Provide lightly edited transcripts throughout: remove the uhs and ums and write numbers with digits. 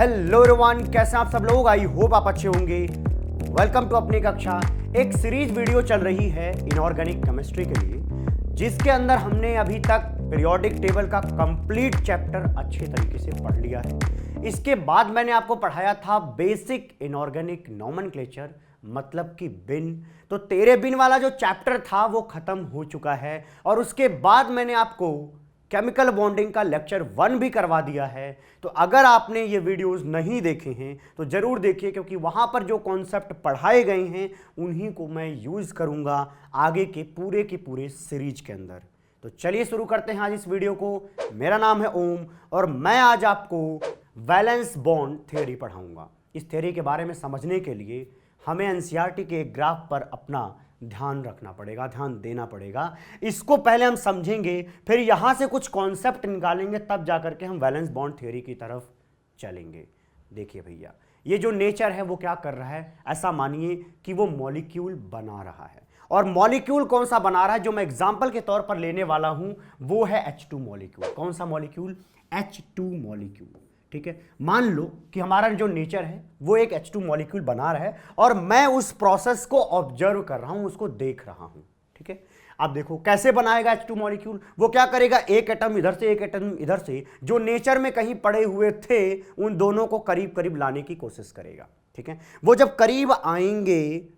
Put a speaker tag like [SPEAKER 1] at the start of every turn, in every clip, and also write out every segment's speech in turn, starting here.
[SPEAKER 1] Hello everyone, कैसे आप सब लोग? आई होप आप अच्छे होंगे। वेलकम टू अपनी कक्षा। एक सीरीज वीडियो चल रही है इनऑर्गेनिक केमिस्ट्री के लिए, जिसके अंदर हमने अभी तक पीरियोडिक टेबल का कंप्लीट चैप्टर अच्छे तरीके से पढ़ लिया है। इसके बाद मैंने आपको पढ़ाया था बेसिक इनऑर्गेनिक नोमेनक्लेचर, मतलब कि बिन। तो तेरे बिन वाला जो चैप्टर था वो खत्म हो चुका है, और उसके बाद मैंने आपको केमिकल बॉन्डिंग का लेक्चर 1 भी करवा दिया है। तो अगर आपने ये वीडियोस नहीं देखे हैं तो जरूर देखिए, क्योंकि वहां पर जो कॉन्सेप्ट पढ़ाए गए हैं उन्हीं को मैं यूज करूंगा आगे के पूरे सीरीज के अंदर। तो चलिए शुरू करते हैं आज इस वीडियो को। मेरा नाम है ओम और मैं आज आपको वैलेंस बॉन्ड थ्योरी पढ़ाऊंगा। इस थ्योरी के बारे में समझने के लिए हमें एनसीईआरटी के एक ग्राफ पर अपना ध्यान रखना पड़ेगा, ध्यान देना पड़ेगा। इसको पहले हम समझेंगे, फिर यहां से कुछ कॉन्सेप्ट निकालेंगे, तब जाकर के हम वैलेंस बॉन्ड थ्योरी की तरफ चलेंगे। देखिए भैया, ये जो नेचर है वो क्या कर रहा है, ऐसा मानिए कि वो मॉलिक्यूल बना रहा है। और मॉलिक्यूल कौन सा बना रहा है, जो मैं एग्जाम्पल के तौर पर लेने वाला हूं वो है H2 मॉलिक्यूल। कौन सा मॉलिक्यूल? H2 molecule. ठीक है, मान लो कि हमारा जो नेचर है वो एक H2 मॉलिक्यूल बना रहा है और मैं उस प्रोसेस को ऑब्जर्व कर रहा हूं, उसको देख रहा हूं। ठीक है, अब देखो कैसे बनाएगा H2 मॉलिक्यूल। वो क्या करेगा, एक एटम इधर से एक एटम इधर से, जो नेचर में कहीं पड़े हुए थे उन दोनों को करीब करीब लाने की कोशिश करेगा। ठीक है, वो जब करीब आएंगे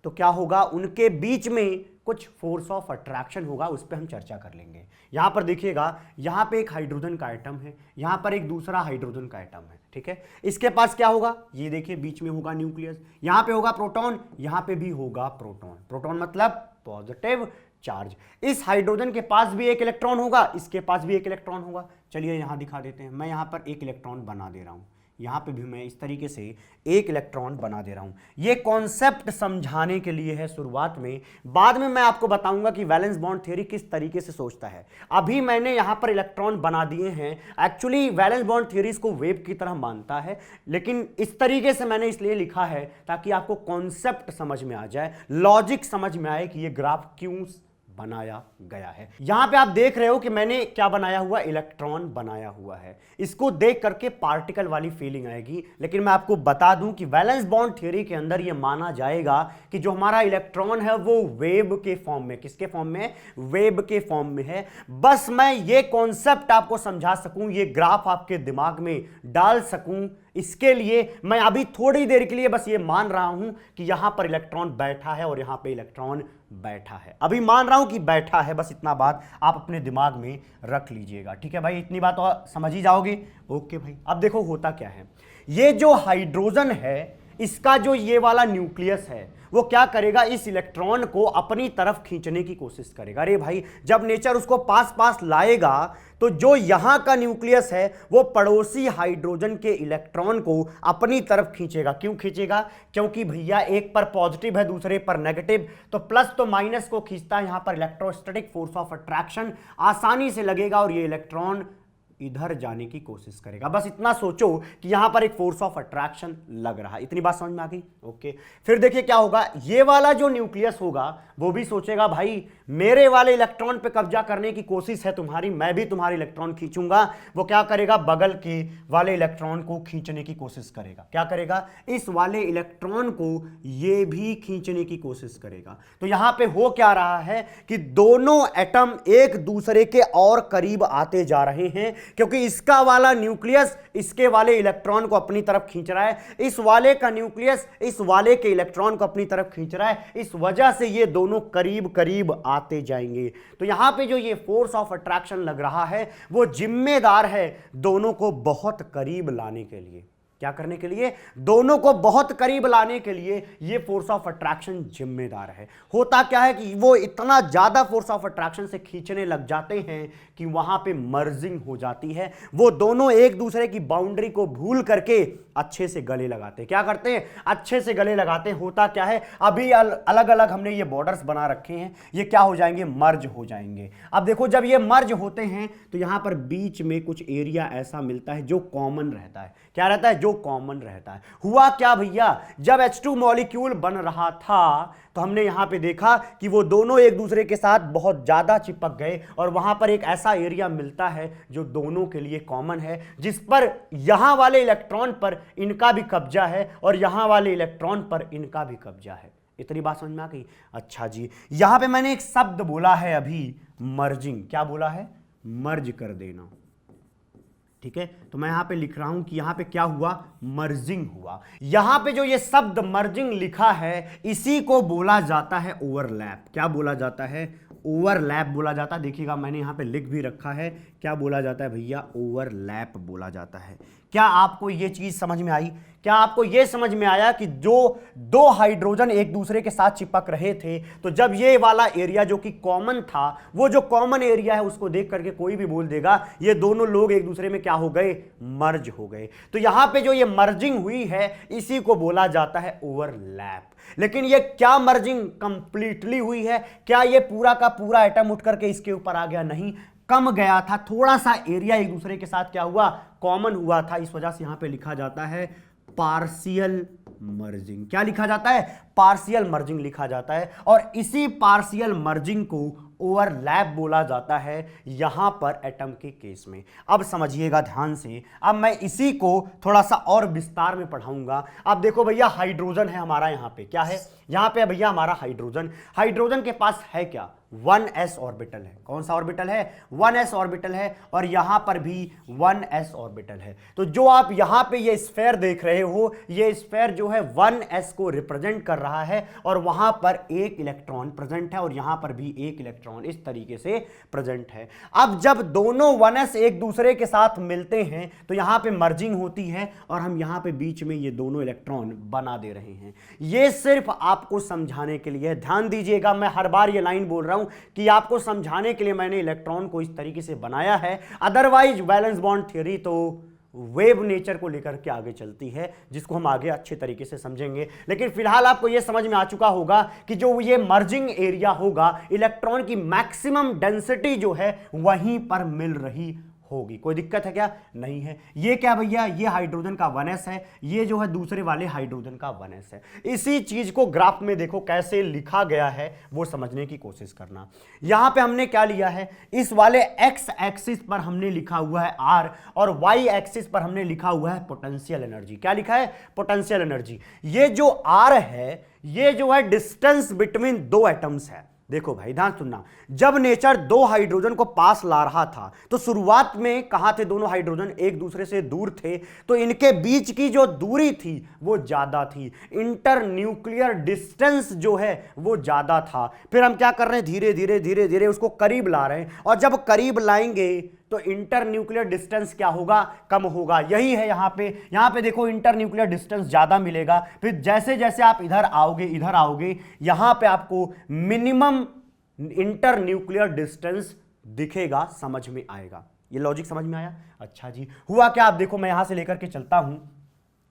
[SPEAKER 1] तो क्या होगा, उनके बीच में कुछ फोर्स ऑफ अट्रैक्शन होगा, उस पर हम चर्चा कर लेंगे। यहां पर देखिएगा, यहां पे एक हाइड्रोजन का एटम है, यहां पर एक दूसरा हाइड्रोजन का एटम है। ठीक है, इसके पास क्या होगा, ये देखिए बीच में होगा न्यूक्लियस, यहां पे होगा प्रोटॉन, यहां पे भी होगा प्रोटॉन। प्रोटॉन मतलब पॉजिटिव चार्ज। इस हाइड्रोजन के पास भी एक इलेक्ट्रॉन होगा, इसके पास भी एक इलेक्ट्रॉन होगा। चलिए यहां दिखा देते हैं, मैं यहां पर एक इलेक्ट्रॉन बना दे रहा हूं, यहां पे भी मैं इस तरीके से एक इलेक्ट्रॉन बना दे रहा हूं। ये कॉन्सेप्ट समझाने के लिए है शुरुआत में, बाद में मैं आपको बताऊंगा कि वैलेंस बॉन्ड थ्योरी किस तरीके से सोचता है। अभी मैंने यहां पर इलेक्ट्रॉन बना दिए हैं। एक्चुअली वैलेंस बॉन्ड थ्योरी इसको वेव की तरह मानता है, लेकिन इस तरीके से मैंने इसलिए लिखा है ताकि आपको कॉन्सेप्ट समझ में आ जाए, लॉजिक समझ में आए कि ये ग्राफ क्यों बनाया गया है। यहां पे आप देख रहे हो कि मैंने क्या बनाया हुआ, इलेक्ट्रॉन बनाया हुआ है। इसको देख करके पार्टिकल वाली फीलिंग आएगी, लेकिन मैं आपको बता दूं कि वैलेंस बॉन्ड थ्योरी के अंदर यह माना जाएगा कि जो हमारा इलेक्ट्रॉन है वो वेव के फॉर्म में, किसके फॉर्म में? वेव के फॉर्म में है। बस मैं ये कॉन्सेप्ट आपको समझा सकूं, ये ग्राफ आपके दिमाग में डाल सकूं, इसके लिए मैं अभी थोड़ी देर के लिए बस ये मान रहा हूं कि यहां पर इलेक्ट्रॉन बैठा है और यहां पे इलेक्ट्रॉन बैठा है। अभी मान रहा हूं कि बैठा है, बस इतना बात आप अपने दिमाग में रख लीजिएगा। ठीक है भाई, इतनी बात तो समझ ही जाओगे। ओके भाई, अब देखो होता क्या है, ये जो हाइड्रोजन है इसका जो ये वाला न्यूक्लियस है वो क्या करेगा, इस इलेक्ट्रॉन को अपनी तरफ खींचने की कोशिश करेगा। अरे भाई, जब नेचर उसको पास पास लाएगा तो जो यहां का न्यूक्लियस है वो पड़ोसी हाइड्रोजन के इलेक्ट्रॉन को अपनी तरफ खींचेगा। क्यों खींचेगा? क्योंकि भैया एक पर पॉजिटिव है दूसरे पर नेगेटिव, तो प्लस तो माइनस को खींचता है। यहां पर इलेक्ट्रोस्टैटिक फोर्स ऑफ अट्रैक्शन आसानी से लगेगा और ये इलेक्ट्रॉन इधर जाने की कोशिश करेगा। बस इतना सोचो कि यहां पर एक फोर्स ऑफ अट्रैक्शन लग रहा है। इतनी बात समझ में आ गई? ओके, फिर देखिए क्या होगा, ये वाला जो न्यूक्लियस होगा वो भी सोचेगा भाई मेरे वाले इलेक्ट्रॉन पे कब्जा करने की कोशिश है तुम्हारी, मैं भी तुम्हारे इलेक्ट्रॉन खींचूंगा। वो क्या करेगा, बगल के वाले इलेक्ट्रॉन को खींचने की कोशिश करेगा। क्या करेगा, इस वाले इलेक्ट्रॉन को ये भी खींचने की कोशिश करेगा। तो यहां पे हो क्या रहा है कि दोनों एटम एक दूसरे के और करीब आते जा रहे हैं, क्योंकि इसका वाला न्यूक्लियस इसके वाले इलेक्ट्रॉन को अपनी तरफ खींच रहा है, इस वाले का न्यूक्लियस इस वाले के इलेक्ट्रॉन को अपनी तरफ खींच रहा है। इस वजह से ये दोनों करीब करीब आते जाएंगे। तो यहां पे जो ये फोर्स ऑफ अट्रैक्शन लग रहा है वो जिम्मेदार है दोनों को बहुत करीब लाने के लिए। क्या करने के लिए? दोनों को बहुत करीब लाने के लिए ये फोर्स ऑफ अट्रैक्शन जिम्मेदार है। होता क्या है कि वो इतना ज्यादा फोर्स ऑफ अट्रैक्शन से खींचने लग जाते हैं कि वहां पे मर्जिंग हो जाती है। वो दोनों एक दूसरे की बाउंड्री को भूल करके अच्छे से गले लगाते हैं। क्या करते हैं? अच्छे से गले लगाते हैं। होता क्या है, अभी अलग अलग हमने ये बॉर्डर्स बना रखे हैं, ये क्या हो जाएंगे, मर्ज हो जाएंगे। अब देखो जब ये मर्ज होते हैं तो यहां पर बीच में कुछ एरिया ऐसा मिलता है जो कॉमन रहता है। क्या रहता है? जो कॉमन रहता है। हुआ क्या भैया, जब H2 मॉलिक्यूल बन रहा था तो हमने यहां पे देखा कि वो दोनों एक दूसरे के साथ बहुत ज्यादा चिपक गए और वहां पर एक ऐसा एरिया मिलता है जो दोनों के लिए कॉमन है, जिस पर यहां वाले इलेक्ट्रॉन पर इनका भी कब्जा है और यहां वाले इलेक्ट्रॉन पर इनका भी कब्जा है। इतनी बात समझ में आ गई? अच्छा जी, यहां पे मैंने एक शब्द बोला है अभी, मर्जिंग। क्या बोला है? मर्ज कर देना। ठीक है, तो मैं यहां पे लिख रहा हूं कि यहां पे क्या हुआ? मर्जिंग हुआ। यहां पे जो ये शब्द मर्जिंग लिखा है इसी को बोला जाता है ओवरलैप। क्या बोला जाता है? ओवरलैप बोला जाता है। देखिएगा मैंने यहां पे लिख भी रखा है, क्या बोला जाता है भैया? ओवरलैप बोला जाता है। क्या आपको ये चीज समझ में आई? क्या आपको यह समझ में आया कि जो दो हाइड्रोजन एक दूसरे के साथ चिपक रहे थे, तो जब ये वाला एरिया जो कि कॉमन था, वो जो कॉमन एरिया है उसको देख करके कोई भी बोल देगा ये दोनों लोग एक दूसरे में क्या हो गए? मर्ज हो गए। तो यहां पे जो ये मर्जिंग हुई है इसी को बोला जाता है ओवरलैप। लेकिन ये क्या मर्जिंग कंप्लीटली हुई है? क्या ये पूरा का पूरा एटम उठ करके इसके ऊपर आ गया? नहीं, कम गया था, थोड़ा सा एरिया एक दूसरे के साथ क्या हुआ? कॉमन हुआ था। इस वजह से यहां पे लिखा जाता है पार्शियल मर्जिंग। क्या लिखा जाता है? पार्शियल मर्जिंग लिखा जाता है। और इसी पार्शियल मर्जिंग को ओवरलैप बोला जाता है यहां पर एटम के केस में। अब समझिएगा ध्यान से, अब मैं इसी को थोड़ा सा और विस्तार में पढ़ाऊंगा। अब देखो भैया, हाइड्रोजन है हमारा, यहां पे क्या है? यहां पे भैया हमारा हाइड्रोजन। हाइड्रोजन के पास है क्या? 1s ऑर्बिटल है। कौन सा ऑर्बिटल है? 1s ऑर्बिटल है। और यहां पर भी 1s ऑर्बिटल है। तो जो आप यहां पे ये स्फेयर देख रहे हो, ये स्फेयर जो है 1s को रिप्रेजेंट कर रहा है और वहां पर एक इलेक्ट्रॉन प्रेजेंट है और यहां पर भी एक इलेक्ट्रॉन इस तरीके से प्रेजेंट है। अब जब दोनों 1s एक दूसरे के साथ मिलते हैं तो यहां पे मर्जिंग होती है और हम यहां पे बीच में ये दोनों इलेक्ट्रॉन बना दे रहे हैं। ये सिर्फ आपको समझाने के लिए, ध्यान दीजिएगा, मैं हर बार ये लाइन बोल रहा हूं कि आपको समझाने के लिए मैंने इलेक्ट्रॉन को इस तरीके से बनाया है। अदरवाइज वैलेंस बॉन्ड थ्योरी तो वेव नेचर को लेकर के आगे चलती है, जिसको हम आगे अच्छे तरीके से समझेंगे। लेकिन फिलहाल आपको यह समझ में आ चुका होगा कि जो ये मर्जिंग एरिया होगा, इलेक्ट्रॉन की मैक्सिमम डेंसिटी जो है वहीं पर मिल रही होगी। कोई दिक्कत है क्या? नहीं है। ये क्या भैया? ये हाइड्रोजन का 1s है, ये जो है दूसरे वाले हाइड्रोजन का 1s है। इसी चीज को ग्राफ में देखो कैसे लिखा गया है, वो समझने की कोशिश करना। यहां पे हमने क्या लिया है? इस वाले x एक्सिस पर हमने लिखा हुआ है r और y एक्सिस पर हमने लिखा हुआ है पोटेंशियल एनर्जी। क्या लिखा है? Potential energy. ये जो r है, ये जो है डिस्टेंस बिटवीन दो एटम्स है। देखो भाई ध्यान सुनना, जब नेचर दो हाइड्रोजन को पास ला रहा था तो शुरुआत में कहां थे दोनों हाइड्रोजन? एक दूसरे से दूर थे, तो इनके बीच की जो दूरी थी वो ज्यादा थी, इंटर न्यूक्लियर डिस्टेंस जो है वो ज्यादा था। फिर हम क्या कर रहे हैं? धीरे धीरे धीरे धीरे उसको करीब ला रहे हैं, और जब करीब लाएंगे तो इंटर न्यूक्लियर डिस्टेंस क्या होगा? कम होगा। यही है यहां पे देखो इंटर न्यूक्लियर डिस्टेंस ज्यादा मिलेगा। फिर जैसे जैसे आप इधर आओगे यहां पे आपको मिनिमम इंटर न्यूक्लियर डिस्टेंस दिखेगा, समझ में आएगा। ये लॉजिक समझ में आया? अच्छा जी, हुआ क्या? आप देखो मैं यहां से लेकर के चलता हूं,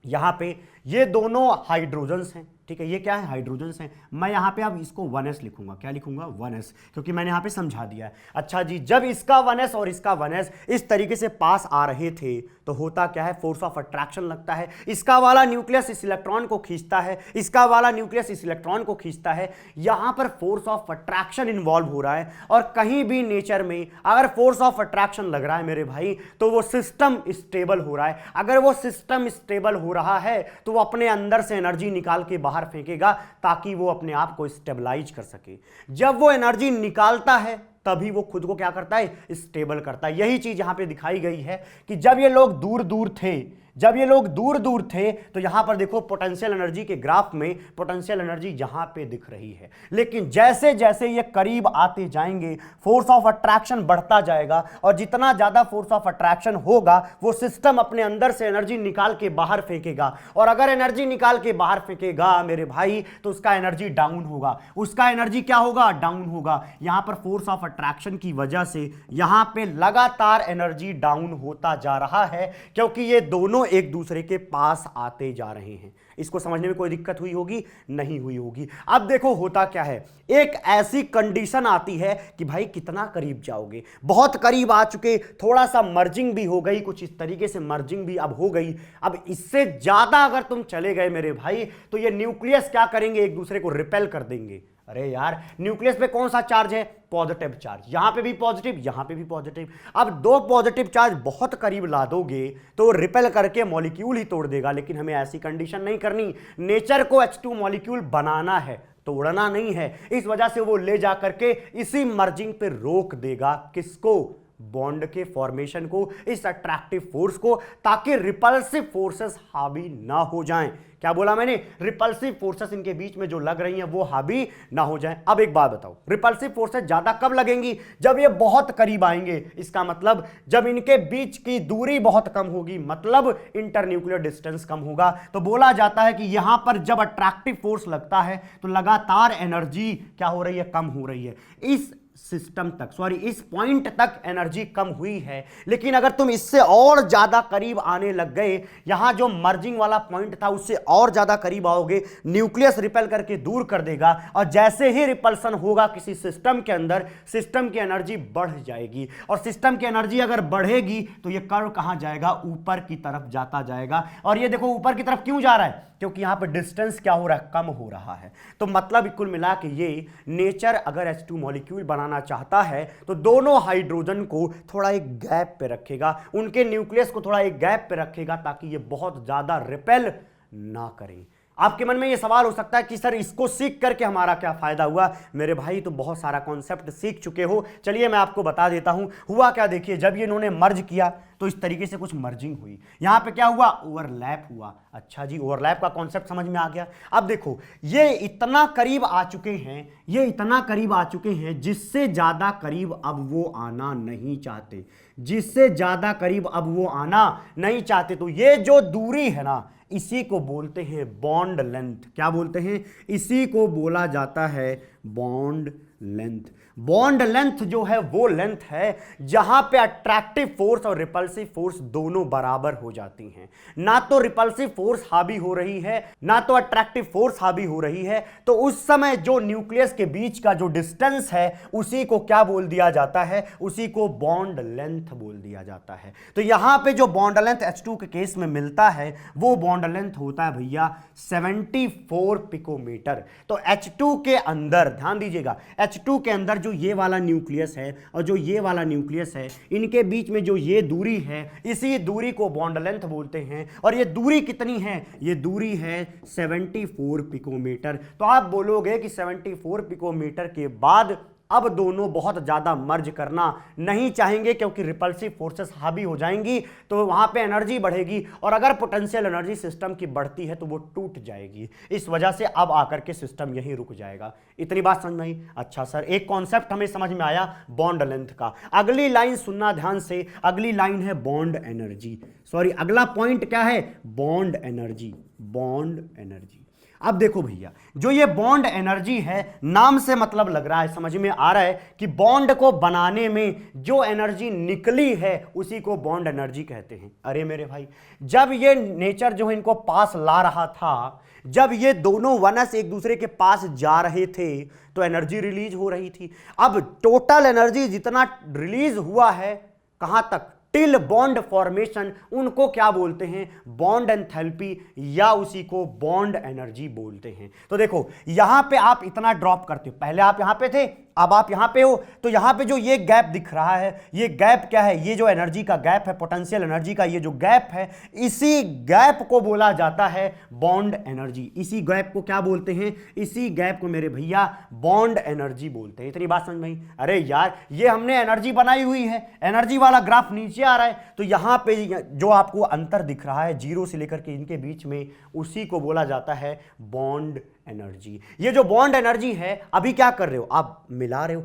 [SPEAKER 1] यहां पे ये दोनों हाइड्रोजन्स हैं, ठीक है, ये क्या है? हाइड्रोजन्स हैं। मैं यहां पे अब इसको 1s लिखूंगा। क्या लिखूंगा? 1s, क्योंकि मैंने यहां पे समझा दिया है। अच्छा जी, जब इसका 1s और इसका 1s इस तरीके से पास आ रहे थे तो होता क्या है? फोर्स ऑफ अट्रैक्शन लगता है। इसका वाला न्यूक्लियस इस इलेक्ट्रॉन को खींचता है, इसका वाला न्यूक्लियस इस इलेक्ट्रॉन को खींचता है। यहां पर फोर्स ऑफ अट्रैक्शन इन्वॉल्व हो रहा है। और कहीं भी नेचर में अगर फोर्स ऑफ अट्रैक्शन लग रहा है मेरे भाई, तो वो सिस्टम स्टेबल हो रहा है। अगर वो सिस्टम स्टेबल हो रहा है तो वो अपने अंदर से एनर्जी निकाल के बाहर फेंकेगा ताकि वो अपने आप को स्टेबलाइज कर सके। जब वो एनर्जी निकालता है तभी वो खुद को क्या करता है? स्टेबल करता है। यही चीज यहां पे दिखाई गई है कि जब ये लोग दूर दूर थे तो यहां पर देखो पोटेंशियल एनर्जी के ग्राफ में पोटेंशियल एनर्जी यहां पे दिख रही है। लेकिन जैसे जैसे ये करीब आते जाएंगे फोर्स ऑफ अट्रैक्शन बढ़ता जाएगा, और जितना ज्यादा फोर्स ऑफ अट्रैक्शन होगा वो सिस्टम अपने अंदर से एनर्जी निकाल के बाहर फेंकेगा। और अगर एनर्जी निकाल के बाहर फेंकेगा मेरे भाई तो उसका एनर्जी डाउन होगा। उसका एनर्जी क्या होगा? डाउन होगा। यहां पर फोर्स ऑफ अट्रैक्शन की वजह से यहां पे लगातार एनर्जी डाउन होता जा रहा है, क्योंकि ये दोनों दोनों एक दूसरे के पास आते जा रहे हैं। इसको समझने में कोई दिक्कत हुई होगी? नहीं हुई होगी। अब देखो होता क्या है, एक ऐसी कंडीशन आती है कि भाई कितना करीब जाओगे, बहुत करीब आ चुके, थोड़ा सा मर्जिंग भी हो गई, कुछ इस तरीके से मर्जिंग भी अब हो गई। अब इससे ज्यादा अगर तुम चले गए मेरे भाई तो ये न्यूक्लियस क्या करेंगे, एक दूसरे को रिपेल कर देंगे। अरे यार न्यूक्लियस पे कौन सा चार्ज है? Positive charge. यहां पे भी पॉजिटिव, यहां पे भी पॉजिटिव। अब दो पॉजिटिव चार्ज बहुत करीब ला दोगे तो रिपेल करके मॉलिक्यूल ही तोड़ देगा, लेकिन हमें ऐसी कंडीशन नहीं करनी। नेचर को H2 मॉलिक्यूल बनाना है, तोड़ना नहीं है। इस वजह से वो ले जा करके इसी मर्जिंग पे रोक देगा। किसको? बॉन्ड के फॉर्मेशन को, इस अट्रैक्टिव फोर्स को, ताकि रिपल्सिव फोर्सेस हावी ना हो जाएं। क्या बोला मैंने? रिपल्सिव फोर्सेस इनके बीच में जो लग रही हैं वो हावी ना हो जाएं। अब एक बात बताओ, रिपल्सिव फोर्सेस ज्यादा कब लगेंगी? जब ये बहुत करीब आएंगे। इसका मतलब जब इनके बीच की दूरी बहुत कम होगी, मतलब इंटरन्यूक्लियर डिस्टेंस कम होगा। तो बोला जाता है कि यहां पर जब अट्रैक्टिव फोर्स लगता है तो लगातार एनर्जी क्या हो रही है? कम हो रही है। इस सिस्टम तक, सॉरी इस पॉइंट तक एनर्जी कम हुई है, लेकिन अगर तुम इससे और ज्यादा करीब आने लग गए, यहां जो मर्जिंग वाला पॉइंट था उससे और ज्यादा करीब आओगे, न्यूक्लियस रिपेल करके दूर कर देगा, और जैसे ही रिपल्सन होगा किसी सिस्टम के अंदर, सिस्टम की एनर्जी बढ़ जाएगी। और सिस्टम की एनर्जी अगर बढ़ेगी तो यह कर्व कहां जाएगा? ऊपर की तरफ जाता जाएगा। और ये देखो ऊपर की तरफ क्यों जा रहा है? क्योंकि यहां पर डिस्टेंस क्या हो रहा है? कम हो रहा है। तो मतलब कुल मिला के ये नेचर अगर H2 मॉलिक्यूल बनाना चाहता है तो दोनों हाइड्रोजन को थोड़ा एक गैप पे रखेगा, उनके न्यूक्लियस को थोड़ा एक गैप पे रखेगा, ताकि ये बहुत ज्यादा रिपेल ना करें। आपके मन में ये सवाल हो सकता है कि सर इसको सीख करके हमारा क्या फायदा हुआ? मेरे भाई तो बहुत सारा कॉन्सेप्ट सीख चुके हो, चलिए मैं आपको बता देता हूं। हुआ क्या, देखिए जब ये इन्होंने मर्ज किया तो इस तरीके से कुछ मर्जिंग हुई। यहां पे क्या हुआ? ओवरलैप हुआ। अच्छा जी, ओवरलैप का कॉन्सेप्ट समझ में आ गया। अब देखो ये इतना करीब आ चुके हैं, ये इतना करीब आ चुके हैं, जिससे ज्यादा करीब अब वो आना नहीं चाहते, जिससे ज्यादा करीब अब वो आना नहीं चाहते। तो ये जो दूरी है ना, इसी को बोलते हैं बॉन्ड लेंथ। क्या बोलते हैं? इसी को बोला जाता है बॉन्ड लेंथ। बॉन्ड लेंथ जो है वो लेंथ है जहां पे अट्रैक्टिव फोर्स और रिपल्सिव फोर्स दोनों बराबर हो जाती हैं। ना तो रिपल्सिव फोर्स हावी हो रही है, ना तो अट्रैक्टिव फोर्स हावी हो रही है। तो उस समय जो न्यूक्लियस के बीच का जो डिस्टेंस है उसी को क्या बोल दिया जाता है? उसी को बॉन्ड लेंथ बोल दिया जाता है। तो यहां पे जो बॉन्ड लेंथ H2 के केस में मिलता है वो बॉन्ड लेंथ होता है भैया 74 पिकोमीटर। तो H2 के अंदर ध्यान दीजिएगा, H2 के अंदर जो ये वाला न्यूक्लियस है और जो ये वाला न्यूक्लियस है, इनके बीच में जो ये दूरी है, इसी दूरी को बॉन्ड लेंथ बोलते हैं। और ये दूरी कितनी है? ये दूरी है 74 पिकोमीटर। तो आप बोलोगे कि 74 पिकोमीटर के बाद अब दोनों बहुत ज्यादा मर्ज करना नहीं चाहेंगे, क्योंकि रिपल्सिव फोर्सेस हावी हो जाएंगी, तो वहां पे एनर्जी बढ़ेगी, और अगर पोटेंशियल एनर्जी सिस्टम की बढ़ती है तो वो टूट जाएगी। इस वजह से अब आकर के सिस्टम यहीं रुक जाएगा। इतनी बात समझ में आई? अच्छा सर, एक कॉन्सेप्ट हमें समझ में आया बॉन्ड लेंथ का। अगली लाइन सुनना ध्यान से, अगली लाइन है बॉन्ड एनर्जी। सॉरी, अगला पॉइंट क्या है? Bond energy. Bond energy. अब देखो भैया, जो ये बॉन्ड एनर्जी है, नाम से मतलब लग रहा है, समझ में आ रहा है कि बॉन्ड को बनाने में जो एनर्जी निकली है उसी को बॉन्ड एनर्जी कहते हैं। अरे मेरे भाई, जब ये नेचर जो है इनको पास ला रहा था, जब ये दोनों वनस एक दूसरे के पास जा रहे थे तो एनर्जी रिलीज हो रही थी। अब टोटल एनर्जी जितना रिलीज हुआ है, कहां तक? टिल बॉन्ड फॉर्मेशन, उनको क्या बोलते हैं? बॉन्ड एंथैल्पी, या उसी को बॉन्ड एनर्जी बोलते हैं। तो देखो यहां पे आप इतना ड्रॉप करते हो, पहले आप यहां पे थे, अब आप यहां पे हो, तो यहां पे जो ये गैप दिख रहा है, ये गैप क्या है? ये जो एनर्जी का गैप है, पोटेंशियल एनर्जी का ये जो गैप है, इसी गैप को बोला जाता है बॉन्ड एनर्जी। इसी गैप को क्या बोलते हैं? इसी गैप को मेरे भैया बॉन्ड एनर्जी बोलते हैं। इतनी बात समझ में आई? अरे यार, ये हमने एनर्जी बनाई हुई है, एनर्जी वाला ग्राफ नीचे आ रहा है, तो यहां पे जो आपको अंतर दिख रहा है जीरो से लेकर के इनके बीच में, उसी को बोला जाता है बॉन्ड एनर्जी। ये जो बॉन्ड एनर्जी है, अभी क्या कर रहे हो आप? मिला रहे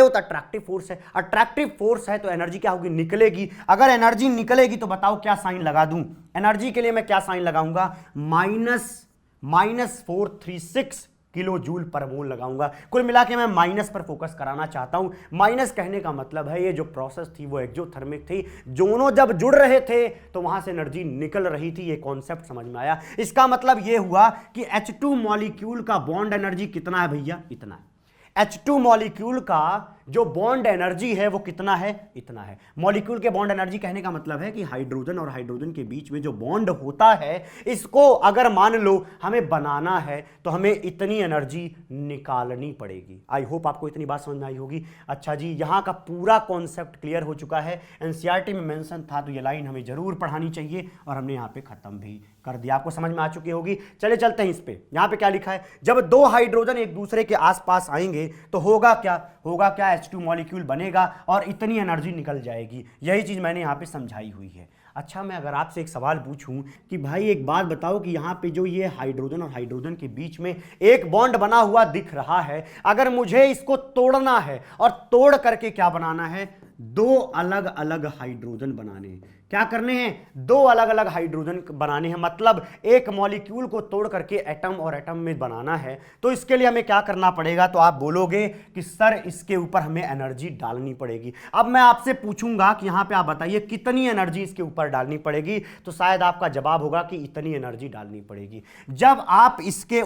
[SPEAKER 1] हो तो अट्रैक्टिव फोर्स है, अट्रैक्टिव फोर्स है तो एनर्जी क्या होगी? निकलेगी। अगर एनर्जी निकलेगी तो बताओ क्या साइन लगा दूं? एनर्जी के लिए मैं क्या साइन लगाऊंगा? -436 किलो जूल पर मोल लगाऊंगा। कुल मिला के मैं माइनस पर फोकस कराना चाहता हूं। माइनस कहने का मतलब है ये जो प्रोसेस थी वो एक्सोथर्मिक थी, दोनों जब जुड़ रहे थे तो वहां से एनर्जी निकल रही थी। ये कॉन्सेप्ट समझ में आया। इसका मतलब ये हुआ कि H2 मॉलिक्यूल का बॉन्ड एनर्जी कितना है भैया, इतना है। H2 मॉलिक्यूल का जो बॉन्ड एनर्जी है वो कितना है, इतना है। मॉलिक्यूल के बॉन्ड एनर्जी कहने का मतलब है कि हाइड्रोजन और हाइड्रोजन के बीच में जो बॉन्ड होता है, इसको अगर मान लो हमें बनाना है तो हमें इतनी एनर्जी निकालनी पड़ेगी। आई होप आपको इतनी बात समझ में आई होगी। अच्छा जी, यहां का पूरा कॉन्सेप्ट क्लियर हो चुका है। एनसीईआरटी में मेंशन था तो ये लाइन हमें जरूर पढ़ानी चाहिए और हमने यहां पे खत्म भी कर दिया। आपको समझ में आ चुकी होगी। चले चलते हैं इस पे। यहां पे क्या लिखा है, जब दो हाइड्रोजन एक दूसरे के आसपास आएंगे तो होगा क्या, H2 मॉलिक्यूल बनेगा और इतनी एनर्जी निकल जाएगी। यही चीज मैंने यहां पे समझाई हुई है। अच्छा, मैं अगर आपसे एक सवाल पूछूं कि भाई एक बात बताओ कि यहां पे जो ये हाइड्रोजन और हाइड्रोजन के बीच में एक बॉन्ड बना हुआ दिख रहा है, अगर मुझे इसको तोड़ना है और तोड़ करके क्या बनाना है, दो अलग अलग हाइड्रोजन बनाने हैं। क्या करने हैं, दो अलग अलग हाइड्रोजन बनाने हैं। मतलब एक मॉलिक्यूल को तोड़ करके एटम और एटम में बनाना है। तो इसके लिए हमें क्या करना पड़ेगा, तो आप बोलोगे कि सर इसके ऊपर हमें एनर्जी डालनी पड़ेगी। अब मैं आपसे पूछूंगा कि यहां पे आप बताइए कितनी एनर्जी इसके ऊपर डालनी पड़ेगी, तो शायद आपका जवाब होगा कि इतनी एनर्जी डालनी पड़ेगी। जब आप इसके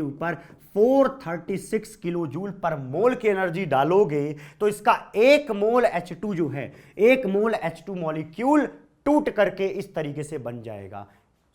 [SPEAKER 1] ऊपर 436 किलो जूल पर मोल की एनर्जी डालोगे तो इसका एक मोल H2 जो है, एक मोल H2 मॉलिक्यूल टूट करके इस तरीके से बन जाएगा।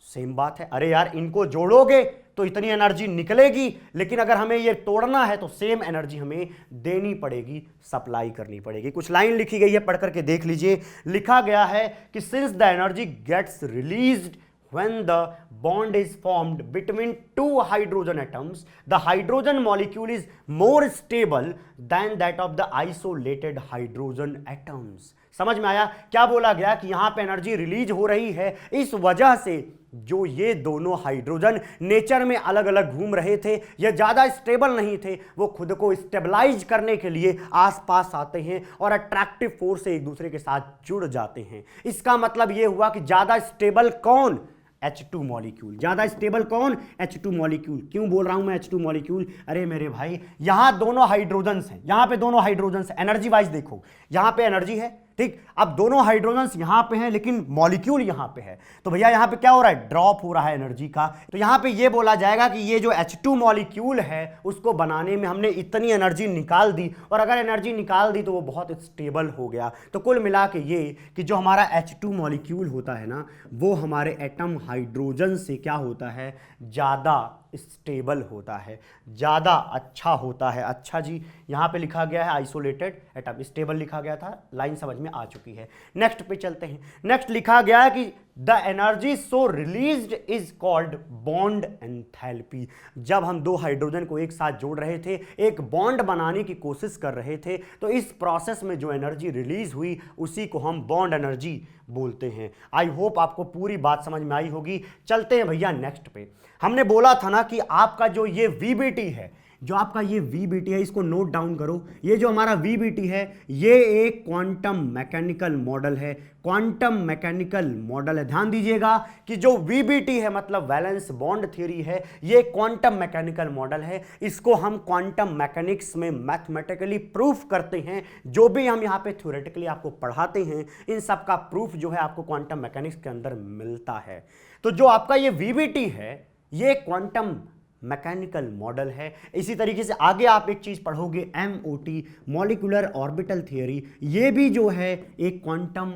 [SPEAKER 1] सेम बात है। अरे यार, इनको जोड़ोगे तो इतनी एनर्जी निकलेगी, लेकिन अगर हमें ये तोड़ना है तो सेम एनर्जी हमें देनी पड़ेगी, सप्लाई करनी पड़ेगी। कुछ लाइन लिखी गई है, पढ़ करके देख लीजिए। लिखा गया है कि since the energy gets released when the bond is formed between two hydrogen atoms, the hydrogen molecule is more stable than that of the isolated hydrogen atoms। समझ में आया क्या बोला गया कि यहां पे एनर्जी रिलीज हो रही है इस वजह से जो ये दोनों हाइड्रोजन नेचर में अलग अलग घूम रहे थे, ये ज्यादा स्टेबल नहीं थे, वो खुद को स्टेबलाइज करने के लिए आसपास आते हैं और अट्रैक्टिव फोर्स से एक दूसरे के साथ जुड़ जाते हैं। इसका मतलब ये हुआ कि ज्यादा स्टेबल कौन, H2 मॉलिक्यूल। ज्यादा स्टेबल कौन, H2 मॉलिक्यूल। क्यों बोल रहा हूं मैं H2 मॉलिक्यूल, अरे मेरे भाई यहां दोनों हाइड्रोजन्स हैं, यहां पे दोनों हाइड्रोजन्स, एनर्जी वाइज देखो, यहां पे एनर्जी है, ठीक। अब दोनों हाइड्रोजन्स यहां पे हैं लेकिन मॉलिक्यूल यहां पे है, तो भैया यहां पे क्या हो रहा है, ड्रॉप हो रहा है एनर्जी का। तो यहां पे ये बोला जाएगा कि ये जो H2 मॉलिक्यूल है उसको बनाने में हमने इतनी एनर्जी निकाल दी, और अगर एनर्जी निकाल दी तो वो बहुत स्टेबल हो गया। तो कुल मिला के ये कि जो हमारा H2 मॉलिक्यूल होता है ना, वो हमारे एटम हाइड्रोजन से क्या होता है, ज़्यादा स्टेबल होता है, ज़्यादा अच्छा होता है। अच्छा जी, यहाँ पे लिखा गया है आइसोलेटेड एटम, स्टेबल लिखा गया था, लाइन समझ में आ चुकी है। नेक्स्ट पे चलते हैं। नेक्स्ट लिखा गया है कि the energy so released is called bond enthalpy. जब हम दो हाइड्रोजन को एक साथ जोड़ रहे थे, एक बॉन्ड बनाने की कोशिश कर रहे थे, तो इस प्रोसेस में जो एनर्जी रिलीज हुई उसी को हम बॉन्ड एनर्जी बोलते हैं। आई होप आपको पूरी बात समझ में आई होगी। चलते हैं भैया नेक्स्ट पे। हमने बोला था ना कि आपका जो ये VBT है, जो आपका ये VBT है, इसको नोट डाउन करो। ये जो हमारा VBT है ये एक क्वांटम मैकेनिकल मॉडल है, क्वांटम मैकेनिकल मॉडल है। ध्यान दीजिएगा कि जो VBT है मतलब वैलेंस बॉन्ड थ्योरी है, ये क्वांटम मैकेनिकल मॉडल है। इसको हम क्वांटम मैकेनिक्स में मैथमेटिकली प्रूफ करते हैं। जो भी हम यहाँ पे थ्योरेटिकली आपको पढ़ाते हैं, इन सब का प्रूफ जो है आपको क्वांटम मैकेनिक्स के अंदर मिलता है। तो जो आपका ये VBT है ये क्वांटम मैकेनिकल मॉडल है। इसी तरीके से आगे आप एक चीज पढ़ोगे MOT, मॉलिक्यूलर ऑर्बिटल थियरी, ये भी जो है एक क्वांटम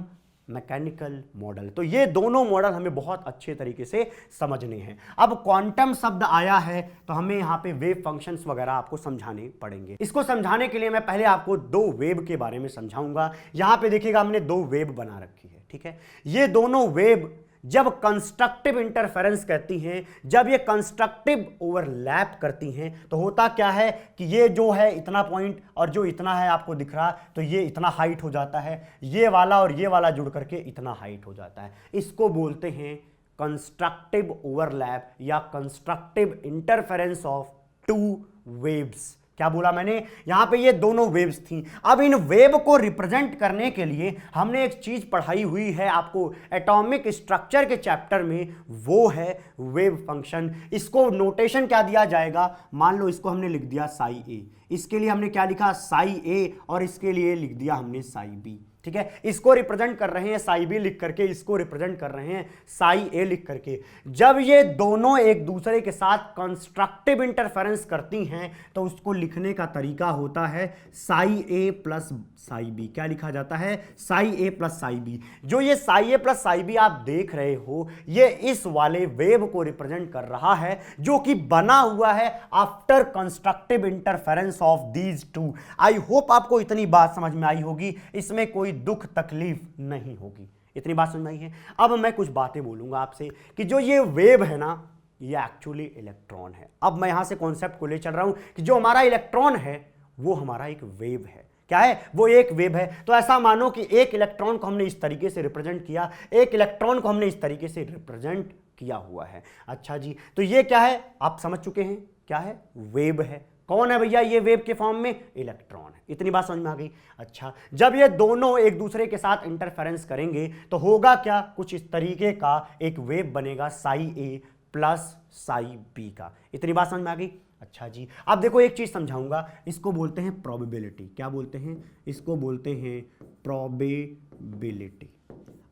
[SPEAKER 1] मैकेनिकल मॉडल। तो ये दोनों मॉडल हमें बहुत अच्छे तरीके से समझने हैं। अब क्वांटम शब्द आया है तो हमें यहाँ पे वेव फंक्शंस वगैरह आपको समझाने पड़ेंगे। इसको समझाने के लिए मैं पहले आपको दो वेव के बारे में समझाऊंगा। यहाँ पे देखिएगा हमने दो वेव बना रखी है, ठीक है। ये दोनों वेव जब कंस्ट्रक्टिव इंटरफेरेंस कहती हैं, जब ये कंस्ट्रक्टिव ओवरलैप करती हैं, तो होता क्या है कि ये जो है इतना पॉइंट और जो इतना है आपको दिख रहा, तो ये इतना हाइट हो जाता है, ये वाला और ये वाला जुड़ करके इतना हाइट हो जाता है। इसको बोलते हैं कंस्ट्रक्टिव ओवरलैप या constructive interference of two waves. क्या बोला मैंने, यहां पे ये दोनों वेव्स थी। अब इन वेव को रिप्रेजेंट करने के लिए हमने एक चीज पढ़ाई हुई है आपको एटॉमिक स्ट्रक्चर के चैप्टर में, वो है वेव फंक्शन। इसको नोटेशन क्या दिया जाएगा, मान लो इसको हमने लिख दिया साई ए, इसके लिए हमने क्या लिखा साई ए, और इसके लिए लिख दिया हमने साई बी। ठीक है, इसको रिप्रेजेंट कर रहे हैं साई बी लिख करके, इसको रिप्रेजेंट कर रहे हैं साई ए लिख करके। जब ये दोनों एक दूसरे के साथ कंस्ट्रक्टिव इंटरफेरेंस करती हैं तो उसको लिखने का तरीका होता है Sai A plus psi B. क्या लिखा जाता है, Sai A plus psi B. जो ये Sai A plus psi B आप देख रहे हो, ये इस वाले वेव को रिप्रेजेंट कर रहा है जो कि बना हुआ है after constructive interference of these two. I hope आपको इतनी बात समझ में आई होगी, इसमें कोई दुख तकलीफ नहीं होगी। इतनी बात समझ में आई है। अब मैं कुछ बातें बोलूंगा आपसे कि जो ये वेव है ना, ये एक्चुअली इलेक्ट्रॉन है। अब मैं यहां से कॉन्सेप्ट को ले चल रहा हूं कि जो हमारा इलेक्ट्रॉन है वो हमारा एक वेव है। क्या है, वो एक वेव है। तो ऐसा मानो कि एक इलेक्ट्रॉन को हमने इस तरीके से रिप्रेजेंट किया, एक इलेक्ट्रॉन को हमने इस तरीके से रिप्रेजेंट किया हुआ है। अच्छा जी, तो ये क्या है, आप समझ चुके हैं क्या है, वेव है। कौन है भैया ये वेव के फॉर्म में, इलेक्ट्रॉन है। इतनी बात समझ में आ गई। अच्छा, जब ये दोनों एक दूसरे के साथ इंटरफेरेंस करेंगे तो होगा क्या, कुछ इस तरीके का एक वेव बनेगा Sai A plus psi B का। इतनी बात समझ में आ गई। अच्छा जी, अब देखो एक चीज समझाऊंगा, इसको बोलते हैं प्रोबेबिलिटी। क्या बोलते हैं, इसको बोलते हैं प्रोबेबिलिटी।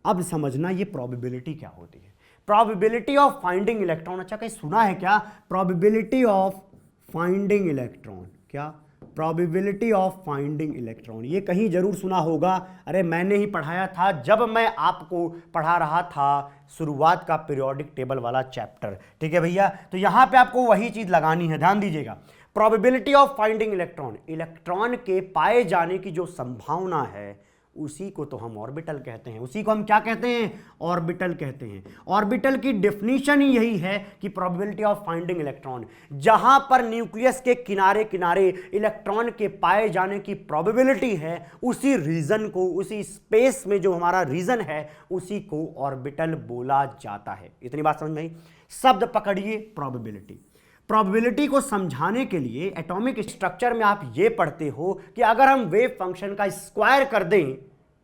[SPEAKER 1] अब समझना ये प्रोबेबिलिटी क्या होती है। प्रोबेबिलिटी ऑफ फाइंडिंग इलेक्ट्रॉन, अच्छा कहीं सुना है क्या, प्रोबेबिलिटी ऑफ फाइंडिंग इलेक्ट्रॉन। क्या, प्रोबेबिलिटी ऑफ फाइंडिंग इलेक्ट्रॉन, ये कहीं जरूर सुना होगा। अरे मैंने ही पढ़ाया था जब मैं आपको पढ़ा रहा था शुरुआत का पीरियोडिक टेबल वाला चैप्टर। ठीक है भैया, तो यहां पे आपको वही चीज लगानी है, ध्यान दीजिएगा। Probability of finding electron, electron के पाए जाने की जो संभावना है उसी को तो हम ऑर्बिटल कहते हैं। उसी को हम क्या कहते हैं, ऑर्बिटल कहते हैं। ऑर्बिटल की डेफिनेशन ही यही है कि प्रोबेबिलिटी ऑफ फाइंडिंग इलेक्ट्रॉन, जहां पर न्यूक्लियस के किनारे किनारे इलेक्ट्रॉन के पाए जाने की प्रोबेबिलिटी है, उसी रीजन को, उसी स्पेस में जो हमारा रीजन है, उसी को ऑर्बिटल बोला जाता है। इतनी बात समझ में आई। शब्द पकड़िए प्रोबेबिलिटी। प्रोबेबिलिटी को समझाने के लिए एटॉमिक स्ट्रक्चर में आप ये पढ़ते हो कि अगर हम वेव फंक्शन का स्क्वायर कर दें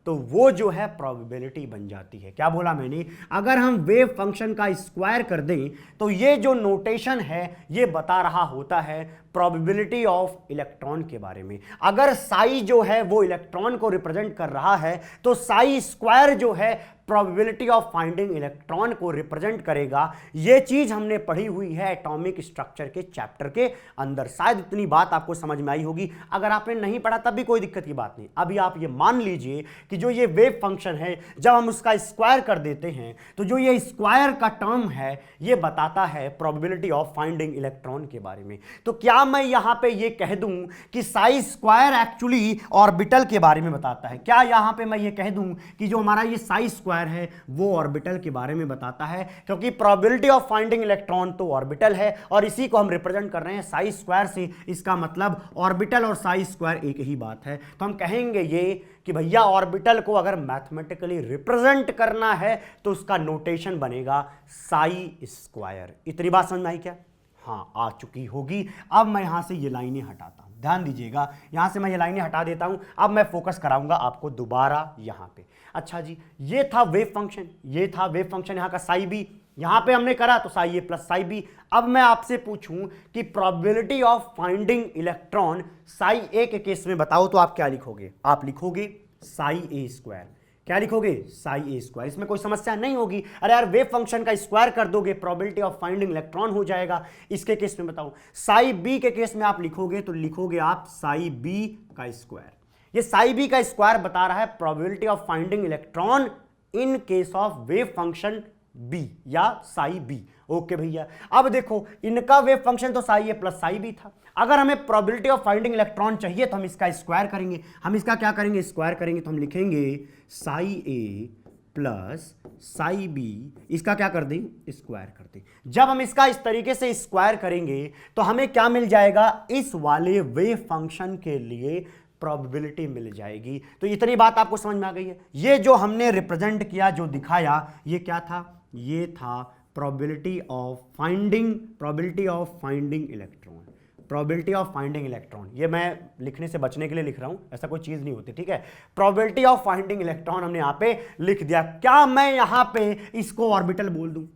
[SPEAKER 1] तो वो जो है प्रोबेबिलिटी बन जाती है। क्या बोला मैंने, अगर हम वेव फंक्शन का स्क्वायर कर दें तो ये जो नोटेशन है ये बता रहा होता है प्रोबेबिलिटी ऑफ इलेक्ट्रॉन के बारे में। अगर साई जो है वो इलेक्ट्रॉन को रिप्रेजेंट कर रहा है तो साई स्क्वायर जो है प्रोबेबिलिटी ऑफ फाइंडिंग इलेक्ट्रॉन को रिप्रेजेंट करेगा। यह चीज हमने पढ़ी हुई है एटॉमिक स्ट्रक्चर के चैप्टर के अंदर। शायद इतनी बात आपको समझ में आई होगी। अगर आपने नहीं पढ़ा तब भी कोई दिक्कत की बात नहीं। अभी आप ये मान लीजिए कि जो ये वेव फंक्शन है, जब हम उसका स्क्वायर कर देते हैं तो जो ये स्क्वायर का टर्म है ये बताता है प्रोबेबिलिटी ऑफ फाइंडिंग इलेक्ट्रॉन के बारे में। तो क्या मैं यहां पे ये कह दूं कि साई स्क्वायर एक्चुअली ऑर्बिटल के बारे में बताता है? क्या यहां पे मैं ये कह दूं कि जो हमारा ये साई स्क्वायर है वो ऑर्बिटल के बारे में बताता है? क्योंकि प्रोबेबिलिटी ऑफ फाइंडिंग इलेक्ट्रॉन तो ऑर्बिटल है और इसी को हम रिप्रेजेंट कर रहे हैं साई स्क्वायर से। इसका मतलब ऑर्बिटल और साई स्क्वायर एक ही बात है। तो हम कहेंगे ये कि भैया ऑर्बिटल को अगर मैथमेटिकली रिप्रेजेंट करना है तो उसका नोटेशन बनेगा साई स्क्वायर। इतनी बात समझ में आई क्या? हाँ, आ चुकी होगी। अब मैं यहां से ये लाइनें हटाता हूं, ध्यान दीजिएगा। यहां से मैं ये लाइनें हटा देता हूं। अब मैं फोकस कराऊंगा आपको दोबारा यहां पे। अच्छा जी, ये था वेव फंक्शन, ये था वेव फंक्शन यहां का साई बी। यहां पे हमने करा तो psi A plus psi B. अब मैं आपसे पूछूं कि probability of finding electron psi A के केस में बताओ तो आप क्या लिखोगे? आप लिखोगे साई ए स्क्वायर। क्या लिखोगे? साई ए स्क्वायर। इसमें कोई समस्या नहीं होगी। अरे यार वेव फंक्शन का स्क्वायर कर दोगे, प्रोबेबिलिटी ऑफ फाइंडिंग इलेक्ट्रॉन हो जाएगा। इसके केस में बताओ। साई बी के केस में आप लिखोगे तो लिखोगे आप साई बी का स्क्वायर। ये साई बी का स्क्वायर बता रहा है probability of finding electron in case of wave function B या साई बी। ओके भैया, अब देखो इनका वेव फंक्शन तो psi A plus psi B था। अगर हमें प्रोबेबिलिटी ऑफ फाइंडिंग इलेक्ट्रॉन चाहिए तो हम इसका स्क्वायर करेंगे। हम इसका क्या करेंगे? स्क्वायर करेंगे। तो हम लिखेंगे Sai A plus psi B. इसका क्या कर दें? स्क्वायर कर दें। जब हम इसका इस तरीके से स्क्वायर करेंगे तो हमें क्या मिल जाएगा? इस वाले वेव फंक्शन के लिए प्रोबेबिलिटी मिल जाएगी। तो इतनी बात आपको समझ में आ गई है। ये जो हमने रिप्रेजेंट किया, जो दिखाया, ये क्या था? ये था probability of finding electron. Probability of finding electron, ये मैं लिखने से बचने के लिए लिख रहा हूं, ऐसा कोई चीज नहीं होती, ठीक है। प्रोबेबिलिटी ऑफ फाइंडिंग इलेक्ट्रॉन हमने यहां पे लिख दिया। क्या मैं यहां पे इसको ऑर्बिटल बोल दूं?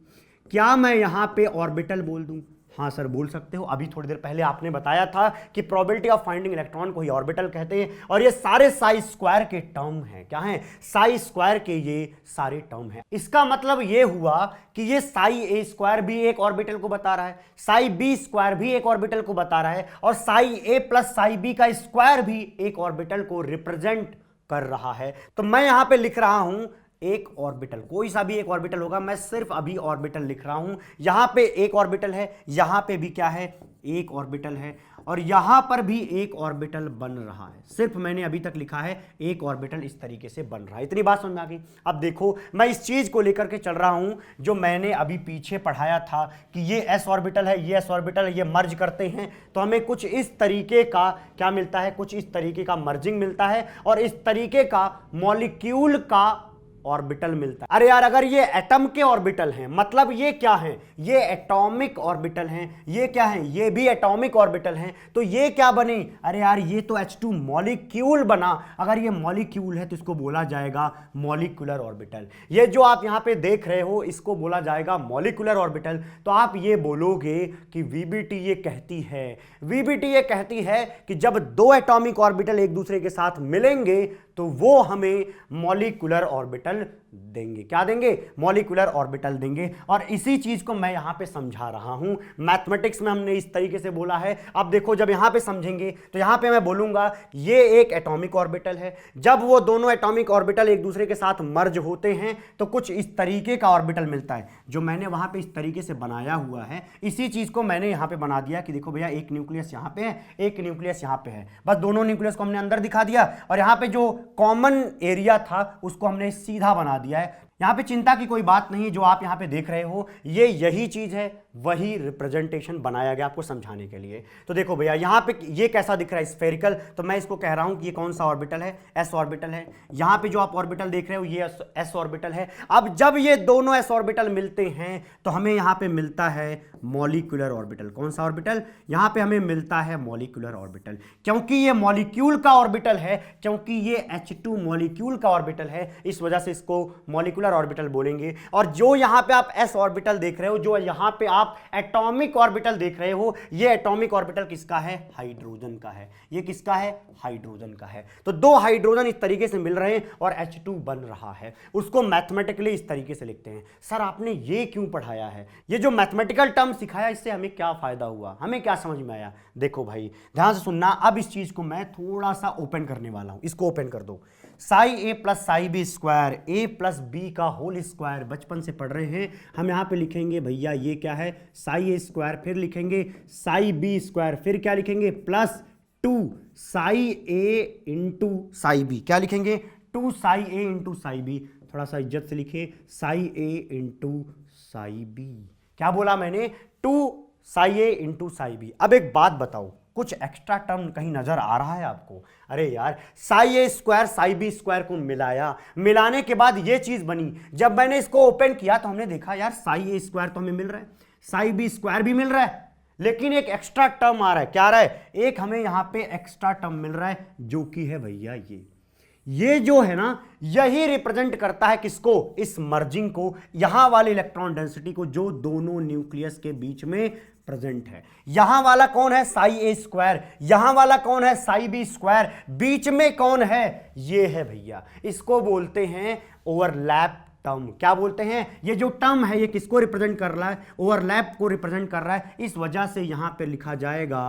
[SPEAKER 1] क्या मैं यहां पे ऑर्बिटल बोल दूं? हाँ सर बोल सकते हो। अभी थोड़ी देर पहले आपने बताया था कि प्रोबेबिलिटी ऑफ फाइंडिंग इलेक्ट्रॉन को ही ऑर्बिटल कहते हैं, और ये सारे साई स्क्वायर के टर्म हैं। क्या हैं? साई स्क्वायर के ये सारे टर्म हैं। इसका मतलब ये हुआ कि ये साई ए स्क्वायर भी एक ऑर्बिटल को बता रहा है, साई बी स्क्वायर भी एक ऑर्बिटल को बता रहा है, और Sai A plus psi B का स्क्वायर भी एक ऑर्बिटल को रिप्रेजेंट कर रहा है। तो मैं यहां पे लिख रहा हूं एक ऑर्बिटल, कोई सा भी एक ऑर्बिटल होगा, मैं सिर्फ अभी ऑर्बिटल लिख रहा हूं। यहां पे एक ऑर्बिटल है, यहां पे भी क्या है? एक ऑर्बिटल है, और यहां पर भी एक ऑर्बिटल बन रहा है। सिर्फ मैंने अभी तक लिखा है एक ऑर्बिटल इस तरीके से बन रहा है। इतनी बात समझ में आ गई? अब देखो मैं इस चीज को लेकर के चल रहा हूं जो मैंने अभी पीछे पढ़ाया था कि ये एस ऑर्बिटल है, ये एस ऑर्बिटल है, ये मर्ज करते हैं तो हमें कुछ इस तरीके का क्या मिलता है? कुछ इस तरीके का मर्जिंग मिलता है, और इस तरीके का मॉलिक्यूल का ऑर्बिटल मिलता है। अरे यार अगर ये एटम के ऑर्बिटल हैं, मतलब ये क्या हैं? ये एटॉमिक ऑर्बिटल हैं। ये क्या हैं? ये भी एटॉमिक ऑर्बिटल हैं। तो ये क्या बने? अरे यार ये तो H2 मॉलिक्यूल बना। अगर ये मॉलिक्यूल है तो इसको बोला जाएगा मॉलिक्यूलर ऑर्बिटल। ये जो आप यहां पे देख रहे हो इसको बोला जाएगा मॉलिक्यूलर ऑर्बिटल। तो आप ये बोलोगे कि VBT ये कहती है, VBT ये कहती है कि जब दो एटॉमिक ऑर्बिटल एक दूसरे के साथ मिलेंगे तो वो हमें मॉलिक्यूलर ऑर्बिटल देंगे। क्या देंगे? मॉलिक्यूलर ऑर्बिटल देंगे। और इसी चीज को मैं यहां पे समझा रहा हूं। मैथमेटिक्स में हमने इस तरीके से बोला है। अब देखो जब यहां पे समझेंगे तो यहां पे मैं बोलूंगा ये एक एटॉमिक ऑर्बिटल है। जब वो दोनों एटॉमिक ऑर्बिटल एक दूसरे के साथ मर्ज होते हैं तो कुछ इस तरीके का ऑर्बिटल मिलता है, जो मैंने वहां पे इस तरीके से बनाया हुआ है। इसी चीज को मैंने यहां पे बना दिया कि देखो भैया एक न्यूक्लियस यहां पे है, एक न्यूक्लियस यहां पे है। बस दोनों न्यूक्लियस को हमने अंदर दिखा दिया, और यहां पे जो कॉमन एरिया था उसको हमने सीधा बना दिया है। यहां पे चिंता की कोई बात नहीं, जो आप यहां पे देख रहे हो ये यही चीज है, वही रिप्रेजेंटेशन बनाया गया आपको समझाने के लिए। तो देखो भैया यहां पे ये कैसा दिख रहा है? स्फेरिकल। तो मैं इसको कह रहा हूं कि ये कौन सा ऑर्बिटल है? एस ऑर्बिटल है। यहां पे जो आप ऑर्बिटल देख रहे हो ये एस ऑर्बिटल है। अब जब ये दोनों एस ऑर्बिटल मिलते हैं तो हमें यहां पे मिलता है मॉलिक्यूलर ऑर्बिटल। कौन सा ऑर्बिटल? यहां पे हमें मिलता है मॉलिक्यूलर ऑर्बिटल। क्योंकि ये मॉलिक्यूल का ऑर्बिटल है, क्योंकि ये H2 मॉलिक्यूल का ऑर्बिटल है, इस वजह से इसको मॉलिक्यूलर ऑर्बिटल बोलेंगे। और जो यहां पे आप एस ऑर्बिटल देख रहे हो, जो यहां पे आप एटॉमिक ऑर्बिटल देख रहे हो, ये एटॉमिक ऑर्बिटल किसका है? हाइड्रोजन का है। ये किसका है? हाइड्रोजन का है। तो दो हाइड्रोजन इस तरीके से मिल रहे हैं और H2 बन रहा है। उसको मैथमेटिकली इस तरीके से लिखते हैं। सर आपने ये क्यों पढ़ाया है? ये जो मैथमेटिकल टर्म सिखाया इससे हमें क्या फायदा हुआ? हमें क्या समझ में आया? देखो भाई ध्यान से सुनना। अब इस चीज को मैं थोड़ा सा ओपन करने वाला हूं। इसको ओपन कर दो। Sai A plus psi B square, A plus B का होल स्क्वायर, बचपन से पढ़ रहे हैं हम। यहां पे लिखेंगे भैया ये क्या है? साई ए स्क्वायर, फिर लिखेंगे साई बी स्क्वायर, फिर क्या लिखेंगे? प्लस 2 साई ए इंटू साई बी। क्या लिखेंगे? 2 साई ए इंटू साई बी। थोड़ा सा इज्जत से लिखे, साई ए इंटू साई बी। क्या बोला मैंने? 2 साई ए इंटू साई बी। अब एक बात बताओ, कुछ एक्स्ट्रा टर्म कहीं नजर आ रहा है आपको? अरे यार साई ए स्क्वायर साई बी स्क्वायर को मिलाया, मिलाने के बाद ये चीज बनी। जब मैंने इसको ओपन किया तो हमने देखा यार साई ए स्क्वायर तो हमें मिल रहा है, साई बी स्क्वायर भी मिल रहा है, लेकिन एक एक्स्ट्रा टर्म आ रहा है। क्या आ रहा है? एक हमें यहां पे एक्स्ट्रा टर्म मिल रहा है, जो कि है भैया ये जो है ना, यही रिप्रेजेंट करता है किसको? इस मर्जिंग को, यहां वाले इलेक्ट्रॉन डेंसिटी को, जो दोनों न्यूक्लियस के बीच में प्रेजेंट है। यहां वाला कौन है? साई ए स्क्वायर। यहां वाला कौन है? Sai B square. बीच में कौन है? ये है भैया, इसको बोलते हैं ओवरलैप टर्म। क्या बोलते हैं? ये जो टर्म है ये किसको रिप्रेजेंट कर रहा है? ओवरलैप को रिप्रेजेंट कर रहा है। इस वजह से यहां पे लिखा जाएगा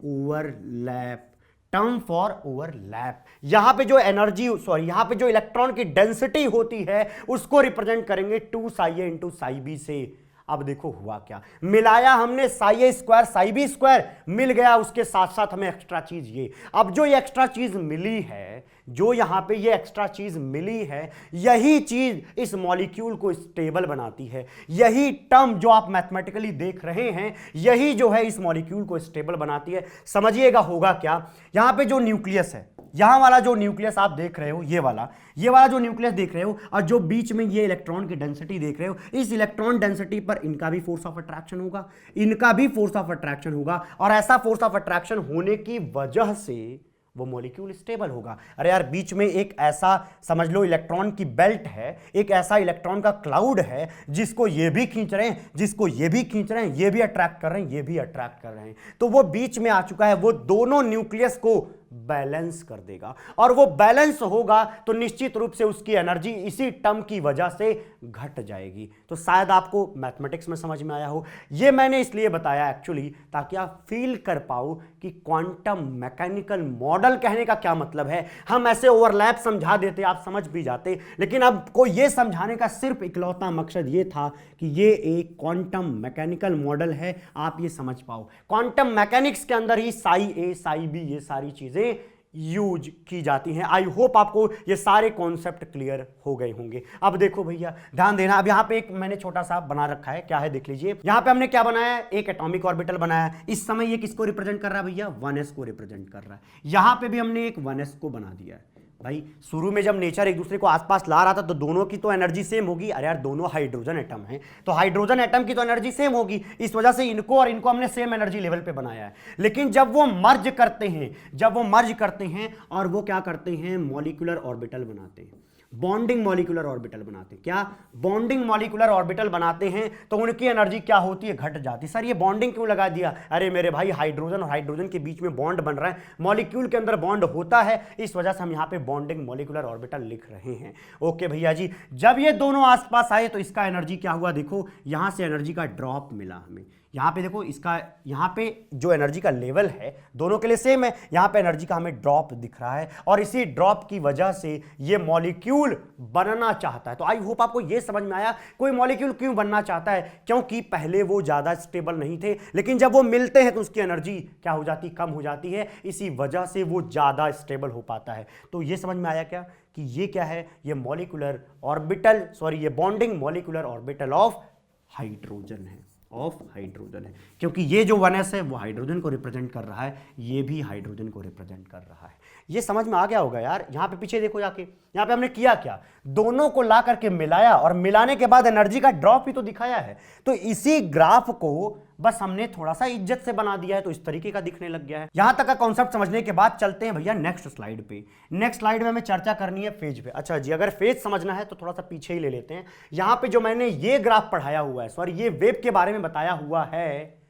[SPEAKER 1] ओवरलैप, टर्म फॉर ओवरलैप। यहां पे जो एनर्जी, सॉरी यहां पे जो इलेक्ट्रॉन की डेंसिटी होती है उसको रिप्रेजेंट करेंगे 2 साई ए इंटू साई बी से। अब देखो हुआ क्या, मिलाया हमने साई ए स्क्वायर साई बी स्क्वायर, मिल गया, उसके साथ साथ हमें एक्स्ट्रा चीज ये। अब जो ये एक्स्ट्रा चीज मिली है, जो यहाँ पे ये एक्स्ट्रा चीज मिली है, यही चीज इस मॉलिक्यूल को स्टेबल बनाती है। यही टर्म जो आप मैथमेटिकली देख रहे हैं, यही जो है इस मॉलिक्यूल को स्टेबल बनाती है। समझिएगा होगा क्या, यहां पे जो न्यूक्लियस है, यहां वाला जो न्यूक्लियस आप देख रहे हो, ये वाला जो न्यूक्लियस देख रहे हो, और जो बीच में ये इलेक्ट्रॉन की डेंसिटी देख रहे हो, इस इलेक्ट्रॉन डेंसिटी पर इनका भी फोर्स ऑफ अट्रैक्शन होगा, इनका भी फोर्स ऑफ अट्रैक्शन होगा, और ऐसा फोर्स ऑफ अट्रैक्शन होने की वजह से वो मॉलिक्यूल स्टेबल होगा। अरे यार, बीच में एक ऐसा समझ लो इलेक्ट्रॉन की बेल्ट है, एक ऐसा इलेक्ट्रॉन का क्लाउड है, जिसको ये भी खींच रहे हैं, जिसको ये भी खींच रहे हैं, ये भी अट्रैक्ट कर रहे हैं, ये भी अट्रैक्ट कर रहे हैं, तो वो बीच में आ चुका है, वो दोनों न्यूक्लियस को बैलेंस कर देगा, और वो बैलेंस होगा तो निश्चित रूप से उसकी एनर्जी इसी टर्म की वजह से घट जाएगी। तो शायद आपको मैथमेटिक्स में समझ में आया हो। ये मैंने इसलिए बताया एक्चुअली ताकि आप फील कर पाओ कि क्वांटम मैकेनिकल मॉडल कहने का क्या मतलब है। हम ऐसे ओवरलैप समझा देते, आप समझ भी जाते, लेकिन आपको ये समझाने का सिर्फ इकलौता मकसद ये था कि ये एक क्वांटम मैकेनिकल मॉडल है, आप ये समझ पाओ। क्वांटम मैकेनिक्स के अंदर ही साई ए साई बी ये सारी चीजें यूज की जाती हैं। आई होप आपको ये सारे कॉन्सेप्ट क्लियर हो गए होंगे। अब देखो भैया, ध्यान देना, अब यहाँ पे एक मैंने छोटा सा बना रखा है, क्या है देख लीजिए। यहाँ पे हमने क्या बनाया है, एक एटॉमिक ऑर्बिटल बनाया है। इस समय ये किसको रिप्रेजेंट कर रहा है भैया, 1s को रिप्रेजेंट कर रहा है। यहाँ पे भी हमने एक 1s को बना दिया है। भाई शुरू में जब नेचर एक दूसरे को आसपास ला रहा था तो दोनों की तो एनर्जी सेम होगी। अरे यार, दोनों हाइड्रोजन एटम हैं, तो हाइड्रोजन एटम की तो एनर्जी सेम होगी, इस वजह से इनको और इनको हमने सेम एनर्जी लेवल पे बनाया है। लेकिन जब वो मर्ज करते हैं और वो क्या करते हैं, मॉलिक्यूलर ऑर्बिटल बनाते हैं, बॉन्डिंग मॉलिक्यूलर ऑर्बिटल बनाते हैं। क्या बॉन्डिंग मॉलिक्यूलर ऑर्बिटल बनाते हैं तो उनकी एनर्जी क्या होती है, घट जाती है। सर ये बॉन्डिंग क्यों लगा दिया, अरे मेरे भाई हाइड्रोजन और हाइड्रोजन के बीच में बॉन्ड बन रहा है, मॉलिक्यूल के अंदर बॉन्ड होता है, इस वजह से हम यहाँ पे बॉन्डिंग मॉलिक्यूलर ऑर्बिटल लिख रहे हैं। ओके भैया जी, जब ये दोनों आसपास आए तो इसका एनर्जी क्या हुआ, देखो यहां से एनर्जी का ड्रॉप मिला हमें। यहाँ पे देखो, इसका यहाँ पे जो एनर्जी का लेवल है दोनों के लिए सेम है, यहाँ पे एनर्जी का हमें ड्रॉप दिख रहा है, और इसी ड्रॉप की वजह से ये मॉलिक्यूल बनना चाहता है। तो आई होप आपको ये समझ में आया कोई मॉलिक्यूल क्यों बनना चाहता है, क्योंकि पहले वो ज्यादा स्टेबल नहीं थे, लेकिन जब वो मिलते हैं तो उसकी एनर्जी क्या हो जाती, कम हो जाती है, इसी वजह से वो ज्यादा स्टेबल हो पाता है। तो ये समझ में आया क्या कि ये क्या है, ये मॉलिक्यूलर ऑर्बिटल, सॉरी ये bonding molecular orbital of hydrogen है, क्योंकि ये जो 1s है वो हाइड्रोजन को रिप्रेजेंट कर रहा है, ये भी हाइड्रोजन को रिप्रेजेंट कर रहा है। ये समझ में आ गया होगा यार। यहाँ पे पीछे देखो जाके, यहाँ पे हमने किया क्या, दोनों को ला करके मिलाया, और मिलाने के बाद एनर्जी का ड्रॉप ही तो दिखाया है। तो इसी ग्राफ को बस हमने थोड़ा सा इज्जत से बना दिया है, तो इस तरीके का दिखने लग गया है। यहां तक का कॉन्सेप्ट समझने के बाद चलते हैं भैया नेक्स्ट स्लाइड पे। नेक्स्ट स्लाइड में हमें चर्चा करनी है फेज पे। अच्छा जी, अगर फेज समझना है तो थोड़ा सा पीछे ही ले लेते हैं। यहां पे जो मैंने ये ग्राफ पढ़ाया हुआ है, सॉरी ये वेव के बारे में बताया हुआ है,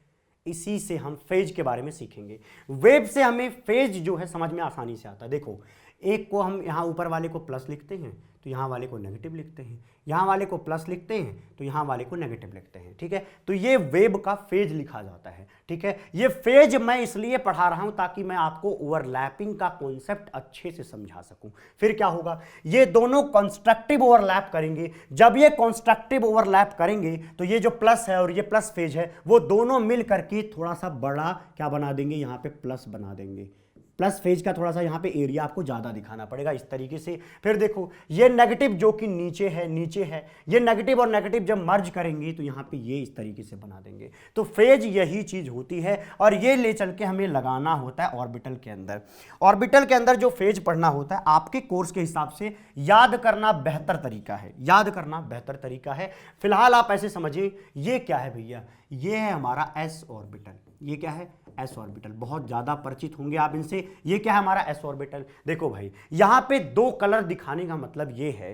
[SPEAKER 1] इसी से हम फेज के बारे में सीखेंगे। वेव से हमें फेज जो है समझ में आसानी से आता है। देखो, एक को हम यहाँ ऊपर वाले को प्लस लिखते हैं तो यहाँ वाले को नेगेटिव लिखते हैं, यहाँ वाले को प्लस लिखते हैं तो यहाँ वाले को नेगेटिव लिखते हैं, ठीक है। तो ये वेव का फेज लिखा जाता है, ठीक है। ये फेज मैं इसलिए पढ़ा रहा हूं ताकि मैं आपको ओवरलैपिंग का कॉन्सेप्ट अच्छे से समझा सकूं। फिर क्या होगा, ये दोनों कंस्ट्रक्टिव ओवरलैप करेंगे। जब ये कंस्ट्रक्टिव ओवरलैप करेंगे तो ये जो प्लस है और ये प्लस फेज है, वो दोनों मिल करके थोड़ा सा बड़ा क्या बना देंगे, यहाँ पे प्लस बना देंगे। प्लस फेज का थोड़ा सा यहाँ पे एरिया आपको ज्यादा दिखाना पड़ेगा इस तरीके से। फिर देखो, ये नेगेटिव जो कि नीचे है, ये नेगेटिव और नेगेटिव जब मर्ज करेंगे तो यहाँ पे ये इस तरीके से बना देंगे। तो फेज यही चीज होती है, और ये ले चल के हमें लगाना होता है ऑर्बिटल के अंदर। ऑर्बिटल के अंदर जो फेज पढ़ना होता है, आपके कोर्स के हिसाब से याद करना बेहतर तरीका है। फिलहाल आप ऐसे समझिए, ये क्या है भैया, ये है हमारा एस ऑर्बिटल। ये क्या है, एस ऑर्बिटल। बहुत ज्यादा परिचित होंगे आप इनसे। ये क्या है हमारा एस ऑर्बिटल। देखो भाई, यहां पे दो कलर दिखाने का मतलब ये है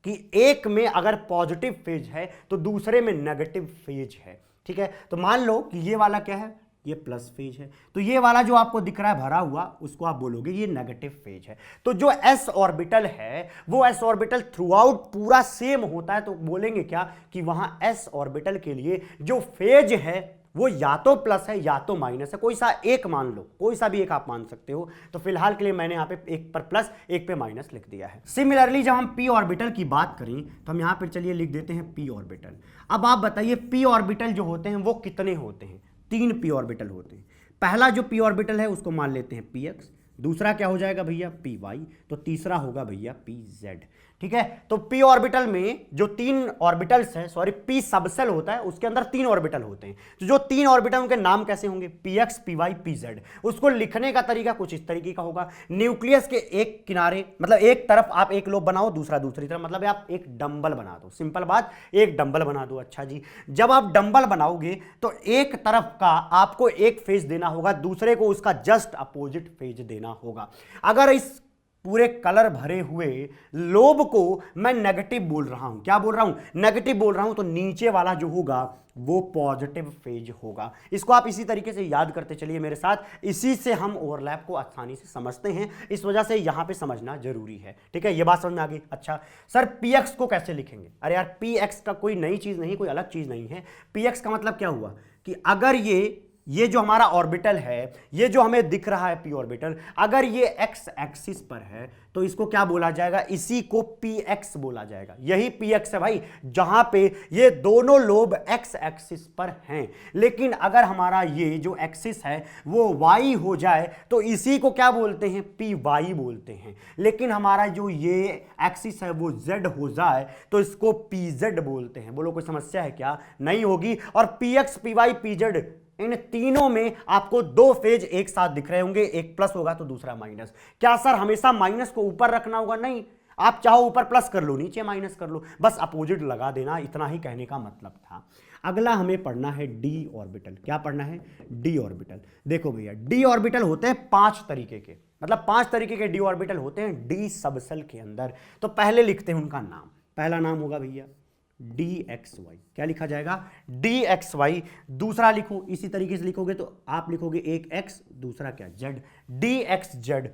[SPEAKER 1] कि एक में अगर पॉजिटिव फेज है तो दूसरे में नेगेटिव फेज है, ठीक है। तो मान लो कि ये वाला क्या है, ये प्लस फेज है, तो ये वाला जो आपको दिख रहा है भरा हुआ, उसको आप बोलोगे ये नेगेटिव फेज है। तो जो एस ऑर्बिटल है वो एस ऑर्बिटल थ्रू आउट पूरा सेम होता है। तो बोलेंगे क्या कि वहां एस ऑर्बिटल के लिए जो फेज है वो या तो प्लस है या तो माइनस है, कोई सा एक मान लो, कोई सा भी एक आप मान सकते हो। तो फिलहाल के लिए मैंने यहाँ पे एक पर प्लस एक पे माइनस लिख दिया है। सिमिलरली जब हम पी ऑर्बिटल की बात करें तो हम यहाँ पर चलिए लिख देते हैं पी ऑर्बिटल। अब आप बताइए पी ऑर्बिटल जो होते हैं वो कितने होते हैं, 3 पी ऑर्बिटल होते हैं। पहला जो पी ऑर्बिटल है उसको मान लेते हैं px, दूसरा क्या हो जाएगा भैया पी वाई, तो तीसरा होगा भैया पी जेड। ठीक है, तो p ऑर्बिटल में जो 3 ऑर्बिटल्स हैं, सॉरी p सबसेल होता है, उसके अंदर 3 ऑर्बिटल होते हैं। तो जो 3 ऑर्बिटल उनके नाम कैसे होंगे, px py pz। उसको लिखने का तरीका कुछ इस तरीके का होगा, न्यूक्लियस के एक किनारे मतलब एक तरफ आप एक लोब बनाओ, दूसरा दूसरी तरफ, मतलब आप एक डंबल बना दो, सिंपल बात, एक डंबल बना दो। अच्छा जी, जब आप डंबल बनाओगे तो एक तरफ का आपको एक फेज देना होगा, दूसरे को उसका जस्ट अपोजिट फेज देना होगा। अगर इस पूरे कलर भरे हुए लोब को मैं नेगेटिव बोल रहा हूं, क्या बोल रहा हूं, नेगेटिव बोल रहा हूं, तो नीचे वाला जो होगा वो पॉजिटिव फेज होगा। इसको आप इसी तरीके से याद करते चलिए मेरे साथ, इसी से हम ओवरलैप को आसानी से समझते हैं, इस वजह से यहां पे समझना जरूरी है। ठीक है, ये बात समझ में आ गई। अच्छा सर px को कैसे लिखेंगे, अरे यार px का कोई नई चीज नहीं, कोई अलग चीज नहीं है। px का मतलब क्या हुआ कि अगर ये जो हमारा ऑर्बिटल है, ये जो हमें दिख रहा है p ऑर्बिटल, अगर ये x एक्सिस पर है तो इसको क्या बोला जाएगा, इसी को px बोला जाएगा। यही px है भाई, जहां पे ये दोनों लोब x एक्सिस पर हैं। लेकिन अगर हमारा ये जो एक्सिस है वो y हो जाए तो इसी को क्या बोलते हैं, py बोलते हैं। लेकिन हमारा जो ये एक्सिस है वो z हो जाए तो इसको pz बोलते हैं। बोलो कोई समस्या है क्या, नहीं होगी। और px py pz इन तीनों में आपको 2 फेज एक साथ दिख रहे होंगे, एक प्लस होगा तो दूसरा माइनस। क्या सर हमेशा माइनस को ऊपर रखना होगा, नहीं, आप चाहो ऊपर प्लस कर लो, नीचे माइनस कर लो, बस अपोजिट लगा देना, इतना ही कहने का मतलब था। अगला हमें पढ़ना है डी ऑर्बिटल। क्या पढ़ना है, डी ऑर्बिटल। देखो भैया डी ऑर्बिटल होते हैं 5 तरीके के, मतलब 5 तरीके के डी ऑर्बिटल होते हैं डी सबसेल के अंदर। तो पहले लिखते हैं उनका नाम, पहला नाम होगा भैया dxy, क्या लिखा जाएगा dxy। दूसरा लिखो इसी तरीके से लिखोगे तो आप लिखोगे एक x, दूसरा क्या z, dxz।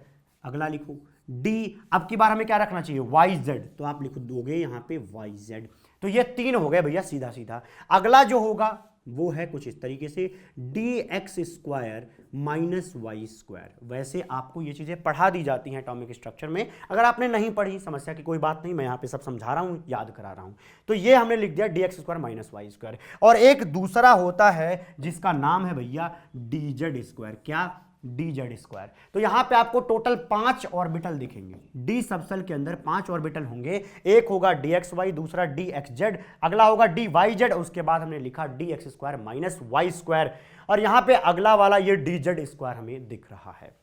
[SPEAKER 1] अगला लिखो d, अब की बार हमें क्या रखना चाहिए yz, तो आप लिख दोगे यहां पे yz। तो ये 3 हो गए भैया सीधा सीधा। अगला जो होगा वो है कुछ इस तरीके से dx² माइनस y²। वैसे आपको ये चीजें पढ़ा दी जाती हैं एटॉमिक स्ट्रक्चर में, अगर आपने नहीं पढ़ी समस्या की कोई बात नहीं, मैं यहाँ पे सब समझा रहा हूँ, याद करा रहा हूँ। तो ये हमने लिख दिया dx² माइनस y²। और एक दूसरा होता है जिसका नाम है भैया dz²। क्या, dz²। तो यहां पे आपको टोटल 5 ऑर्बिटल दिखेंगे, डी सबसेल के अंदर 5 ऑर्बिटल होंगे। एक होगा dxy, दूसरा dxz, अगला होगा dyz, उसके बाद हमने लिखा dx² माइनस y²। और यहां पे अगला वाला ये dz² हमें दिख रहा है।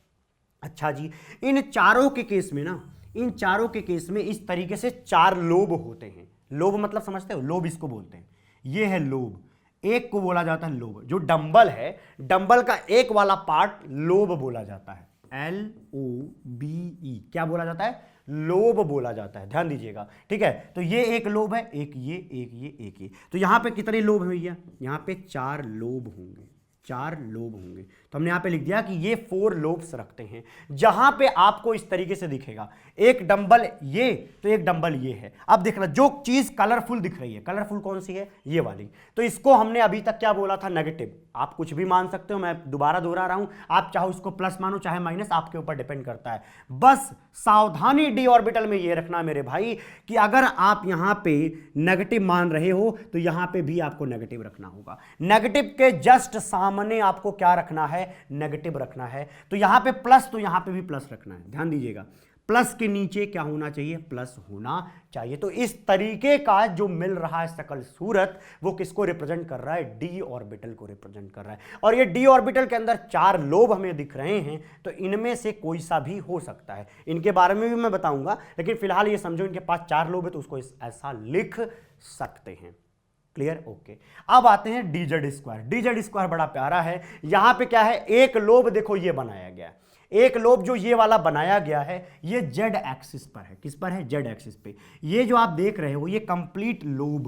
[SPEAKER 1] अच्छा जी, इन चारों के केस में ना, इन चारों के केस में इस तरीके से 4 लोब होते हैं। लोब मतलब समझते हो, लोब इसको बोलते हैं, ये है लोब, एक को बोला जाता है लोब। जो डंबल है, डंबल का एक वाला पार्ट लोब बोला जाता है, LOBE, क्या बोला जाता है, लोब बोला जाता है, ध्यान दीजिएगा। ठीक है, तो ये एक लोब है, एक ये, एक ये, एक ये। तो यहां पे कितने लोब हैं भैया, यहां पे 4 लोब होंगे, 4 लोब होंगे। तो हमने यहां पे लिख दिया कि ये 4 लोब्स रखते हैं। जहां पे आपको इस तरीके से दिखेगा, एक डंबल ये, तो एक डंबल ये है। अब देखना, जो चीज कलरफुल दिख रही है, कलरफुल कौन सी है, ये वाली, तो इसको हमने अभी तक क्या बोला था, नेगेटिव। आप कुछ भी मान सकते हो, मैं दोबारा दोहरा रहा हूं, आप चाहो इसको प्लस मानो चाहे माइनस, आपके ऊपर डिपेंड करता है। बस सावधानी डी ऑर्बिटल में ये रखना मेरे भाई कि अगर आप यहां पे नेगेटिव मान रहे हो तो यहां पे भी आपको नेगेटिव रखना होगा। नेगेटिव के जस्ट सामने आपको क्या रखना है, नेगेटिव रखना है। तो यहां पे प्लस, तो यहां पे भी प्लस रखना है, ध्यान दीजिएगा। प्लस के नीचे क्या होना चाहिए, प्लस होना चाहिए। तो इस तरीके का जो मिल रहा है शकल सूरत, वो किसको रिप्रेजेंट कर रहा है, डी ऑर्बिटल को रिप्रेजेंट कर रहा है। और ये डी ऑर्बिटल के अंदर 4 लोब हमें दिख रहे हैं, तो इनमें से कोई सा भी हो सकता है। इनके बारे में भी मैं बताऊंगा, लेकिन फिलहाल ये समझो इनके पास 4 लोब है, तो उसको ऐसा लिख सकते हैं। Clear, okay. अब आते हैं dz²। dz² बड़ा प्यारा है। यहां पे क्या है, एक लोब देखो ये बनाया गया, एक लोब जो ये वाला बनाया गया है ये जेड एक्सिस पर है। किस पर है, जेड एक्सिस पे। ये जो आप देख रहे हो ये कंप्लीट लोब,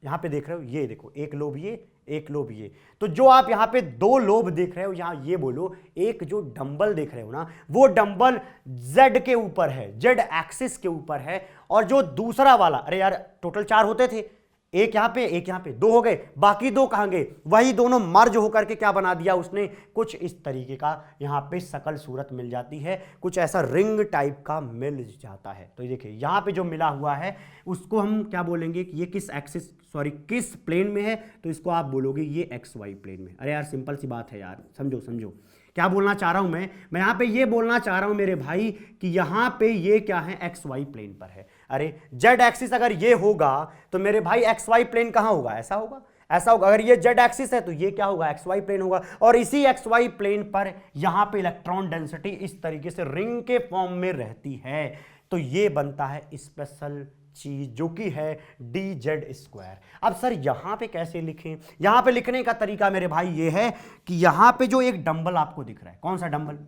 [SPEAKER 1] यहां पे देख रहे हो, ये देखो एक लोब ये, एक लोब ये। तो जो आप यहां पे 2 लोब देख रहे हो, यहां ये बोलो, एक जो डंबल देख रहे हो ना, वो डंबल जेड के ऊपर है, जेड एक्सिस के ऊपर है। और जो दूसरा वाला, अरे यार टोटल 4 होते थे, एक यहां पे, एक यहां पे, 2 हो गए, बाकी 2 कहां गए, वही दोनों मर्ज होकर के क्या बना दिया उसने, कुछ इस तरीके का यहां पे शकल सूरत मिल जाती है, कुछ ऐसा रिंग टाइप का मिल जाता है। तो देखिए यहां पे जो मिला हुआ है उसको हम क्या बोलेंगे कि ये किस एक्सिस, सॉरी किस प्लेन में है, तो इसको आप बोलोगे ये XY प्लेन में। अरे यार सिंपल सी बात है यार, समझो समझो, क्या बोलना चाह रहा हूं मैं यहां पे ये बोलना चाह रहा हूं मेरे भाई कि यहां पे ये क्या है, एक्स वाई प्लेन पर है। अरे जेड एक्सिस अगर ये होगा तो मेरे भाई एक्स वाई प्लेन कहां होगा, ऐसा होगा, ऐसा होगा। अगर ये जेड एक्सिस है तो ये क्या होगा, एक्स वाई प्लेन होगा। और इसी एक्स वाई प्लेन पर यहां पे इलेक्ट्रॉन डेंसिटी इस तरीके से रिंग के फॉर्म में रहती है, तो ये बनता है स्पेशल चीज जो कि है डी जेड स्क्वायर। अब सर यहां पे कैसे लिखें, यहां पे लिखने का तरीका मेरे भाई ये है कि यहां पे जो एक डंबल आपको दिख रहा है, कौन सा डंबल,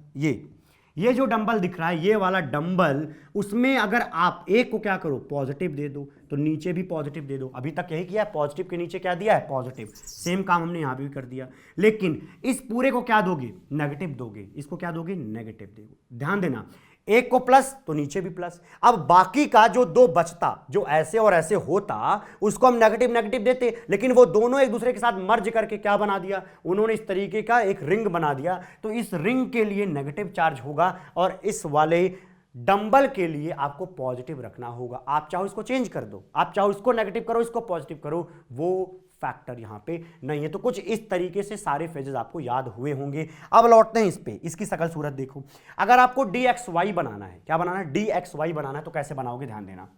[SPEAKER 1] ये जो डंबल दिख रहा है, ये वाला डंबल, उसमें अगर आप एक को क्या करो, पॉजिटिव दे दो, तो नीचे भी पॉजिटिव दे दो। अभी तक यही किया है, पॉजिटिव के नीचे क्या दिया है, पॉजिटिव। सेम काम हमने यहां भी कर दिया। लेकिन इस पूरे को क्या दोगे, नेगेटिव दोगे, इसको क्या दोगे, नेगेटिव दोगे। ध्यान देना, एक को प्लस तो नीचे भी प्लस। अब बाकी का जो दो बचता, जो ऐसे और ऐसे होता, उसको हम नेगेटिव नेगेटिव देते, लेकिन वो दोनों एक दूसरे के साथ मर्ज करके क्या बना दिया, उन्होंने इस तरीके का एक रिंग बना दिया। तो इस रिंग के लिए नेगेटिव चार्ज होगा और इस वाले डंबल के लिए आपको पॉजिटिव रखना होगा। आप चाहो इसको चेंज कर दो, आप चाहो इसको नेगेटिव करो, इसको पॉजिटिव करो, वो फैक्टर यहां पे नहीं है। तो कुछ इस तरीके से सारे फेजेस आपको याद हुए होंगे। अब लौटते हैं इस पे, इसकी शकल सूरत देखो। अगर आपको डी एक्स वाई बनाना है, क्या बनाना है, डी एक्स वाई बनाना है, तो कैसे बनाओगे, ध्यान देना।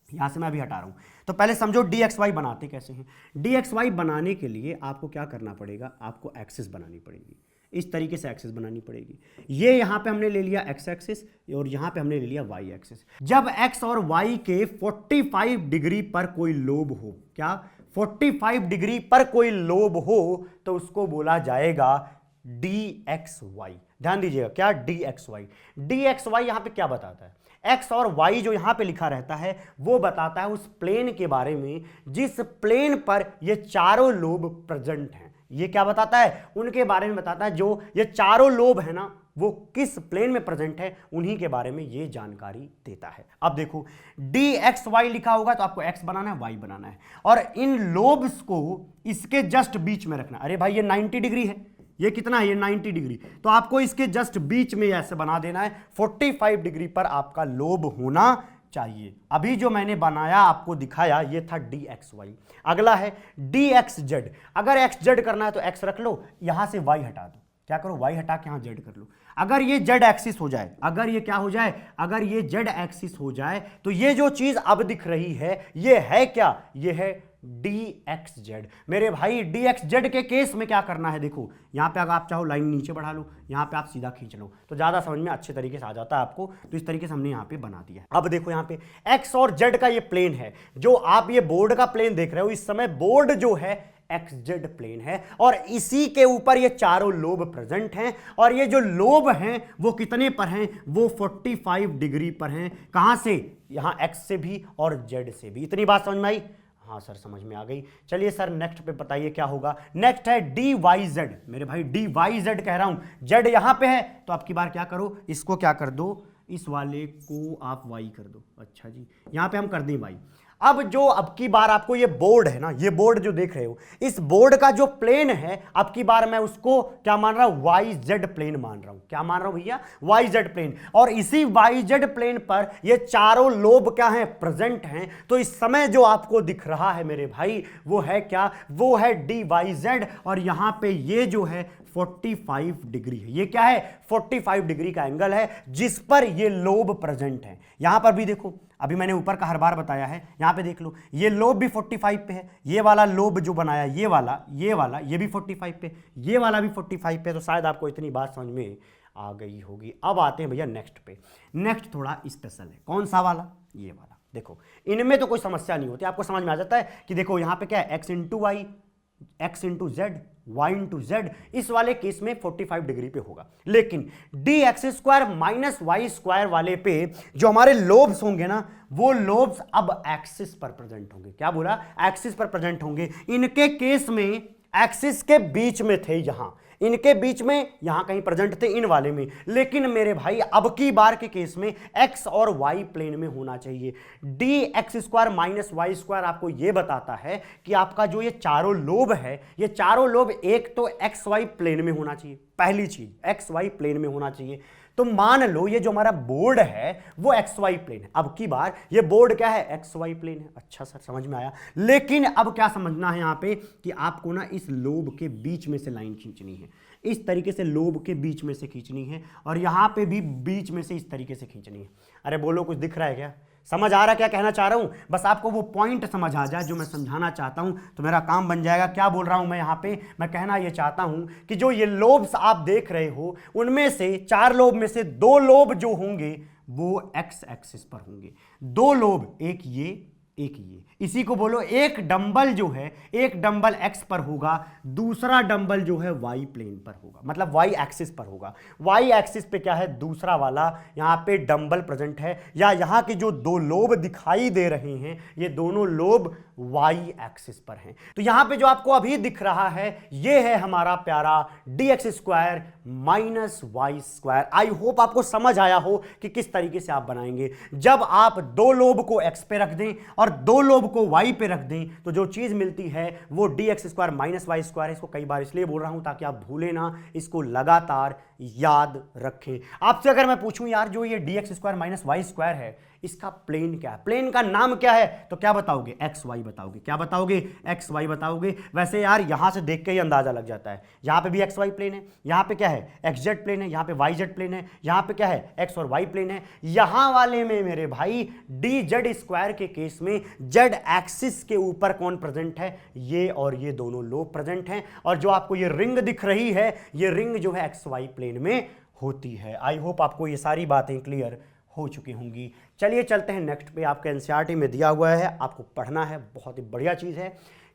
[SPEAKER 1] यहां से मैं अभी हटा रहा हूं, तो पहले समझो डी एक्स वाई बनाते कैसे हैं। डी एक्स वाई बनाने के लिए आपको क्या करना पड़ेगा, आपको एक्सिस बनानी पड़ेगी। इस तरीके से एक्सिस बनानी पड़ेगी। ये यहां पे हमने ले लिया एक्स एक्सिस और यहां पे हमने ले लिया वाई एक्सिस। जब एक्स और वाई के 45 डिग्री पर कोई लोब हो, क्या 45 डिग्री पर कोई लोब हो, तो उसको बोला जाएगा डी एक्स वाई। ध्यान दीजिएगा, क्या, d x y. D x y यहां पे क्या बताता है, एक्स और वाई जो यहां पे लिखा रहता है वो बताता है उस प्लेन के बारे में जिस प्लेन पर ये चारों लोब प्रेजेंट हैं। ये क्या बताता है, उनके बारे में बताता है, जो ये चारों लोब है ना, वो किस प्लेन में प्रेजेंट है, उन्हीं के बारे में ये जानकारी देता है। अब देखो डी एक्स वाई लिखा होगा तो आपको एक्स बनाना है, वाई बनाना है, और इन लोब्स को इसके जस्ट बीच में रखना। अरे भाई ये 90 डिग्री है, ये कितना है, ये 90 डिग्री, तो आपको इसके जस्ट बीच में ऐसे बना देना है। 45 डिग्री पर आपका लोब होना चाहिए। अभी जो मैंने बनाया आपको दिखाया ये था डी एक्स वाई। अगला है डी एक्स जेड। अगर एक्स जेड करना है तो एक्स रख लो, यहां से वाई हटा दो, क्या करो, वाई हटा के यहां जेड कर लो। अगर ये जेड एक्सिस हो जाए, अगर ये क्या हो जाए, अगर ये जेड एक्सिस हो जाए, तो ये जो चीज अब दिख रही है ये है क्या, ये है डी एक्स जेड। मेरे भाई डी एक्स जेड के केस में क्या करना है, देखो यहां पे अगर आप चाहो लाइन नीचे बढ़ा लो, यहां पे आप सीधा खींच लो, तो ज्यादा समझ में अच्छे तरीके से आ जाता है आपको। तो इस तरीके से हमने यहां पे बना दिया। अब देखो यहां पे एक्स और जेड का ये प्लेन है, जो आप ये बोर्ड का प्लेन देख रहे हो, इस समय बोर्ड जो है एक्स जेड प्लेन है, और इसी के ऊपर ये चारों लोब प्रेजेंट हैं, और ये जो लोब हैं वो कितने पर हैं, वो 45 डिग्री पर हैं। कहां से, यहां एक्स से भी और जेड से भी। इतनी बात समझ में आई, हाँ सर समझ में आ गई। चलिए सर नेक्स्ट पे बताइए क्या होगा। नेक्स्ट है डी वाई जेड। मेरे भाई डी वाई जेड कह रहा हूं, जेड यहां पे है तो आपकी बार क्या करो, इसको क्या कर दो, इस वाले को आप वाई कर दो। अच्छा जी, यहां पे हम कर दें वाई। अब जो अब की बार आपको ये बोर्ड है ना, ये बोर्ड जो देख रहे हो, इस बोर्ड का जो प्लेन है, अब की बार मैं उसको क्या मान रहा हूं, वाई जेड प्लेन मान रहा हूं। क्या मान रहा हूं भैया, वाई जेड प्लेन। और इसी वाई जेड प्लेन पर ये चारों लोब क्या हैं, प्रेजेंट हैं। तो इस समय जो आपको दिख रहा है मेरे भाई वो है क्या, वो है डी वाई जेड, और यहां पे ये जो है 45 डिग्री है। ये क्या है, 45 डिग्री का एंगल है जिस पर ये लोब प्रेजेंट है। यहां पर भी देखो, अभी मैंने ऊपर का हर बार बताया है, यहां पे देख लो, ये लोब भी 45 पे है, ये वाला लोब जो बनाया ये वाला ये भी 45 पे, ये वाला भी 45 पे। तो शायद आपको इतनी बात समझ में आ गई होगी। अब आते हैं भैया नेक्स्ट पे। नेक्स्ट थोड़ा स्पेशल है, कौन सा वाला, ये वाला। देखो इनमें तो कोई समस्या नहीं होती, आपको समझ में आ जाता है कि देखो यहां पे क्या है, x into y, x into z, y into z. इस वाले केस में 45 डिग्री पे होगा। लेकिन d x square minus y square वाले पे जो हमारे लोब्स होंगे ना, वो लोब्स अब एक्सिस पर प्रेजेंट होंगे। क्या बोला, एक्सिस पर प्रेजेंट होंगे। इनके केस में एक्सिस के बीच में थे, यहां इनके बीच में, यहां कहीं प्रेजेंट थे इन वाले में। लेकिन मेरे भाई अब की बार के केस में एक्स और वाई प्लेन में होना चाहिए। D x square minus y square आपको यह बताता है कि आपका जो ये चारों लोब है, ये चारों लोब एक तो एक्स वाई प्लेन में होना चाहिए, पहली चीज एक्स वाई प्लेन में होना चाहिए। तो मान लो ये जो हमारा बोर्ड है वो एक्स वाई प्लेन है। अब की बार ये बोर्ड क्या है, एक्स वाई प्लेन है। अच्छा सर समझ में आया, लेकिन अब क्या समझना है यहां पे कि आपको ना इस लोब के बीच में से लाइन खींचनी है, इस तरीके से लोब के बीच में से खींचनी है, और यहां पे भी बीच में से इस तरीके से खींचनी है। अरे बोलो कुछ दिख रहा है क्या, समझ आ रहा क्या कहना चाह रहा हूं? बस आपको वो पॉइंट समझ आ जाए जो मैं समझाना चाहता हूं तो मेरा काम बन जाएगा। क्या बोल रहा हूं मैं यहां पे, मैं कहना ये चाहता हूं कि जो ये लोब्स आप देख रहे हो उनमें से 4 लोब में से 2 लोब जो होंगे वो एक्स एक्सिस पर होंगे। 2 लोब, एक ये, इसी को बोलो एक डंबल जो है, एक डंबल एक्स पर होगा, दूसरा डंबल जो है वाई प्लेन पर होगा, मतलब वाई एक्सिस पर होगा। वाई एक्सिस पे क्या है, दूसरा वाला यहां पे डंबल प्रेजेंट है, या यहां के जो 2 लोब दिखाई दे रहे हैं ये दोनों लोब वाई एक्सिस पर हैं। तो यहां पे जो आपको अभी दिख रहा है ये है हमारा प्यारा dx² minus y²। I hope आपको समझ आया हो कि किस तरीके से आप बनाएंगे। जब आप 2 लोब को x पे रख दें और 2 लोब को y पे रख दें तो जो चीज मिलती है वो dx² माइनस y² है। इसको कई बार इसलिए बोल रहा हूं ताकि आप भूले ना, इसको लगातार याद रखें। आपसे अगर मैं पूछूं यार जो ये dx² माइनस y² है इसका प्लेन क्या है, प्लेन का नाम क्या है, तो क्या बताओगे, एक्स वाई बताओगे। क्या बताओगे, एक्स वाई बताओगे। वैसे यार यहां से देख के ही अंदाजा लग जाता है, यहां पे भी एक्स वाई प्लेन है, यहां पे क्या है एक्स जेड प्लेन है, यहां पे वाई जेड प्लेन है, यहां पे क्या है एक्स और वाई प्लेन है। यहां वाले में मेरे भाई डी जेड स्क्वायर के केस में जेड एक्सिस के ऊपर कौन प्रेजेंट है, ये और ये दोनों लोब प्रेजेंट हैं। और जो आपको ये रिंग दिख रही है ये रिंग जो है एक्स वाई प्लेन में होती है। आई होप आपको ये सारी बातें क्लियर हो चुकी होंगी। चलिए चलते हैं नेक्स्ट पे, आपके एनसीईआरटी में दिया हुआ है, आपको पढ़ना है, बहुत ही बढ़िया चीज है।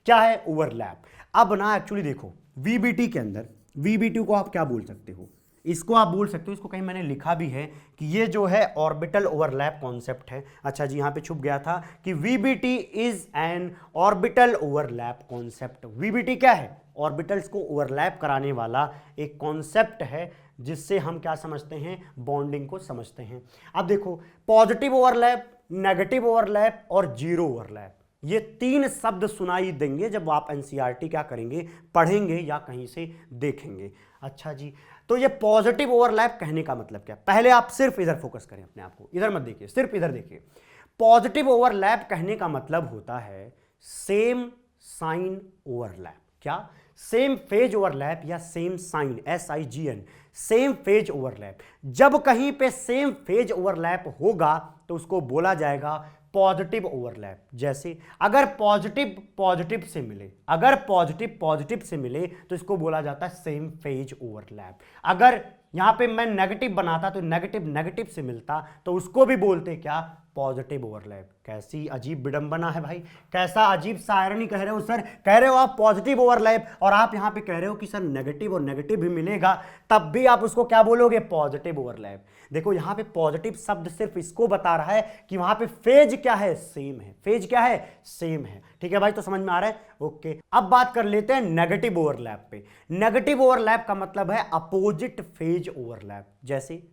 [SPEAKER 1] क्या है ओवरलैप। अब ना एक्चुअली देखो वीबीटी के अंदर, वीबीटी को आप क्या बोल सकते हो, इसको आप बोल सकते हो, इसको कहीं मैंने लिखा भी है कि ये जो है ऑर्बिटल ओवरलैप कॉन्सेप्ट है। अच्छा जी, यहां पे छुप गया था कि VBT is an orbital overlap concept. VBT क्या है, ऑर्बिटल्स को ओवरलैप कराने वाला एक कॉन्सेप्ट है जिससे हम क्या समझते हैं, बॉन्डिंग को समझते हैं। अब देखो पॉजिटिव ओवरलैप, नेगेटिव ओवरलैप और जीरो ओवरलैप, ये 3 शब्द सुनाई देंगे जब आप एनसीईआरटी क्या करेंगे, पढ़ेंगे या कहीं से देखेंगे। अच्छा जी, तो ये पॉजिटिव ओवरलैप कहने का मतलब क्या, पहले आप सिर्फ इधर फोकस करें अपने आप को, इधर मत देखिए, सिर्फ इधर देखिए। पॉजिटिव ओवरलैप कहने का मतलब होता है सेम साइन ओवरलैप। क्या, सेम फेज ओवरलैप या same sign, SIGN, same phase overlap. जब कहीं पे सेम फेज ओवरलैप होगा तो उसको बोला जाएगा पॉजिटिव ओवरलैप। जैसे अगर पॉजिटिव पॉजिटिव से मिले, अगर पॉजिटिव पॉजिटिव से मिले तो इसको बोला जाता है सेम फेज ओवरलैप। अगर यहां पे मैं नेगेटिव बनाता तो नेगेटिव नेगेटिव से मिलता तो उसको भी बोलते क्या, पॉजिटिव ओवरलैप। कैसी अजीब विडंबना है भाई, कैसा अजीब सा आयरनी कह रहे हो सर, कह रहे हो आप पॉजिटिव ओवरलैप और आप यहां पे कह रहे हो कि सर नेगेटिव और नेगेटिव भी मिलेगा तब भी आप उसको क्या बोलोगे, पॉजिटिव ओवरलैप। देखो यहां पे पॉजिटिव शब्द सिर्फ इसको बता रहा है कि वहां पे फेज क्या है, सेम है। फेज क्या है, सेम है। ठीक है भाई, तो समझ में आ रहा है, ओके। अब बात कर लेते हैं नेगेटिव ओवरलैप पे। नेगेटिव ओवरलैप का मतलब है अपोजिट फेज ओवरलैप। जैसे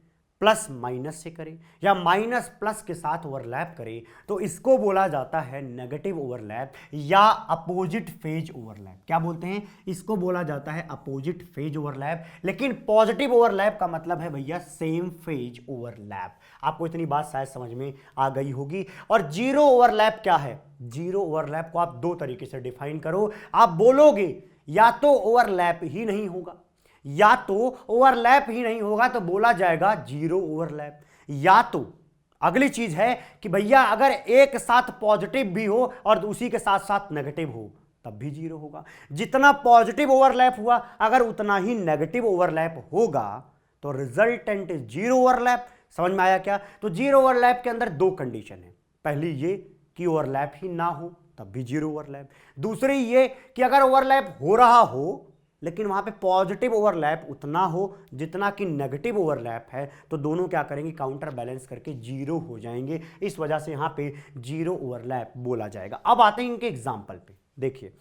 [SPEAKER 1] प्लस माइनस से करें या माइनस प्लस के साथ ओवरलैप करें तो इसको बोला जाता है नेगेटिव ओवरलैप या अपोजिट फेज ओवरलैप। क्या बोलते हैं, इसको बोला जाता है अपोजिट फेज ओवरलैप। लेकिन पॉजिटिव ओवरलैप का मतलब है भैया सेम फेज ओवरलैप। आपको इतनी बात शायद समझ में आ गई होगी। और जीरो ओवरलैप क्या है, जीरो ओवरलैप को आप 2 तरीके से डिफाइन करो। आप बोलोगे या तो ओवरलैप ही नहीं होगा, या तो ओवरलैप ही नहीं होगा तो बोला जाएगा जीरो ओवरलैप, या तो अगली चीज है कि भैया अगर एक साथ पॉजिटिव भी हो और उसी के साथ साथ नेगेटिव हो तब भी जीरो होगा। जितना पॉजिटिव ओवरलैप हुआ अगर उतना ही नेगेटिव ओवरलैप होगा तो रिजल्टेंट इज जीरो ओवरलैप। समझ में आया क्या? तो जीरो ओवरलैप के अंदर 2 कंडीशन है। पहली ये कि ओवरलैप ही ना हो तब भी जीरो ओवरलैप। दूसरी ये कि अगर ओवरलैप हो रहा हो लेकिन वहां पे पॉजिटिव ओवरलैप उतना हो जितना कि नेगेटिव ओवरलैप है तो दोनों क्या करेंगे, काउंटर बैलेंस करके जीरो हो जाएंगे। इस वजह से यहां पे जीरो ओवरलैप बोला जाएगा। अब आते हैं इनके एग्जांपल पे। देखिए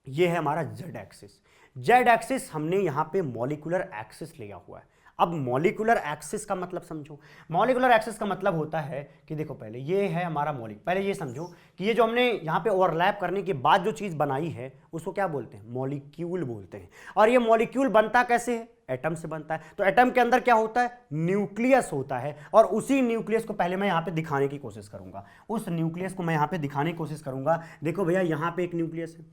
[SPEAKER 1] ये है हमारा जेड एक्सिस। जेड एक्सिस हमने यहां पे मॉलिक्यूलर एक्सिस लिया हुआ है। अब मॉलिक्यूलर एक्सिस का मतलब समझो। मॉलिक्यूलर एक्सिस का मतलब होता है कि देखो पहले ये है हमारा पहले ये समझो कि ये जो हमने यहाँ पे ओवरलैप करने के बाद जो चीज़ बनाई है उसको क्या बोलते हैं, मॉलिक्यूल बोलते हैं। और ये मॉलिक्यूल बनता कैसे है, एटम से बनता है। तो एटम के अंदर क्या होता है, न्यूक्लियस होता है, और उसी न्यूक्लियस को पहले मैं यहाँ पे दिखाने की कोशिश करूंगा। उस न्यूक्लियस को मैं यहाँ पे दिखाने की कोशिश करूंगा। देखो भैया यहाँ पे एक न्यूक्लियस है,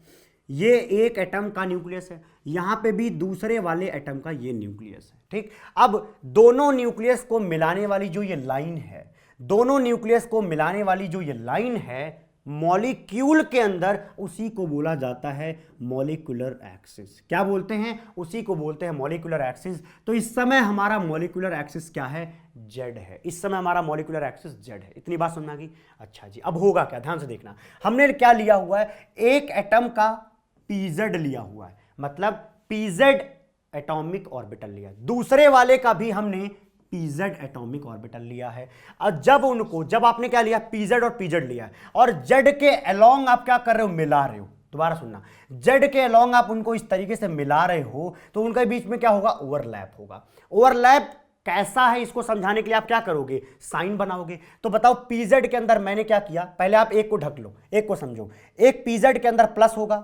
[SPEAKER 1] ये एक एटम का न्यूक्लियस है, यहां पे भी दूसरे वाले एटम का ये न्यूक्लियस है। ठीक, अब दोनों न्यूक्लियस को मिलाने वाली जो ये लाइन है, दोनों न्यूक्लियस को मिलाने वाली जो ये लाइन है मॉलिक्यूल के अंदर, उसी को बोला जाता है मॉलिक्यूलर एक्सिस। क्या बोलते हैं, उसी को बोलते हैं मॉलिक्यूलर एक्सिस। तो इस समय हमारा मॉलिक्यूलर एक्सिस क्या है, जेड है। इस समय हमारा मॉलिक्यूलर एक्सिस जेड है। इतनी बात समझ में आ गई। अच्छा जी, अब होगा क्या, ध्यान से देखना। हमने क्या लिया हुआ है, एक एटम का पीजेड लिया हुआ है, मतलब पीजेड एटॉमिक ऑर्बिटल लिया है। दूसरे वाले का भी हमने पीजेड एटॉमिक ऑर्बिटल लिया है। और जब आपने क्या लिया, पीजेड और पीजेड लिया है, और जेड के अलोंग आप क्या कर रहे हो, मिला रहे हो। दोबारा सुनना, जेड के अलोंग आप उनको इस तरीके से मिला रहे हो तो उनके बीच में क्या होगा, ओवरलैप होगा। ओवरलैप कैसा है इसको समझाने के लिए आप क्या करोगे, साइन बनाओगे। तो बताओ पीजेड के अंदर मैंने क्या किया, पहले आप एक को ढक लो, एक को समझो। एक पीजेड के अंदर प्लस होगा,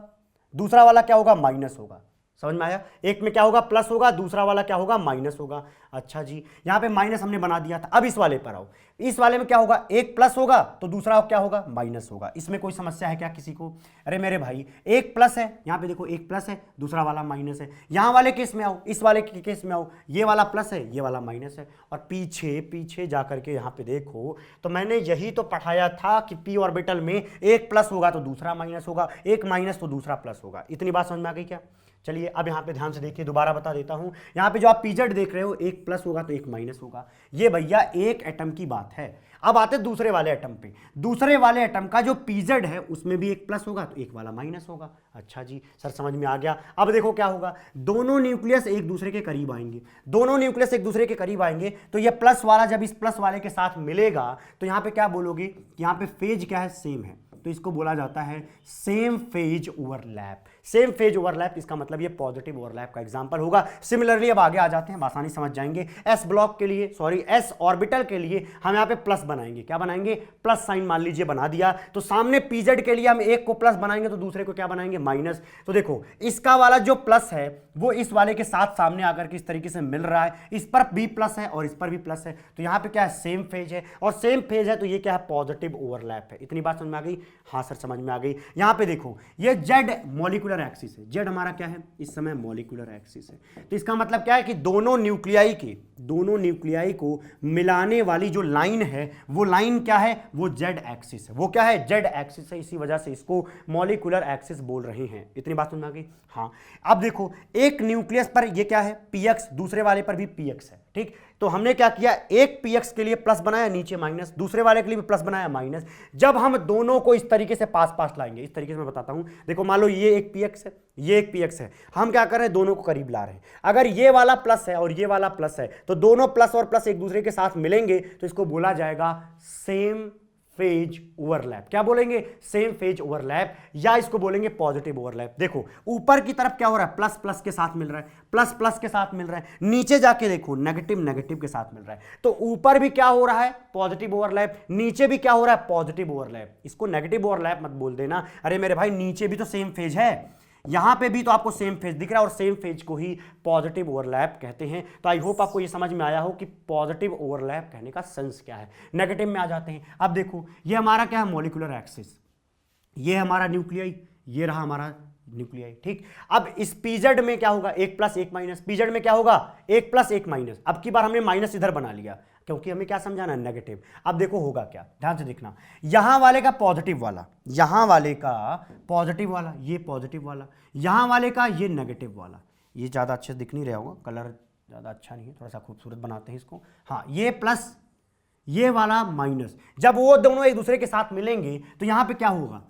[SPEAKER 1] दूसरा वाला क्या होगा, माइनस होगा। समझ में आया, एक में क्या होगा, प्लस होगा, दूसरा वाला क्या होगा, माइनस होगा। अच्छा जी, यहां पे माइनस हमने बना दिया था। अब इस वाले पर आओ, इस वाले में क्या होगा, एक प्लस होगा तो दूसरा क्या होगा, माइनस होगा। इसमें कोई समस्या है क्या किसी को? अरे मेरे भाई, एक प्लस है, यहां पे देखो एक प्लस है, दूसरा वाला माइनस है। यहां वाले केस में आओ, इस वाले के केस में आओ, ये वाला प्लस है, ये वाला माइनस है। और पीछे पीछे जाकर के यहां पे देखो तो मैंने यही तो पढ़ाया था कि पी ऑर्बिटल में एक प्लस होगा तो दूसरा माइनस होगा, एक माइनस तो दूसरा प्लस होगा। इतनी बात समझ में आ गई क्या? चलिए अब यहाँ पे ध्यान से देखिए, दोबारा बता देता हूँ। यहाँ पे जो आप पीजेड देख रहे हो, एक प्लस होगा तो एक माइनस होगा। ये भैया एक एटम की बात है। अब आते दूसरे वाले एटम पे। दूसरे वाले एटम का जो पीजेड है उसमें भी एक प्लस होगा तो एक वाला माइनस होगा। अच्छा जी सर, समझ में आ गया। अब देखो क्या होगा, दोनों न्यूक्लियस एक दूसरे के करीब आएंगे। दोनों न्यूक्लियस एक दूसरे के करीब आएंगे तो ये प्लस वाला जब इस प्लस वाले के साथ मिलेगा तो यहाँ पे क्या बोलोगे कि यहाँ पे फेज क्या है, सेम है। तो इसको बोला जाता है same phase overlap. Same phase overlap, इसका मतलब ये पॉजिटिव ओवरलैप का एग्जांपल होगा। सिमिलरली अब आगे आ जाते हैं, आसानी समझ जाएंगे। एस ब्लॉक के लिए, सॉरी एस ऑर्बिटल के लिए हम यहाँ पे प्लस बनाएंगे। क्या बनाएंगे, प्लस साइन मान लीजिए बना दिया। तो सामने पीजेड के लिए हम एक को प्लस बनाएंगे तो दूसरे को क्या बनाएंगे, माइनस। तो देखो इसका वाला जो प्लस है वो इस वाले के साथ सामने आकर के इस तरीके से मिल रहा है। इस पर भी प्लस है और इस पर भी प्लस है, तो यहाँ पे क्या है, सेम फेज है। और सेम फेज है तो ये क्या है, पॉजिटिव ओवरलैप है। इतनी बात समझ में आ गई? हाँ सर समझ में आ गई। यहाँ पे देखो ये जेड मॉलिक्यूलर एक्सिस है। जेड हमारा क्या है, इस समय मॉलिक्यूलर एक्सिस है। तो इसका मतलब क्या है कि दोनों न्यूक्लियाई को मिलाने वाली जो लाइन है वो लाइन क्या है, वो जेड एक्सिस है। वो क्या है, जेड एक्सिस है। इसी वजह से इसको मॉलिक्यूलर एक्सिस बोल रहे हैं। इतनी बात समझ में आ गई? हाँ। अब देखो एक न्यूक्लियस पर ये क्या है, पीएक्स, दूसरे वाले पर भी पीएक्स है। ठीक, तो हमने क्या किया, एक पीएक्स के लिए प्लस बनाया, नीचे माइनस, दूसरे वाले के लिए भी प्लस बनाया, माइनस। जब हम दोनों को इस तरीके से पास पास लाएंगे, इस तरीके से मैं बताता हूं। देखो मान लो ये एक पीएक्स है, ये एक पीएक्स है, हम क्या कर रहे हैं, दोनों को करीब ला रहे हैं। अगर ये वाला प्लस है और ये वाला प्लस है तो दोनों प्लस और प्लस एक दूसरे के साथ मिलेंगे तो इसको बोला जाएगा सेम फेज ओवरलैप। क्या बोलेंगे, सेम फेज ओवरलैप, या इसको बोलेंगे पॉजिटिव ओवरलैप। देखो ऊपर की तरफ क्या हो रहा है, प्लस प्लस के साथ मिल रहा है, प्लस प्लस के साथ मिल रहा है। नीचे जाके देखो नेगेटिव नेगेटिव के साथ मिल रहा है। तो ऊपर भी क्या हो रहा है, पॉजिटिव ओवरलैप, नीचे भी क्या हो रहा है, पॉजिटिव ओवरलैप। इसको नेगेटिव ओवरलैप मत बोल देना। अरे मेरे भाई नीचे भी तो सेम फेज है, यहां पे भी तो आपको सेम फेज दिख रहा है, और सेम फेज को ही पॉजिटिव ओवरलैप कहते हैं। तो आई होप आपको ये समझ में आया हो कि पॉजिटिव ओवरलैप कहने का सेंस क्या है। नेगेटिव में आ जाते हैं। अब देखो ये हमारा क्या है, मॉलिक्यूलर एक्सिस, ये हमारा न्यूक्लियाई, ये रहा हमारा न्यूक्लियाई। ठीक, अब इस पीजेड में क्या होगा, एक प्लस एक माइनस। पीजेड में क्या होगा, एक प्लस एक माइनस। अब की बार हमने माइनस इधर बना लिया क्योंकि हमें क्या समझाना है, नेगेटिव। अब देखो होगा क्या, ध्यान से देखना। यहां वाले का पॉजिटिव वाला, यहां वाले का पॉजिटिव वाला, ये पॉजिटिव वाला, यहां वाले का ये नेगेटिव वाला। ये ज्यादा अच्छे दिख नहीं रहा होगा, कलर ज्यादा अच्छा नहीं है, थोड़ा सा खूबसूरत बनाते हैं इसको। हाँ, ये प्लस, ये वाला माइनस। जब वो दोनों एक दूसरे के साथ मिलेंगे तो यहां पे क्या होगा,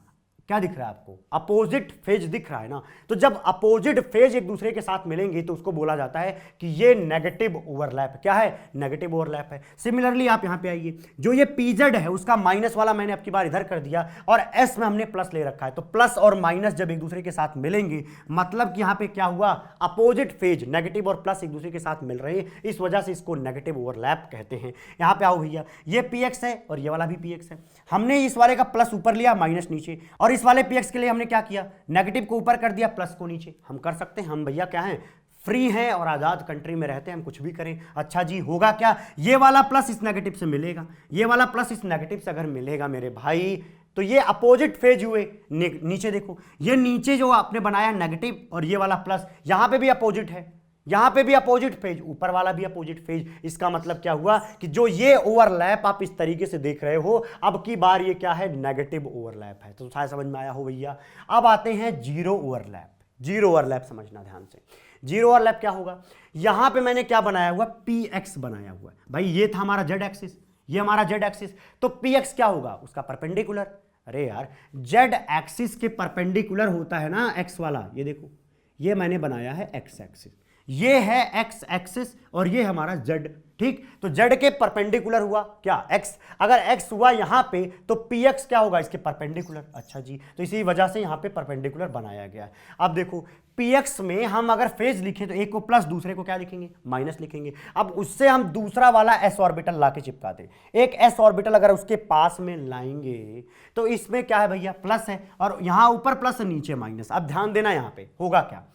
[SPEAKER 1] क्या दिख रहा है आपको? अपोजिट फेज दिख रहा है ना। तो जब अपोजिट फेज एक दूसरे के साथ मिलेंगे तो उसको बोला जाता है कि ये नेगेटिव ओवरलैप। क्या है? नेगेटिव ओवरलैप है। सिमिलरली आप यहां पे आइए, जो ये पीजेड है उसका माइनस वाला मैंने आपकी बार इधर कर दिया और एस में हमने प्लस ले रखा है। तो प्लस और माइनस जब एक दूसरे के साथ मिलेंगे मतलब कि यहां पे क्या हुआ? अपोजिट फेज नेगेटिव और प्लस एक दूसरे के साथ मिल रहे हैं, इस वजह से इसको नेगेटिव ओवरलैप कहते हैं। यहां पे आओ भैया, ये px है और ये वाला भी px है। हमने इस वाले का प्लस ऊपर लिया, माइनस नीचे, और इस वाले px के लिए हमने क्या किया? नेगेटिव को ऊपर कर दिया, प्लस को नीचे। हम कर सकते हैं, हम भैया क्या हैं? फ्री हैं और आजाद कंट्री में रहते हैं, हम कुछ भी करें। अच्छा जी, होगा क्या? ये वाला प्लस इस नेगेटिव से मिलेगा, ये वाला प्लस इस नेगेटिव से अगर मिलेगा मेरे भाई, तो ये अपोजिट फेज हुए। नीचे देखो, ये नीचे जो आपने बनाया नेगेटिव और ये वाला प्लस, यहां पे भी अपोजिट है, यहां पे भी अपोजिट फेज, ऊपर वाला भी अपोजिट फेज। इसका मतलब क्या हुआ कि जो ये ओवरलैप आप इस तरीके से देख रहे हो, अब की बार ये क्या है? नेगेटिव ओवरलैप है। तो शायद समझ में आया हो भैया। अब आते हैं जीरो ओवरलैप। जीरो ओवरलैप समझना ध्यान से। जीरो ओवरलैप क्या होगा? यहां पे मैंने क्या बनाया हुआ? px बनाया हुआ है भाई। ये था हमारा z एक्सिस, ये हमारा z एक्सिस, तो px क्या होगा? उसका परपेंडिकुलर। अरे यार, z एक्सिस के परपेंडिकुलर होता है ना x वाला। ये देखो, ये मैंने बनाया है x एक्सिस, ये है x एक्सिस और ये हमारा z। ठीक, तो z के परपेंडिकुलर हुआ क्या? x। अगर x हुआ यहां पे तो px क्या होगा? इसके परपेंडिकुलर। अच्छा जी, तो इसी वजह से यहां पे परपेंडिकुलर बनाया गया है। अब देखो, px में हम अगर फेज लिखें तो एक को प्लस, दूसरे को क्या लिखेंगे? माइनस लिखेंगे। अब उससे हम दूसरा वाला s ऑर्बिटल ला के चिपकाते। एक s ऑर्बिटल अगर उसके पास में लाएंगे तो इसमें क्या है भैया? प्लस है, और यहां ऊपर प्लस, नीचे माइनस। अब ध्यान देना, यहां पे होगा क्या?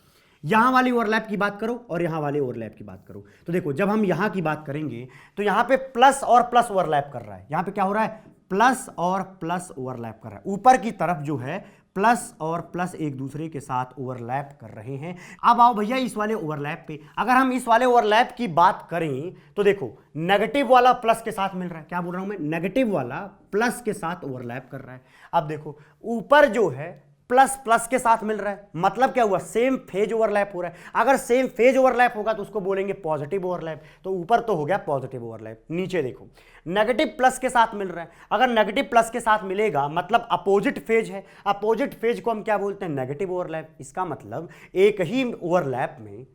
[SPEAKER 1] यहां वाली ओवरलैप की बात करो और यहां वाले ओवरलैप की बात करो। तो देखो, जब हम यहां की बात करेंगे तो यहां पे प्लस और प्लस ओवरलैप कर रहा है। यहां पे क्या हो रहा है? प्लस और प्लस ओवरलैप कर रहा है। ऊपर की तरफ जो है प्लस और प्लस एक दूसरे के साथ ओवरलैप कर रहे हैं। अब आओ भैया इस वाले ओवरलैप पे। अगर हम इस वाले ओवरलैप की बात करें तो देखो, नेगेटिव वाला प्लस के साथ मिल रहा है। क्या बोल रहा हूं मैं? नेगेटिव वाला प्लस के साथ ओवरलैप कर रहा है। अब देखो, ऊपर जो है प्लस प्लस के साथ मिल रहा है, मतलब क्या हुआ? सेम फेज ओवरलैप हो रहा है। अगर सेम फेज ओवरलैप होगा तो उसको बोलेंगे पॉजिटिव ओवरलैप। तो ऊपर तो हो गया पॉजिटिव ओवरलैप। नीचे देखो, नेगेटिव प्लस के साथ मिल रहा है। अगर नेगेटिव प्लस के साथ मिलेगा मतलब अपोजिट फेज है। अपोजिट फेज को हम क्या बोलते हैं? Negative overlap. इसका मतलब एक ही ओवरलैप में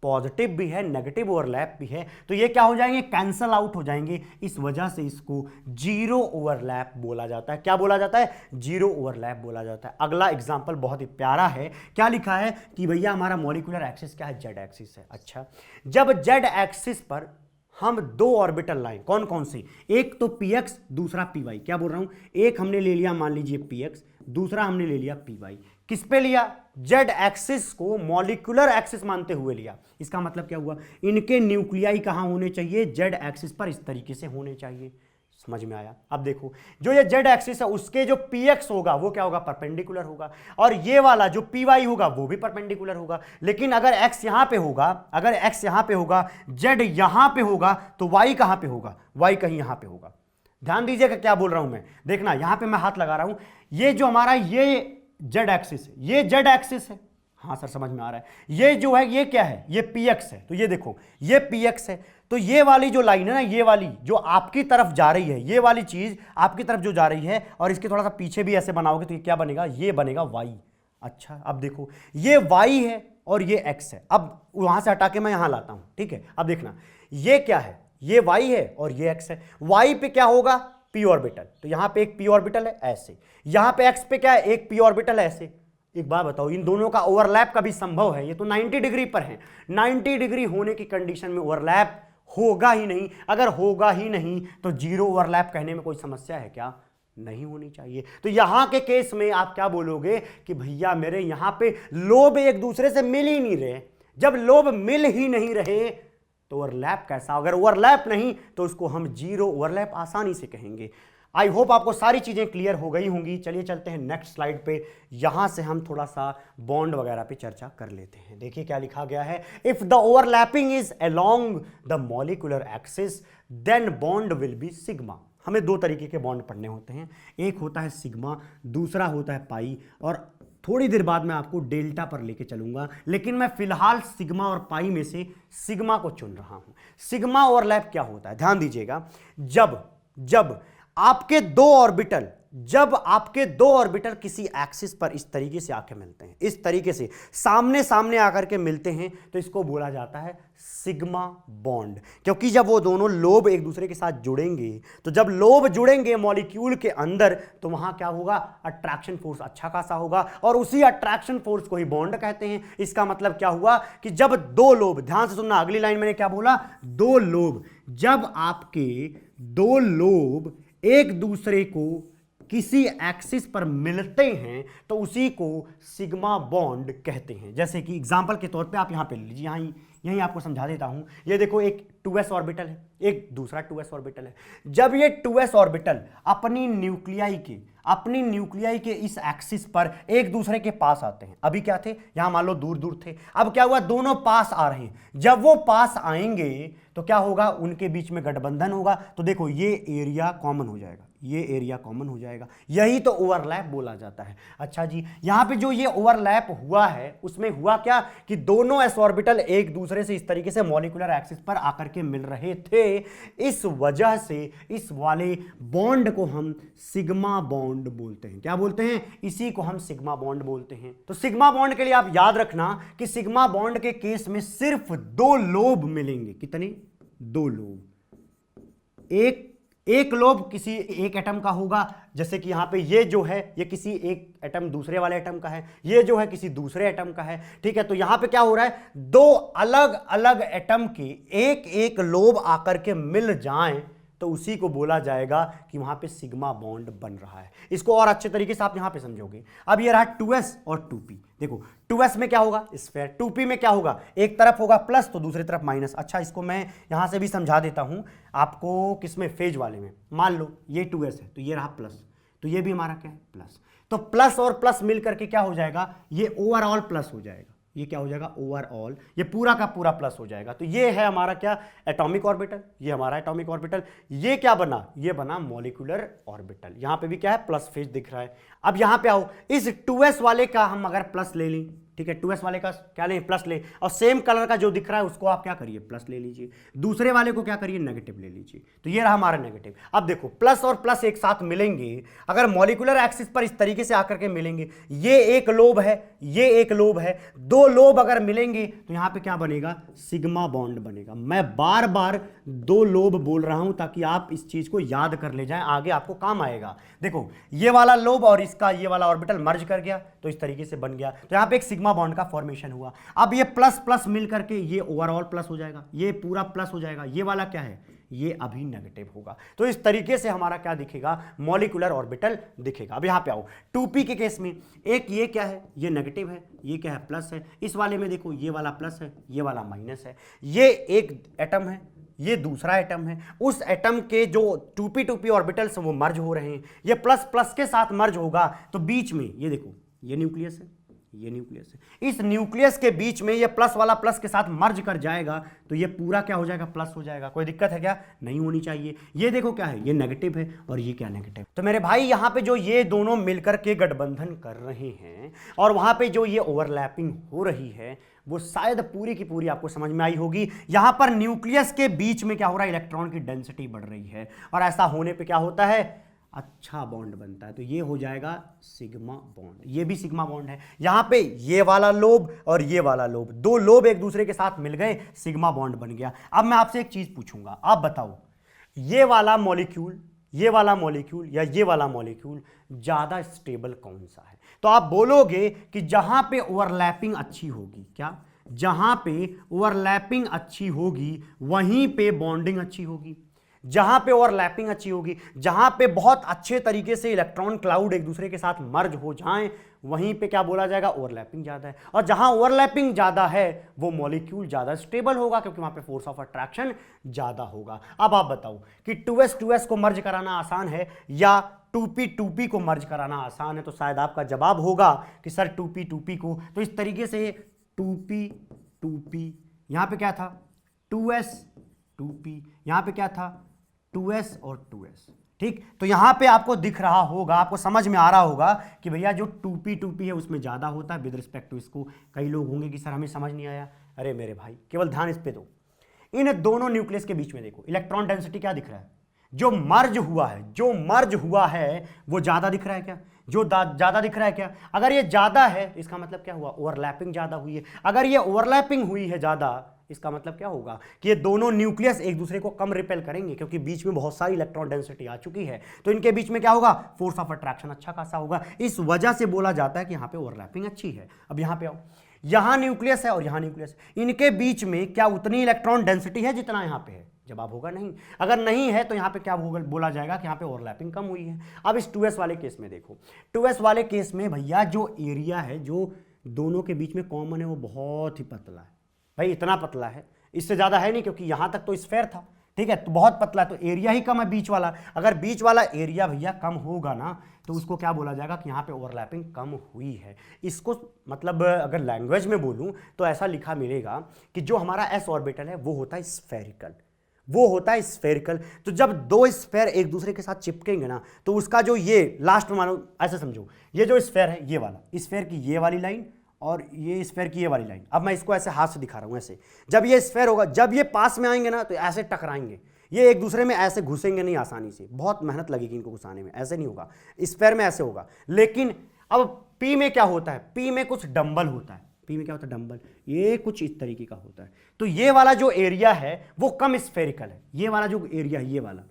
[SPEAKER 1] पॉजिटिव भी है, नेगेटिव ओवरलैप भी है, तो ये क्या हो जाएंगे? कैंसल आउट हो जाएंगे। इस वजह से इसको जीरो ओवरलैप बोला जाता है। क्या बोला जाता है? जीरो ओवरलैप बोला जाता है। अगला एग्जांपल बहुत ही प्यारा है। क्या लिखा है कि भैया हमारा मॉलिक्यूलर एक्सिस क्या है? जेड एक्सिस है। अच्छा, जब जेड एक्सिस पर हम दो ऑर्बिटल लाएं, कौन कौन से? एक तो px, दूसरा py। क्या बोल रहा हूं? एक हमने ले लिया मान लीजिए px, दूसरा हमने ले लिया py। किस पे लिया? जेड एक्सिस को मॉलिक्यूलर एक्सिस मानते हुए लिया। इसका मतलब क्या हुआ? इनके न्यूक्लियाई कहां होने चाहिए? जेड एक्सिस पर इस तरीके से होने चाहिए। समझ में आया? अब देखो, जो ये जेड एक्सिस है उसके जो px होगा वो क्या होगा? परपेंडिकुलर होगा, और ये वाला जो py होगा वो भी परपेंडिकुलर होगा। लेकिन अगर x यहां पे होगा, अगर x यहां पे होगा, z यहां पे होगा, तो y कहां पे होगा? y कहीं यहां पे होगा। ध्यान दीजिएगा क्या बोल रहा हूं मैं। देखना, यहां पे मैं हाथ लगा रहा हूं, ये जो हमारा ये जेड एक्सिस है, ये जेड एक्सिस है। हाँ सर, समझ में आ रहा है। ये जो है ये क्या है? ये px है। तो ये देखो, ये px है, तो ये वाली जो लाइन है ना, ये वाली जो आपकी तरफ जा रही है, ये वाली चीज आपकी तरफ जो जा रही है, और इसके थोड़ा सा पीछे भी ऐसे बनाओगे तो ये क्या बनेगा? ये बनेगा y। अच्छा, अब देखो, ये y है और ये x है। अब वहां से हटा के मैं यहां लाता हूं, ठीक है? अब देखना, ये क्या है? ये y है और ये x है। y पे क्या होगा? p orbital. तो यहां पे एक p ऑर्बिटल है ऐसे, यहां पे x पे क्या है? एक p ऑर्बिटल है ऐसे। एक बात बताओ, इन दोनों का ओवरलैप कभी संभव है? ये तो 90 डिग्री पर है। 90 डिग्री होने की कंडीशन में ओवरलैप होगा ही नहीं। अगर होगा ही नहीं तो जीरो ओवरलैप कहने में कोई समस्या है क्या? नहीं होनी चाहिए। तो यहां के केस में आप क्या बोलोगे कि भैया मेरे यहां पे लोब एक दूसरे से मिल ही नहीं रहे। जब लोब मिल ही नहीं रहे तो ओवरलैप कैसा? अगर ओवरलैप नहीं तो उसको हम जीरो ओवरलैप आसानी से कहेंगे। आई होप आपको सारी चीजें क्लियर हो गई होंगी। चलिए चलते हैं नेक्स्ट स्लाइड पे। यहां से हम थोड़ा सा बॉन्ड वगैरह पे चर्चा कर लेते हैं। देखिए क्या लिखा गया है। If the overlapping is along the molecular axis then bond will be sigma. हमें दो तरीके के बॉन्ड पढ़ने होते हैं, एक होता है सिग्मा, दूसरा होता है पाई, और थोड़ी देर बाद मैं आपको डेल्टा पर लेके चलूंगा, लेकिन मैं फिलहाल सिग्मा और पाई में से सिग्मा को चुन रहा हूं। सिग्मा ओवरलैप क्या होता है? ध्यान दीजिएगा, जब आपके दो ऑर्बिटल, जब आपके दो ऑर्बिटल किसी एक्सिस पर इस तरीके से आके मिलते हैं, इस तरीके से सामने सामने आकर के मिलते हैं, तो इसको बोला जाता है सिग्मा बॉन्ड। क्योंकि जब वो दोनों लोब एक दूसरे के साथ जुड़ेंगे, तो जब लोब जुड़ेंगे मॉलिक्यूल के अंदर, तो वहां क्या होगा, अट्रैक्शन फोर्स अच्छा खासा होगा, और उसी अट्रैक्शन फोर्स को ही बॉन्ड कहते हैं। इसका मतलब क्या हुआ कि जब दो लोब, ध्यान से सुनना, अगली लाइन मैंने क्या बोला, दो लोब, जब आपके दो लोब एक दूसरे को किसी एक्सिस पर मिलते हैं, तो उसी को सिग्मा बॉन्ड कहते हैं। जैसे कि एग्जांपल के तौर पे आप यहां पे ले लीजिए, यहीं आपको समझा देता हूं। ये देखो, एक 2s ऑर्बिटल है, एक दूसरा 2s ऑर्बिटल है। जब ये 2s ऑर्बिटल अपनी न्यूक्लियाई के इस एक्सिस पर एक दूसरे के पास आते हैं, अभी क्या थे, यहां मान लो दूर दूर थे, अब क्या हुआ, दोनों पास आ रहे हैं। जब वो पास आएंगे तो क्या होगा, उनके बीच में गठबंधन होगा। तो देखो, ये एरिया कॉमन हो जाएगा, ये एरिया कॉमन हो जाएगा, यही तो ओवरलैप बोला जाता है। अच्छा जी, यहां पे जो ये ओवरलैप हुआ है, उसमें हुआ क्या कि दोनों s ऑर्बिटल एक दूसरे से इस तरीके से मॉलिक्यूलर एक्सिस पर आकर के मिल रहे थे। इस वजह से इस वाले बॉन्ड को हम सिग्मा बॉन्ड बोलते हैं। क्या बोलते हैं, इसी को हम सिग्मा बॉन्ड बोलते हैं। तो सिग्मा बॉन्ड के लिए आप याद रखना कि सिग्मा बॉन्ड के केस में सिर्फ दो लोब मिलेंगे। कितने, दो लोब। एक लोब किसी एक एटम का होगा, जैसे कि यहां पे ये जो है, ये किसी एक एटम दूसरे वाले एटम का है, ये जो है किसी दूसरे एटम का है। ठीक है, तो यहां पे क्या हो रहा है, दो अलग अलग एटम के एक एक लोब आकर के मिल जाएं, तो उसी को बोला जाएगा कि वहां पे सिग्मा बॉन्ड बन रहा है। इसको और अच्छे तरीके से आप यहां पे समझोगे। अब ये रहा 2s और 2p। देखो, 2s में क्या होगा, स्फीयर, 2p में क्या होगा, एक तरफ होगा प्लस तो दूसरी तरफ माइनस। अच्छा, इसको मैं यहां से भी समझा देता हूं आपको, किसमें, फेज वाले में। मान लो ये 2s है, तो ये रहा प्लस, तो ये भी हमारा क्या है, प्लस। तो प्लस और प्लस मिल करके क्या हो जाएगा, ये ओवरऑल प्लस हो जाएगा। ये क्या हो जाएगा, ओवरऑल, ये पूरा का पूरा प्लस हो जाएगा। तो ये है हमारा क्या, एटॉमिक ऑर्बिटल, ये हमारा एटॉमिक ऑर्बिटल। ये क्या बना, ये बना मॉलिक्यूलर ऑर्बिटल। यहां पे भी क्या है, प्लस फेज दिख रहा है। अब यहां पे आओ, इस 2s वाले का हम अगर प्लस ले लें, ठीक है, 2s वाले का क्या लें, प्लस ले, और सेम कलर का जो दिख रहा है उसको आप क्या करिए, प्लस ले लीजिए। दूसरे वाले को क्या करिए, नेगेटिव ले लीजिए। तो ये रहा हमारा नेगेटिव। अब देखो, प्लस और प्लस एक साथ मिलेंगे, अगर मॉलिक्यूलर एक्सिस पर इस तरीके से आकर के मिलेंगे, ये एक लोब है, ये एक लोब है, दो लोब अगर मिलेंगे तो यहां पे क्या बनेगा, सिग्मा बॉन्ड बनेगा। मैं बार बार दो लोब बोल रहा हूं ताकि आप इस चीज को याद कर ले जाएं, आगे आपको काम आएगा। देखो, ये वाला लोब और इसका ये वाला ऑर्बिटल मर्ज कर गया, तो इस तरीके से बन गया, तो यहां पे एक सिग्मा बॉन्ड का फॉर्मेशन हुआ। अब ये प्लस प्लस मिल करके ये ओवरऑल प्लस हो जाएगा, ये पूरा प्लस हो जाएगा, ये वाला क्या है, ये अभी नेगेटिव होगा। तो इस तरीके से हमारा क्या दिखेगा, मॉलिक्यूलर ऑर्बिटल दिखेगा। अब यहां पे आओ, 2p के केस में एक ये क्या है, ये नेगेटिव है, ये क्या है, प्लस है। इस वाले में देखो, ये वाला प्लस है, ये वाला माइनस है। ये एक एटम है, ये दूसरा एटम है, उस एटम के जो 2p ऑर्बिटल्स वो मर्ज हो रहे हैं, ये प्लस प्लस के साथ मर्ज होगा, तो बीच में ये देखो, ये न्यूक्लियस है, ये न्यूक्लियस है, इस न्यूक्लियस के बीच में ये प्लस वाला प्लस के साथ मर्ज कर जाएगा, तो ये पूरा क्या हो जाएगा, प्लस हो जाएगा। कोई दिक्कत है क्या, नहीं होनी चाहिए। ये देखो क्या है, ये नेगेटिव है और ये क्या, नेगेटिव। तो मेरे भाई, यहां पे जो ये दोनों मिलकर के गठबंधन कर रहे हैं और वहां पे जो ये ओवरलैपिंग हो रही है, वो शायद पूरी की पूरी आपको समझ में आई होगी। यहां पर न्यूक्लियस के बीच में क्या हो रहा है, इलेक्ट्रॉन की डेंसिटी बढ़ रही है, और ऐसा होने पे क्या होता है, अच्छा बॉन्ड बनता है। तो ये हो जाएगा सिग्मा बॉन्ड, ये भी सिग्मा बॉन्ड है। यहां पे ये वाला लोब और ये वाला लोब, दो लोब एक दूसरे के साथ मिल गए, सिग्मा बॉन्ड बन गया। अब मैं आपसे एक चीज पूछूंगा, आप बताओ, ये वाला मॉलिक्यूल, ये वाला मॉलिक्यूल या ये वाला मॉलिक्यूल ज्यादा स्टेबल कौन सा है? तो आप बोलोगे कि जहां पे ओवरलैपिंग अच्छी होगी, क्या, जहां पे ओवरलैपिंग अच्छी होगी वहीं पे बॉन्डिंग अच्छी होगी। जहां पे ओवरलैपिंग अच्छी होगी, जहां पे बहुत अच्छे तरीके से इलेक्ट्रॉन क्लाउड एक दूसरे के साथ मर्ज हो जाएं, वहीं पे क्या बोला जाएगा, ओवरलैपिंग ज्यादा है। और जहां ओवरलैपिंग ज्यादा है वो मॉलिक्यूल ज्यादा स्टेबल होगा, क्योंकि वहां पे फोर्स ऑफ अट्रैक्शन ज्यादा होगा। अब आप बताओ कि 2s को मर्ज कराना आसान है या 2p को मर्ज कराना आसान है? तो शायद आपका जवाब होगा कि सर 2p को। तो इस तरीके से 2p, यहां पे क्या था, 2s 2p, यहां पे क्या था, 2s और 2s। ठीक, तो यहां पे आपको दिख रहा होगा, आपको समझ में आ रहा होगा कि भैया जो 2p है उसमें ज्यादा होता है विद रिस्पेक्ट टू इसको। कई लोग होंगे कि सर हमें समझ नहीं आया। अरे मेरे भाई, केवल ध्यान इस पे दो, इन दोनों न्यूक्लियस के बीच में देखो, इलेक्ट्रॉन डेंसिटी क्या दिख रहा है, जो मर्ज हुआ है वो ज्यादा दिख रहा है क्या? जो ज्यादा दिख रहा है क्या? अगर ये ज्यादा है तो इसका मतलब क्या हुआ? ओवरलैपिंग ज्यादा हुई है। अगर ये ओवरलैपिंग हुई है ज्यादा, इसका मतलब क्या होगा कि ये दोनों न्यूक्लियस एक दूसरे को कम रिपेल करेंगे, क्योंकि बीच में बहुत सारी इलेक्ट्रॉन डेंसिटी आ चुकी है, तो इनके बीच में क्या होगा? फोर्स ऑफ अट्रैक्शन अच्छा खासा होगा। इस वजह से बोला जाता है कि यहां पे ओवरलैपिंग अच्छी है। अब यहां पे आओ, यहां न्यूक्लियस है और यहां न्यूक्लियस, इनके बीच में क्या उतनी इलेक्ट्रॉन डेंसिटी है जितना यहां पे है? जवाब होगा नहीं। अगर नहीं है तो यहां पे क्या होगा? बोला जाएगा कि यहां पे ओवरलैपिंग कम हुई है। अब इस 2s वाले केस में देखो, 2s वाले केस में भैया जो एरिया है जो दोनों के बीच में कॉमन है वो बहुत ही पतला है। भाई इतना पतला है, इससे ज्यादा है नहीं, क्योंकि यहां तक तो स्फेयर था, ठीक है, तो बहुत पतला है, तो एरिया ही कम है बीच वाला। अगर बीच वाला एरिया भैया कम होगा ना तो उसको क्या बोला जाएगा कि यहाँ पे ओवरलैपिंग कम हुई है। इसको मतलब अगर लैंग्वेज में बोलूं तो ऐसा लिखा मिलेगा कि जो हमारा s ऑर्बिटल है वो होता है स्फेरिकल, वो होता है स्फेरिकल। तो जब दो स्फेयर एक दूसरे के साथ चिपकेंगे ना तो उसका जो ये लास्ट में, मानो ऐसे समझो, ये जो स्फेयर है ये वाला स्फेयर की ये वाली लाइन और ये स्फेयर की ये वाली लाइन, अब मैं इसको ऐसे हाथ से दिखा रहा हूं, ऐसे जब ये स्फेयर होगा, जब ये पास में आएंगे ना तो ऐसे टकराएंगे, ये एक दूसरे में ऐसे घुसेंगे नहीं आसानी से, बहुत मेहनत लगेगी इनको घुसाने में, ऐसे नहीं होगा, स्फेयर में ऐसे होगा। लेकिन अब पी में क्या होता है? पी में कुछ डंबल होता है, पी में क्या होता है? डंबल, ये कुछ इस तरीके का होता है। तो ये वाला जो एरिया है वो कम स्फेरिकल है, ये वाला जो एरिया है ये वाला,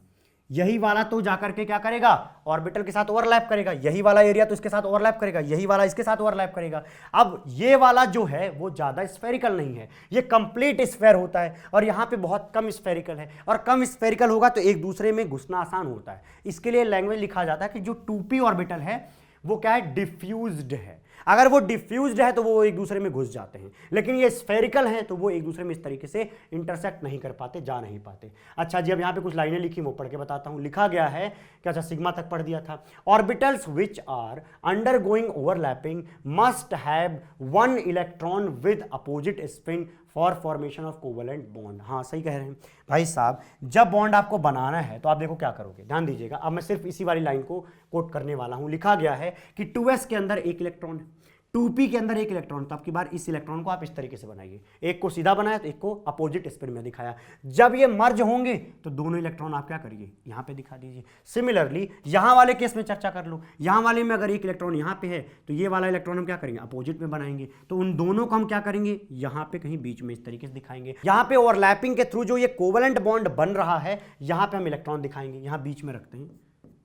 [SPEAKER 1] यही वाला तो जाकर के क्या करेगा? ऑर्बिटल के साथ ओवरलैप करेगा। यही वाला एरिया तो इसके साथ ओवरलैप करेगा, यही वाला इसके साथ ओवरलैप करेगा। अब ये वाला जो है वो ज्यादा स्फेरिकल नहीं है, ये कंप्लीट स्फेयर होता है, और यहां पे बहुत कम स्फेरिकल है, और कम स्फेरिकल होगा तो एक दूसरे में घुसना आसान होता है। इसके लिए लैंग्वेज लिखा जाता है कि जो 2p ऑर्बिटल है वो क्या है? डिफ्यूज्ड है। अगर वो डिफ्यूज्ड है तो वो एक दूसरे में घुस जाते हैं, लेकिन ये स्फेरिकल है तो वो एक दूसरे में इस तरीके से इंटरसेक्ट नहीं कर पाते, जा नहीं पाते। अच्छा जी, अब यहाँ पे कुछ लाइनें लिखी वो पढ़ के बताता हूँ। लिखा गया है कि अच्छा सिग्मा तक पढ़ दिया था। Orbitals which are undergoing overlapping must have one electron with opposite spin for formation of covalent bond. हाँ सही कह रहे हैं भाई साहब, जब बॉन्ड आपको बनाना है तो आप देखो क्या करोगे, ध्यान दीजिएगा। अब मैं सिर्फ इसी वाली लाइन को कोट करने वाला हूं। लिखा गया है कि 2s के अंदर एक इलेक्ट्रॉन है, 2p के अंदर एक इलेक्ट्रॉन, तो आपकी बार इस इलेक्ट्रॉन को आप इस तरीके से बनाइए, एक को सीधा बनाया तो एक को अपोजिट स्पिन में दिखाया। जब ये मर्ज होंगे तो दोनों इलेक्ट्रॉन आप क्या करिए? यहां पे दिखा दीजिए। सिमिलरली यहां वाले केस में चर्चा कर लो, यहां वाले में अगर एक इलेक्ट्रॉन यहां पे है तो ये वाला इलेक्ट्रॉन हम क्या करेंगे? अपोजिट में बनाएंगे, तो उन दोनों को हम क्या करेंगे? यहां पे कहीं बीच में इस तरीके से दिखाएंगे। यहां पे ओवरलैपिंग के थ्रू जो ये कोवेलेंट बॉन्ड बन रहा है यहां पे हम इलेक्ट्रॉन दिखाएंगे, यहां बीच में रखते हैं,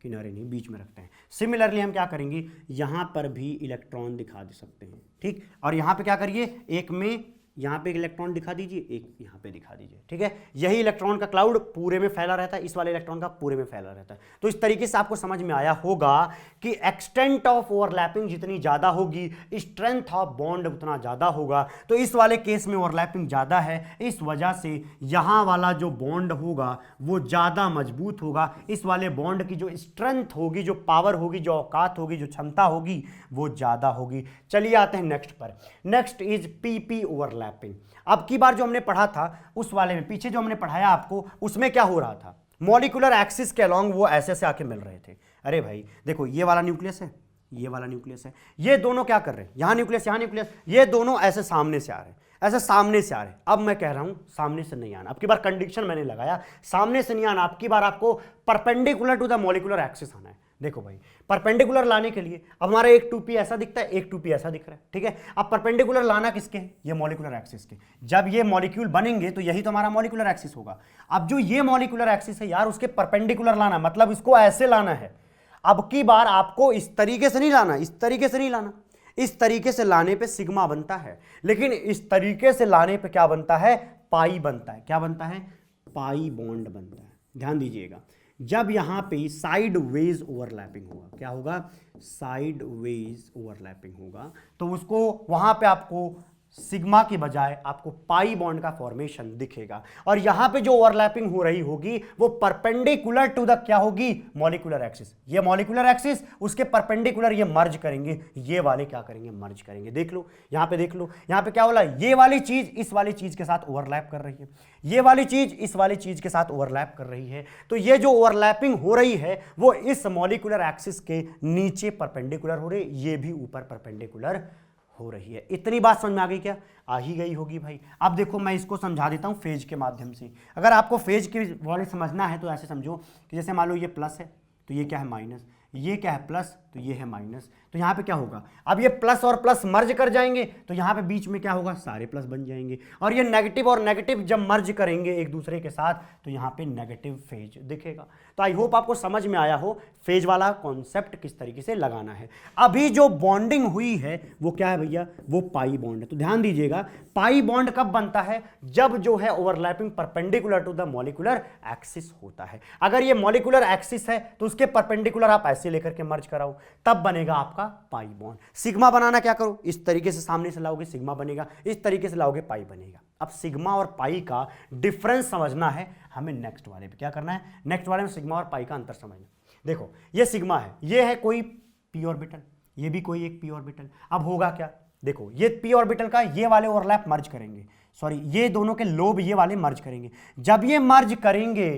[SPEAKER 1] किनारे नहीं बीच में रखते हैं। सिमिलरली हम क्या करेंगे? यहां पर भी इलेक्ट्रॉन दिखा दे सकते हैं, ठीक। और यहां पे क्या करिए? एक में यहां पे एक इलेक्ट्रॉन दिखा दीजिए, एक यहां पे दिखा दीजिए, ठीक है। यही इलेक्ट्रॉन का क्लाउड पूरे में फैला रहता है, इस वाले इलेक्ट्रॉन का पूरे में फैला रहता है। तो इस तरीके से आपको समझ में आया होगा कि एक्सटेंट ऑफ ओवरलैपिंग जितनी ज्यादा होगी स्ट्रेंथ ऑफ बॉन्ड उतना ज्यादा होगा। तो इस वाले केस में ओवरलैपिंग ज्यादा है, इस वजह से यहां वाला जो बॉन्ड होगा वो ज्यादा मजबूत होगा। इस वाले बॉन्ड की जो स्ट्रेंथ होगी, जो पावर होगी, जो औकात होगी, जो क्षमता होगी वो ज्यादा होगी। चलिए आते हैं नेक्स्ट पर। Next is PP overlapping. अब की बार जो हमने पढ़ा था उस वाले में, पीछे जो हमने पढ़ाया आपको, उसमें क्या हो रहा था? मॉलिक्यूलर एक्सिस के अलोंग वो ऐसे से आके मिल रहे थे। अरे भाई देखो, ये वाला न्यूक्लियस है, ये वाला न्यूक्लियस है, ये दोनों क्या कर रहे हैं? यहां न्यूक्लियस, यहां न्यूक्लियस, ये दोनों ऐसे सामने से आ रहे हैं, ऐसे सामने से आ रहे हैं। अब मैं कह रहा हूं सामने से नहीं आना, अब की बार कंडीशन मैंने लगाया सामने से नहीं आना, अब की बार आपको perpendicular to the molecular axis आना है। देखो भाई, परपेंडिकुलर लाने के लिए अब हमारा एक 2p ऐसा दिखता है, एक 2p ऐसा दिख रहा है, ठीक है। अब परपेंडिकुलर लाना किसके? ये मॉलिक्यूलर एक्सिस के। जब ये मॉलिक्यूल बनेंगे तो यही तो हमारा मॉलिक्यूलर एक्सिस होगा। अब जो ये मॉलिक्यूलर एक्सिस है यार, उसके परपेंडिकुलर लाना, मतलब इसको ऐसे लाना है। अब की बार आपको इस तरीके से नहीं लाना, इस तरीके से नहीं लाना, इस तरीके से लाने पे सिग्मा बनता है, लेकिन इस तरीके से लाने पे क्या बनता है? पाई बनता है। क्या बनता है? पाई बॉन्ड बनता है। ध्यान दीजिएगा, जब यहां पे साइड वेज ओवरलैपिंग होगा, क्या होगा? साइड वेज ओवरलैपिंग होगा, तो उसको वहां पे आपको सिग्मा की बजाय आपको पाई बॉन्ड का फॉर्मेशन दिखेगा। और यहां पे जो ओवरलैपिंग हो रही होगी वो परपेंडिकुलर टू द क्या होगी? Molecular axis. ये मॉलिक्यूलर एक्सिस, उसके परपेंडिकुलर ये मर्ज करेंगे, ये वाले क्या करेंगे? मर्ज करेंगे। देख लो यहां पे, देख लो यहां पे क्या बोला? ये वाली चीज इस वाली चीज के साथ ओवरलैप कर रही है, ये वाली चीज इस वाली चीज के साथ ओवरलैप कर रही है। तो ये जो ओवरलैपिंग हो रही है वो इस मॉलिक्यूलर एक्सिस के नीचे परपेंडिकुलर हो रही है, ये भी ऊपर परपेंडिकुलर हो रही है। इतनी बात समझ में आ गई क्या? आ ही गई होगी भाई। अब देखो मैं इसको समझा देता हूँ फेज के माध्यम से। अगर आपको फेज के वाले समझना है तो ऐसे समझो कि जैसे मान लो ये प्लस है तो ये क्या है माइनस, ये क्या है प्लस तो ये है माइनस। तो यहाँ पे क्या होगा, अब ये प्लस और प्लस मर्ज कर जाएंगे तो यहाँ पे बीच में क्या होगा, सारे प्लस बन जाएंगे। और ये नेगेटिव और नेगेटिव जब मर्ज करेंगे एक दूसरे के साथ तो यहाँ पे नेगेटिव फेज दिखेगा। तो आई होप आपको समझ में आया हो फेज वाला कॉन्सेप्ट किस तरीके से लगाना है। अभी जो बॉन्डिंग हुई है वो क्या है भैया, वो पाई बॉन्ड है। तो ध्यान दीजिएगा, पाई बॉन्ड कब बनता है, जब जो है overlapping perpendicular to the molecular axis होता है। अगर ये मॉलिक्यूलर एक्सिस है तो उसके परपेंडिकुलर आप ऐसे लेकर के मर्ज कराओ, तब बनेगा आपका पाई बॉन्ड। सिग्मा बनाना क्या करो, इस तरीके से सामने से लाओगे सिग्मा बनेगा, इस तरीके से लाओगे पाई बनेगा। अब सिग्मा और पाई का डिफरेंस समझना है हमें, नेक्स्ट वाले पे क्या करना है, नेक्स्ट वाले में सिग्मा और पाई का अंतर समझना। देखो ये सिग्मा है, ये है कोई पी ऑर्बिटल, ये भी कोई एक पी ऑर्बिटल। अब होगा क्या, देखो ये पी ऑर्बिटल का ये वाले ओवरलैप मर्ज करेंगे, सॉरी ये दोनों के लोब ये वाले मर्ज करेंगे। जब ये मर्ज करेंगे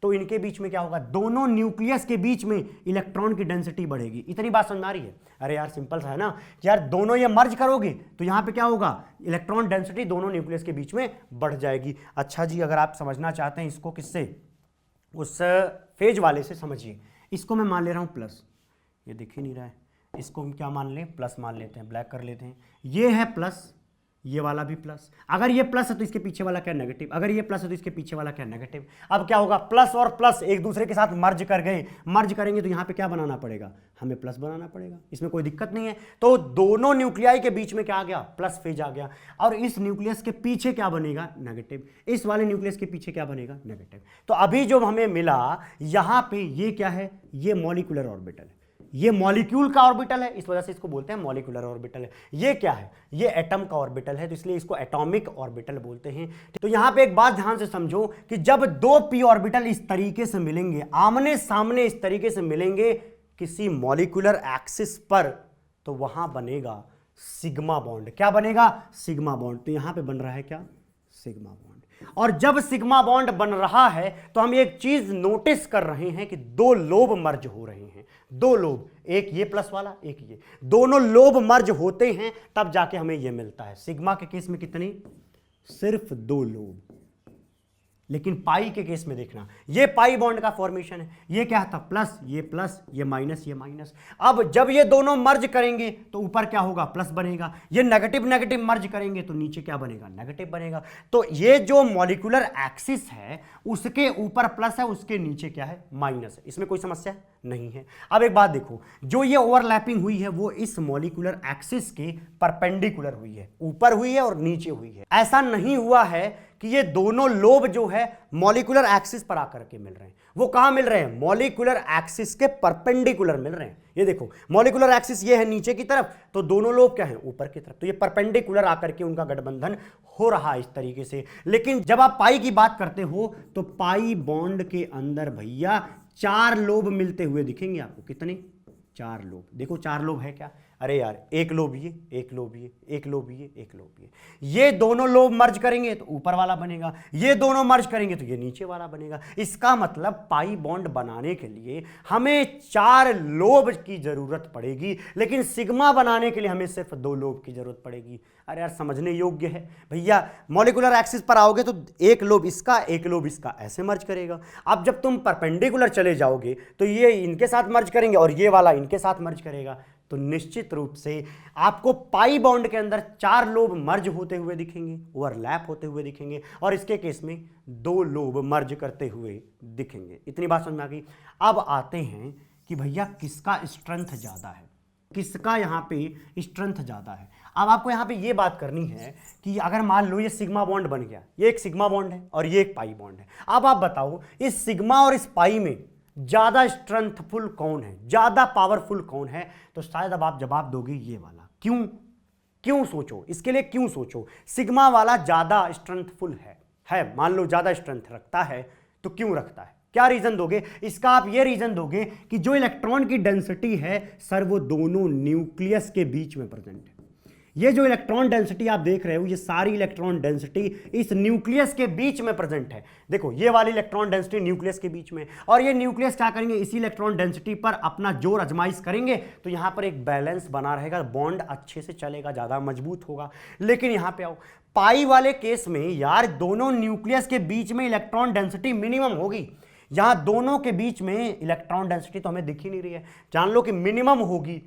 [SPEAKER 1] तो इनके बीच में क्या होगा, दोनों न्यूक्लियस के बीच में इलेक्ट्रॉन की डेंसिटी बढ़ेगी। इतनी बात समझ आ रही है? अरे यार सिंपल सा है ना कि यार दोनों ये मर्ज करोगे तो यहां पे क्या होगा, इलेक्ट्रॉन डेंसिटी दोनों न्यूक्लियस के बीच में बढ़ जाएगी। अच्छा जी, अगर आप समझना चाहते हैं इसको किससे, उस फेज वाले से समझिए। इसको मैं मान ले रहा हूं प्लस, ये दिख ही नहीं रहा है, इसको हम क्या मान लें, प्लस मान लेते हैं, ब्लैक कर लेते हैं। ये है प्लस, ये वाला भी प्लस। अगर ये प्लस है तो इसके पीछे वाला क्या, नेगेटिव। अगर ये प्लस है तो इसके पीछे वाला क्या, नेगेटिव। अब क्या होगा, प्लस और प्लस एक दूसरे के साथ मर्ज कर गए, मर्ज करेंगे तो यहां पे क्या बनाना पड़ेगा, हमें प्लस बनाना पड़ेगा। इसमें कोई दिक्कत नहीं है। तो दोनों न्यूक्लियाई के बीच में क्या आ गया, प्लस फेज आ गया। और इस न्यूक्लियस के पीछे क्या बनेगा, नेगेटिव। इस वाले न्यूक्लियस के पीछे क्या बनेगा, नेगेटिव। तो अभी जो हमें मिला यहां पे ये क्या है, ये मॉलिक्यूलर ऑर्बिटल है, ये मॉलिक्यूल का ऑर्बिटल है, इस वजह से इसको बोलते हैं मॉलिक्यूलर ऑर्बिटल है। ये क्या है, ये एटम का ऑर्बिटल है, तो इसलिए इसको एटॉमिक ऑर्बिटल बोलते हैं। तो यहां पे एक बात ध्यान से समझो कि जब दो पी ऑर्बिटल इस तरीके से मिलेंगे, आमने सामने इस तरीके से मिलेंगे किसी मॉलिक्यूलर एक्सिस पर, तो वहां बनेगा सिग्मा बॉन्ड। क्या बनेगा, सिग्मा बॉन्ड। तो यहां पे बन रहा है क्या, सिग्मा बॉन्ड। और जब सिग्मा बॉन्ड बन रहा है तो हम एक चीज नोटिस कर रहे हैं कि दो लोब मर्ज हो रहे हैं, दो लोब, एक ये प्लस वाला एक ये, दोनों लोब मर्ज होते हैं तब जाके हमें ये मिलता है। सिग्मा के केस में कितने, सिर्फ दो लोब। लेकिन पाई के केस में देखना, ये पाई बॉन्ड का फॉर्मेशन है, ये क्या था, प्लस, ये माइनस, ये माइनस। अब जब ये दोनों मर्ज करेंगे तो ऊपर क्या होगा, प्लस बनेगा। ये नेगेटिव नेगेटिव मर्ज करेंगे तो नीचे क्या बनेगा, नेगेटिव बनेगा। तो ये जो मॉलिक्यूलर एक्सिस है उसके ऊपर प्लस है, उसके नीचे क्या है, माइनस है। इसमें कोई समस्या नहीं है। अब एक बात देखो, जो ये ओवरलैपिंग हुई है वो इस मॉलिक्यूलर एक्सिस के परपेंडिकुलर हुई है, ऊपर हुई है और नीचे हुई है। ऐसा नहीं हुआ है कि ये दोनों लोब जो है मॉलिक्यूलर एक्सिस पर आकर के मिल रहे हैं। वो कहां मिल रहे हैं, मॉलिक्यूलर एक्सिस के परपेंडिकुलर मिल रहे हैं। ये देखो मॉलिक्यूलर एक्सिस ये है नीचे की तरफ, तो दोनों लोब क्या है, ऊपर की तरफ। तो ये परपेंडिकुलर आकर के उनका गठबंधन हो रहा है इस तरीके से। लेकिन जब आप पाई की बात करते हो तो पाई बॉन्ड के अंदर भैया चार लोब मिलते हुए दिखेंगे आपको। कितने, चार लोब। देखो चार लोब है क्या, अरे यार एक लोब ये, एक लोब ये, एक लोब ये, एक लोब ये। ये दोनों लोब मर्ज करेंगे तो ऊपर वाला बनेगा, ये दोनों मर्ज करेंगे तो ये नीचे वाला बनेगा। इसका मतलब पाई बॉन्ड बनाने के लिए हमें चार लोब की जरूरत पड़ेगी, लेकिन सिग्मा बनाने के लिए हमें सिर्फ दो लोब की जरूरत पड़ेगी। अरे यार समझने योग्य है भैया। मॉलिक्यूलर एक्सिस पर आओगे तो एक लोब इसका, एक लोब इसका, ऐसे मर्ज करेगा। अब जब तुम परपेंडिकुलर चले जाओगे तो ये इनके साथ मर्ज करेंगे और ये वाला इनके साथ मर्ज करेगा। तो निश्चित रूप से आपको पाई बॉन्ड के अंदर चार लोब मर्ज होते हुए दिखेंगे, ओवरलैप होते हुए दिखेंगे, और इसके केस में दो लोब मर्ज करते हुए दिखेंगे। इतनी बात समझ में आ गई। अब आते हैं कि भैया किसका स्ट्रेंथ ज्यादा है, किसका यहाँ पे स्ट्रेंथ ज्यादा है। अब आपको यहाँ पे ये बात करनी है कि अगर मान लो ये सिग्मा बॉन्ड बन गया, ये एक सिग्मा बॉन्ड है और ये एक पाई बॉन्ड है। अब आप बताओ इस सिग्मा और इस पाई में ज्यादा स्ट्रेंथफुल कौन है, ज्यादा पावरफुल कौन है? तो शायद अब आप जवाब दोगे ये वाला। क्यों, क्यों सोचो इसके लिए, क्यों सोचो। सिग्मा वाला ज्यादा स्ट्रेंथफुल है, मान लो ज्यादा स्ट्रेंथ रखता है, तो क्यों रखता है, क्या रीजन दोगे इसका? आप ये रीजन दोगे कि जो इलेक्ट्रॉन की डेंसिटी है सर वो दोनों न्यूक्लियस के बीच में प्रेजेंट है। ये जो इलेक्ट्रॉन डेंसिटी आप देख रहे हो, ये सारी इलेक्ट्रॉन डेंसिटी इस न्यूक्लियस के बीच में प्रेजेंट है। देखो ये वाली इलेक्ट्रॉन डेंसिटी न्यूक्लियस के बीच में, और ये न्यूक्लियस क्या करेंगे, इसी इलेक्ट्रॉन डेंसिटी पर अपना जोर आजमाइश करेंगे, तो यहां पर एक बैलेंस बना रहेगा, बॉन्ड अच्छे से चलेगा, ज्यादा मजबूत होगा। लेकिन यहां पे आओ, पाई वाले केस में यार दोनों न्यूक्लियस के बीच में इलेक्ट्रॉन डेंसिटी मिनिमम होगी। यहां दोनों के बीच में इलेक्ट्रॉन डेंसिटी तो हमें दिख ही नहीं रही है, जान लो कि मिनिमम होगी,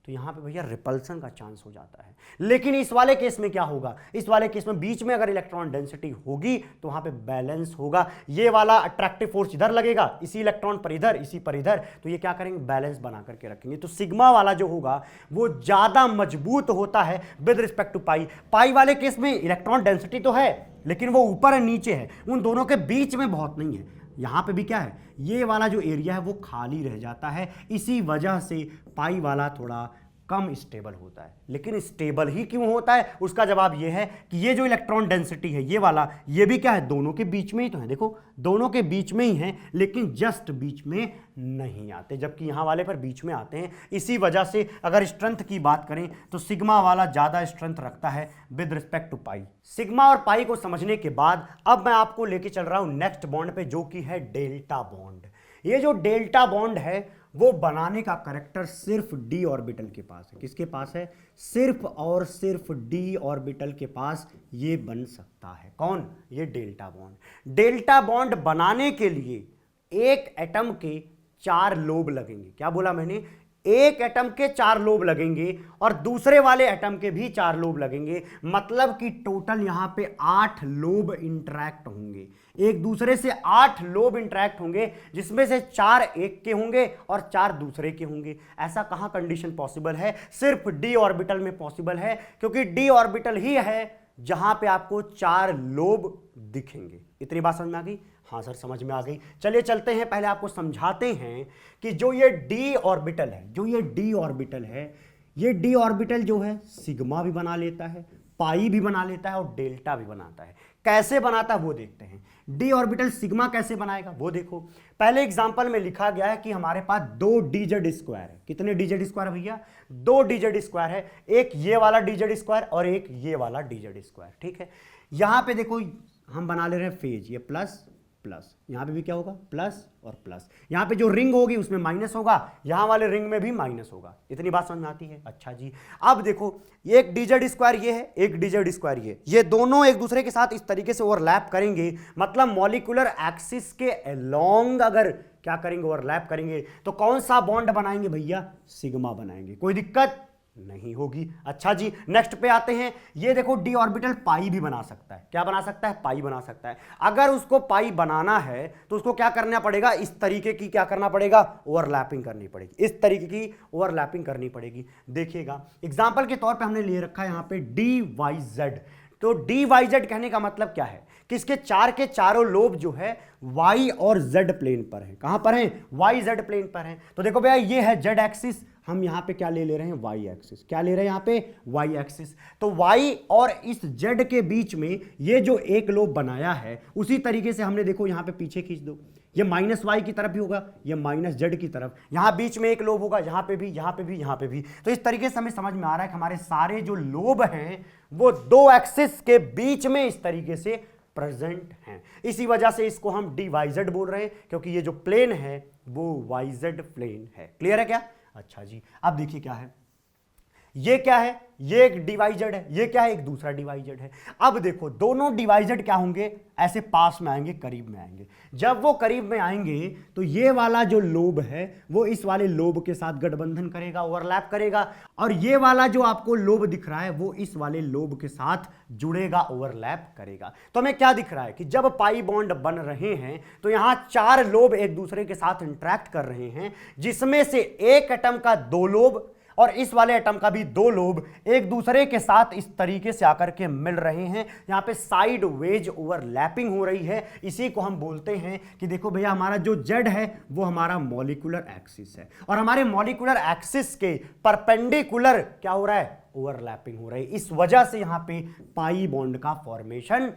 [SPEAKER 1] तो यहां पे भैया रिपल्सन का चांस हो जाता है। लेकिन इस वाले केस में क्या होगा, इस वाले केस में बीच में अगर इलेक्ट्रॉन डेंसिटी होगी तो वहां पे बैलेंस होगा। ये वाला अट्रैक्टिव फोर्स इधर लगेगा, इसी इलेक्ट्रॉन पर इधर, इसी पर इधर, तो ये क्या करेंगे, बैलेंस बना करके रखेंगे। तो सिग्मा वाला जो होगा वो ज्यादा मजबूत होता है विद रिस्पेक्ट टू पाई। पाई वाले केस में इलेक्ट्रॉन डेंसिटी तो है लेकिन वो ऊपर और नीचे है, उन दोनों के बीच में बहुत नहीं है। यहां पे भी क्या है, ये वाला जो एरिया है वो खाली रह जाता है, इसी वजह से पाई वाला थोड़ा कम स्टेबल होता है। लेकिन स्टेबल ही क्यों होता है, उसका जवाब ये है कि ये जो इलेक्ट्रॉन डेंसिटी है ये वाला, ये भी क्या है, दोनों के बीच में ही तो है। देखो दोनों के बीच में ही है, लेकिन जस्ट बीच में नहीं आते, जबकि यहां वाले पर बीच में आते हैं। इसी वजह से अगर स्ट्रेंथ की बात करें तो सिग्मा वाला ज्यादा स्ट्रेंथ रखता है with respect to pi. Sigma और पाई को समझने के बाद अब मैं आपको लेके चल रहा हूं नेक्स्ट बॉन्ड पे, जो कि है डेल्टा बॉन्ड। ये जो डेल्टा बॉन्ड है वो बनाने का करेक्टर सिर्फ डी ऑर्बिटल के पास है। किसके पास है, सिर्फ और सिर्फ डी ऑर्बिटल के पास ये बन सकता है। कौन, ये डेल्टा बॉन्ड। डेल्टा बॉन्ड बनाने के लिए एक एटम के 4 लोब लगेंगे। क्या बोला मैंने, एक एटम के 4 लोब लगेंगे और दूसरे वाले एटम के भी 4 लोब लगेंगे, मतलब कि टोटल यहां पे 8 लोब इंटरैक्ट होंगे, एक दूसरे से 8 लोब इंटरैक्ट होंगे, जिसमें से 4 एक के होंगे और 4 दूसरे के होंगे। ऐसा कहां कंडीशन पॉसिबल है, सिर्फ डी ऑर्बिटल में पॉसिबल है, क्योंकि डी ऑर्बिटल ही है जहां पे आपको 4 लोब दिखेंगे। इतनी बात समझ में आ गई, हाँ सर समझ में आ गई। चलिए चलते हैं, पहले आपको समझाते हैं कि जो ये डी ऑर्बिटल है, जो ये डी ऑर्बिटल है, ये डी ऑर्बिटल जो है सिग्मा भी बना लेता है, पाई भी बना लेता है और डेल्टा भी बनाता है। कैसे बनाता है वो देखते हैं। डी ऑर्बिटल सिग्मा कैसे बनाएगा वो देखो। पहले एग्जांपल में लिखा गया है कि हमारे पास 2 डीजेड स्क्वायर है। कितने डीजेड स्क्वायर है भैया, 2 डीजेड स्क्वायर है, एक ये वाला डीजेड स्क्वायर और एक ये वाला डीजेड स्क्वायर। ठीक है, यहां पे देखो हम बना ले रहे हैं फेज, ये प्लस प्लस, यहां पे भी क्या होगा, प्लस और प्लस। यहां पे जो रिंग होगी उसमें माइनस होगा, यहां वाले रिंग में भी माइनस होगा। इतनी बात समझ में आती है। अच्छा जी, अब देखो एक डीजेड स्क्वायर ये है, एक डीजेड स्क्वायर ये दोनों एक दूसरे के साथ इस तरीके से ओवरलैप करेंगे, मतलब मॉलिक्यूलर एक्सिस के अलोंग अगर क्या करेंगे, ओवरलैप करेंगे, तो कौन सा बॉन्ड बनाएंगे भैया, सिग्मा बनाएंगे। कोई दिक्कत नहीं होगी। अच्छा जी, नेक्स्ट पे आते हैं। ये देखो डी ऑर्बिटल पाई भी बना सकता है। क्या बना सकता है, पाई बना सकता है। अगर उसको पाई बनाना है तो उसको क्या करना पड़ेगा, इस तरीके की क्या करना पड़ेगा, ओवरलैपिंग करनी पड़ेगी, इस तरीके की ओवरलैपिंग करनी पड़ेगी। देखिएगा एग्जांपल के तौर पे हमने ले रखा है यहां पे डी वाई जेड। तो डी वाई जेड कहने का मतलब क्या है कि इसके 4 के चारों लोब जो है वाई और जेड प्लेन पर है। कहां पर है, वाई जेड प्लेन पर है। तो देखो भैया ये है जेड एक्सिस, हम यहां पे क्या ले रहे हैं, वाई एक्सिस। क्या ले रहे हैं यहां पे, वाई एक्सिस। तो वाई और इस जेड के बीच में ये जो एक लोब बनाया है, उसी तरीके से हमने देखो यहां पे पीछे खींच दो, ये माइनस वाई की तरफ भी होगा, ये माइनस जेड की तरफ, यहां बीच में एक लोब होगा, यहां पे भी, यहां पे भी, यहां पे भी। तो इस तरीके से हमें समझ में आ रहा है कि हमारे सारे जो लोब हैं वो 2 एक्सिस के बीच में इस तरीके से प्रेजेंट हैं। इसी वजह से इसको हम डी वाई जेड बोल रहे हैं, क्योंकि ये जो प्लेन है वो वाई जेड प्लेन है। क्लियर है क्या। अच्छा जी, अब देखिए क्या है, ये क्या है, ये एक डिवाइजेड है, ये क्या है, एक दूसरा डिवाइजेड है। अब देखो दोनों डिवाइजेड क्या होंगे, ऐसे पास में आएंगे, करीब में आएंगे। जब वो करीब में आएंगे तो ये वाला जो लोब है वो इस वाले लोब के साथ गठबंधन करेगा, ओवरलैप करेगा, और ये वाला जो आपको लोब दिख रहा है वो इस वाले लोब के साथ जुड़ेगा, ओवरलैप करेगा। तो हमें क्या दिख रहा है कि जब पाई बॉन्ड बन रहे हैं तो यहां 4 लोब एक दूसरे के साथ इंटरैक्ट कर रहे हैं, जिसमें से एक एटम का 2 लोब और इस वाले एटम का भी 2 लोब एक दूसरे के साथ इस तरीके से आकर के मिल रहे हैं। यहां पे साइड वेज ओवरलैपिंग हो रही है। इसी को हम बोलते हैं कि देखो भैया हमारा जो जेड है वो हमारा मॉलिक्यूलर एक्सिस है, और हमारे मॉलिक्यूलर एक्सिस के परपेंडिकुलर क्या हो रहा है, ओवरलैपिंग हो रही है। इस वजह से यहां पे पाई बॉन्ड का फॉर्मेशन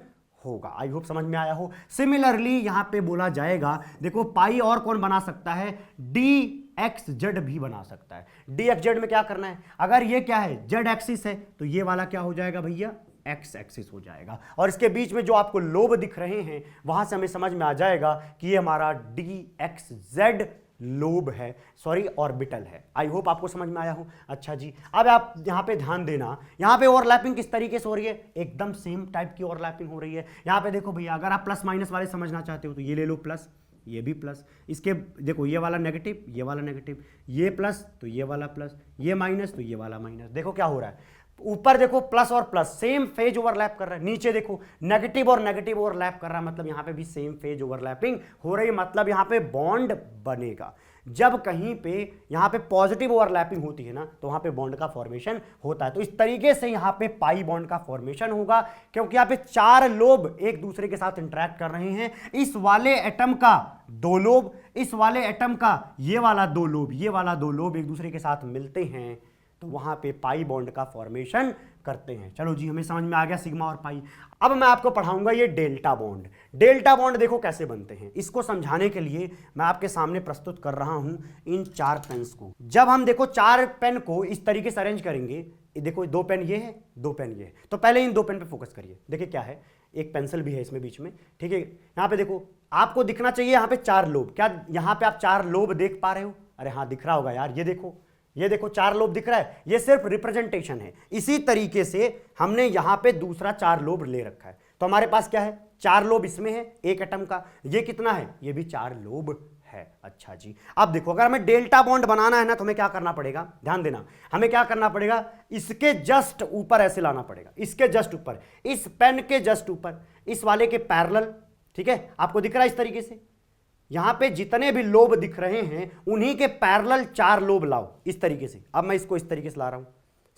[SPEAKER 1] होगा। आई होप समझ में आया हो। सिमिलरली यहां पे बोला जाएगा, देखो पाई और कौन बना सकता है, डी एक्स जेड भी बना सकता है। डी एक्स जेड में क्या करना है, अगर ये क्या है जेड एक्सिस है तो ये वाला क्या हो जाएगा भैया एक्स एक्सिस हो जाएगा, और इसके बीच में जो आपको लोब दिख रहे हैं वहां से हमें समझ में आ जाएगा कि ये हमारा डी एक्स जेड लोब है, सॉरी ऑर्बिटल है। आई होप आपको समझ में आया हो। अच्छा जी, अब आप यहां पे ध्यान देना, यहां पे ओवरलैपिंग किस तरीके से हो रही है, एकदम सेम टाइप की ओवरलैपिंग हो रही है। यहां पे देखो भैया, अगर आप प्लस माइनस वाले समझना चाहते हो तो ये ले लो प्लस, ये भी प्लस, इसके देखो ये वाला नेगेटिव, ये वाला नेगेटिव, ये प्लस तो ये वाला प्लस, ये माइनस तो ये वाला माइनस। देखो क्या हो रहा है, ऊपर देखो प्लस और प्लस सेम फेज ओवरलैप कर रहा है, नीचे देखो नेगेटिव और नेगेटिव ओवरलैप कर रहा है, मतलब यहां पे भी सेम फेज ओवरलैपिंग हो रही है, मतलब यहां पे बॉन्ड बनेगा। जब कहीं पे यहां पे पॉजिटिव ओवरलैपिंग होती है ना तो वहां पे बॉन्ड का फॉर्मेशन होता है। तो इस तरीके से यहां पे पाई बॉन्ड का फॉर्मेशन होगा, क्योंकि यहां पे चार लोब एक दूसरे के साथ इंटरेक्ट कर रहे हैं। इस वाले एटम का दो लोब, इस वाले एटम का ये वाला दो लोब, ये वाला दो लोब एक दूसरे के साथ मिलते हैं तो वहां पे पाई बॉन्ड का फॉर्मेशन करते हैं। चलो जी, हमें समझ में आ गया सिग्मा और पाई। अब मैं आपको पढ़ाऊंगा ये डेल्टा बॉन्ड। डेल्टा बॉन्ड देखो कैसे बनते हैं, इसको समझाने के लिए मैं आपके सामने प्रस्तुत कर रहा हूं इन चार पेन्स को। जब हम देखो चार पेन को इस तरीके से अरेंज करेंगे, देखो दो पेन ये है, दो पेन ये है, तो पहले इन दो पेन पे फोकस करिए। देखिए क्या है, एक पेंसिल भी है इसमें बीच में, ठीक है। यहां पे देखो, आपको दिखना चाहिए यहां पे चार लोब, क्या यहां पे आप चार लोब देख पा रहे हो? अरे हाँ दिख रहा होगा यार, ये देखो चार लोब दिख रहा है, ये सिर्फ रिप्रेजेंटेशन है। इसी तरीके से हमने यहां पे दूसरा चार लोब ले रखा है, तो हमारे पास क्या है, चार लोब इसमें है एक एटम का, ये कितना है, ये भी चार लोब है। अच्छा जी, अब देखो अगर हमें डेल्टा बॉन्ड बनाना है ना तो हमें क्या करना पड़ेगा, ध्यान देना, हमें क्या करना पड़ेगा, इसके जस्ट ऊपर ऐसे लाना पड़ेगा, इसके जस्ट ऊपर, इस पेन के जस्ट ऊपर, इस वाले के पैरेलल, ठीक है। आपको दिख रहा है इस तरीके से, यहां पे जितने भी लोब दिख रहे हैं उन्हीं के पैरेलल चार लोब लाओ इस तरीके से। अब मैं इसको इस तरीके से ला रहा हूं,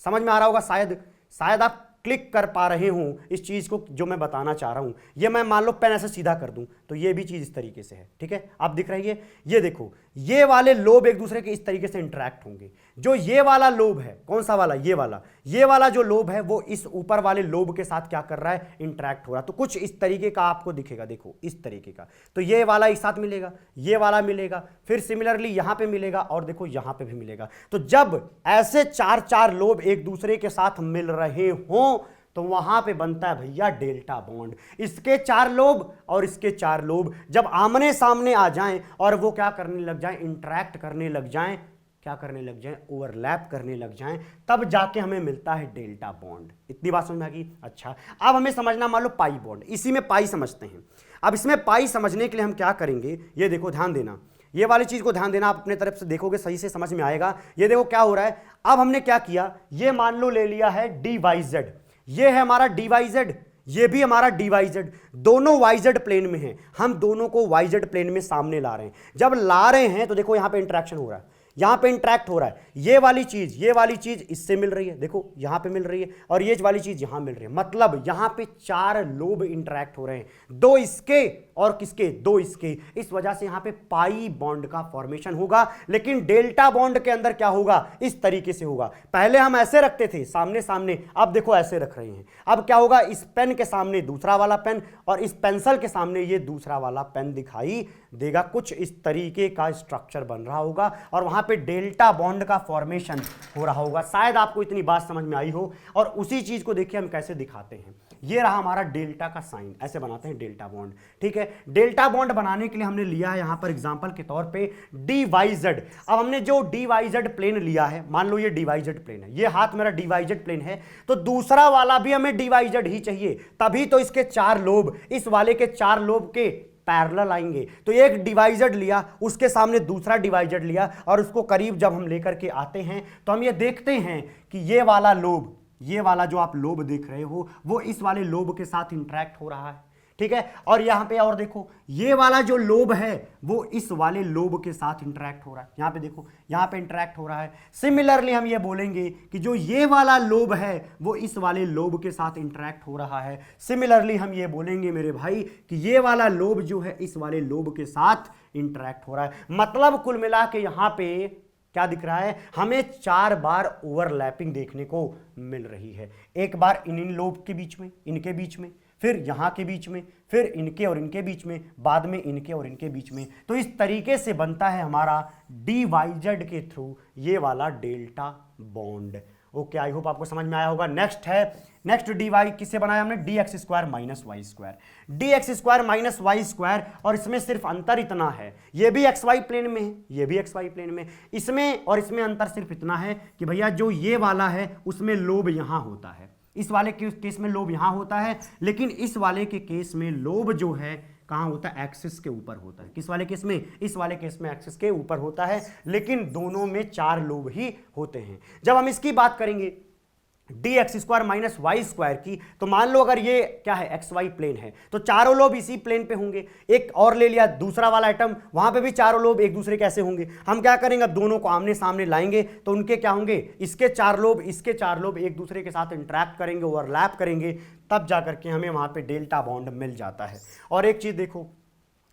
[SPEAKER 1] समझ में आ रहा होगा शायद आप क्लिक कर पा रहे हो इस चीज को जो मैं बताना चाह रहा हूं। ये मैं मान लो पेन ऐसे सीधा कर दूं तो ये भी चीज इस तरीके से है, ठीक है। आप दिख रही है, ये देखो ये वाले लोब एक दूसरे के इस तरीके से इंटरेक्ट होंगे। जो ये वाला लोब है, कौन सा वाला, ये वाला जो लोब है वो इस ऊपर वाले लोब के साथ क्या कर रहा है, इंटरेक्ट हो रहा है। तो कुछ इस तरीके का आपको दिखेगा, देखो इस तरीके का, तो ये वाला एक साथ मिलेगा, ये वाला मिलेगा, फिर सिमिलरली यहां पे मिलेगा और देखो यहां पे भी मिलेगा। तो जब ऐसे चार चार लोब एक दूसरे के साथ मिल रहे हों तो वहां पे बनता है भैया डेल्टा बॉन्ड। इसके चार लोब और इसके चार लोब जब आमने सामने आ जाएं और वो क्या करने लग जाएं, इंटरैक्ट करने लग जाएं, क्या करने लग जाएं, ओवरलैप करने लग जाएं, तब जाके हमें मिलता है डेल्टा बॉन्ड। इतनी बात समझ में आ गई। अच्छा, अब हमें समझना, मान लो पाई बॉन्ड, इसी में पाई समझते हैं। अब इसमें पाई समझने के लिए हम क्या करेंगे, ये देखो ध्यान देना, ये वाली चीज को ध्यान देना, आप अपने तरफ से देखोगे सही से समझ में आएगा। ये देखो क्या हो रहा है, अब हमने क्या किया, ये मान लो ले लिया है डी वाई जेड, ये है हमारा डी वाई जेड, ये भी हमारा डी वाई जेड, दोनों वाई जेड प्लेन में हैं, हम दोनों को वाई जेड प्लेन में सामने ला रहे हैं। जब ला रहे हैं तो देखो यहां पे इंटरेक्शन हो रहा है, यहां पे इंटरेक्ट हो रहा है, ये वाली चीज इससे मिल रही है, देखो यहां पे मिल रही है, और ये वाली चीज यहां मिल रही है, मतलब यहां पे चार लोब इंटरेक्ट हो रहे हैं, दो इसके और किसके, दो इसके। इस वजह से यहां पे पाई बॉन्ड का फॉर्मेशन होगा। लेकिन डेल्टा बॉन्ड के अंदर क्या होगा, इस तरीके से होगा। पहले हम ऐसे रखते थे सामने सामने, अब देखो ऐसे रख रहे हैं। अब क्या होगा, इस पेन के सामने दूसरा वाला पेन और इस पेंसिल के सामने ये दूसरा वाला पेन दिखाई देगा। कुछ इस तरीके का स्ट्रक्चर बन रहा होगा और वहां पे डेल्टा बॉन्ड का फॉर्मेशन हो रहा होगा। शायद आपको इतनी बात समझ में आई हो। और उसी चीज को देखिए हम कैसे दिखाते हैं, ये रहा हमारा डेल्टा का साइन, ऐसे बनाते हैं डेल्टा बॉन्ड, ठीक है। डेल्टा बॉन्ड बनाने के लिए हमने लिया है यहां पर एग्जांपल के तौर पे डी वाई जेड। अब हमने जो डी वाई जेड प्लेन लिया है, मान लो ये डी वाई जेड प्लेन है, ये हाथ मेरा डी वाई जेड प्लेन है, तो दूसरा वाला भी हमें डी वाई जेड ही चाहिए, तभी तो इसके चार लोब इस वाले के चार लोब के पैरेलल आएंगे। तो एक डिवाइजेड लिया, उसके सामने दूसरा डिवाइजेड लिया, और उसको करीब जब हम लेकर के आते हैं तो हम ये देखते हैं कि ये वाला लोब, ये वाला जो आप लोब देख रहे हो वो इस वाले लोब के साथ इंटरेक्ट हो रहा है, ठीक है। और यहां पे और देखो, ये वाला जो लोब है वो इस वाले लोब के साथ इंटरेक्ट हो रहा है, यहां पे देखो यहां पे इंटरेक्ट हो रहा है। सिमिलरली हम ये बोलेंगे कि जो ये वाला लोब है वो इस वाले लोब के साथ इंटरेक्ट हो रहा है। सिमिलरली हम ये बोलेंगे मेरे भाई कि ये वाला लोब जो है इस वाले लोब के साथ इंटरेक्ट हो रहा है। मतलब कुल मिला के यहां पे क्या दिख रहा है, हमें चार बार ओवरलैपिंग देखने को मिल रही है। एक बार इन लोब के बीच में, इनके बीच में, फिर यहाँ के बीच में, फिर इनके और इनके बीच में, बाद में इनके और इनके बीच में। तो इस तरीके से बनता है हमारा DYZ के थ्रू ये वाला delta bond. Okay, I hope आपको समझ में आया होगा। नेक्स्ट dy किससे बनाया हमने, dx square minus y square, dx square minus y square. और इसमें सिर्फ अंतर इतना है, ये भी xy प्लेन में है, ये भी xy प्लेन में, इसमें और इसमें अंतर सिर्फ इतना है कि भैया जो ये वाला है उसमें लोब यहां होता है, इस वाले के केस में लोब यहां होता है, लेकिन इस वाले के केस में लोब जो है कहां होता है, एक्सिस के ऊपर होता है। किस वाले केस में, इस वाले केस में एक्सिस के ऊपर होता है, लेकिन दोनों में 4 लोब ही होते हैं। जब हम इसकी बात करेंगे dx square minus y square की, तो मान लो अगर ये क्या है, xy प्लेन है, तो चारों लोब इसी प्लेन पे होंगे। एक और ले लिया दूसरा वाला आइटम, वहां पे भी चारों लोब एक दूसरे कैसे होंगे, हम क्या करेंगे, अब दोनों को आमने सामने लाएंगे तो उनके क्या होंगे, इसके 4 लोब, इसके 4 लोब एक दूसरे के साथ इंटरैक्ट करेंगे, ओवरलैप करेंगे, तब जाकर के हमें वहां पे डेल्टा बॉन्ड मिल जाता है। और एक चीज देखो,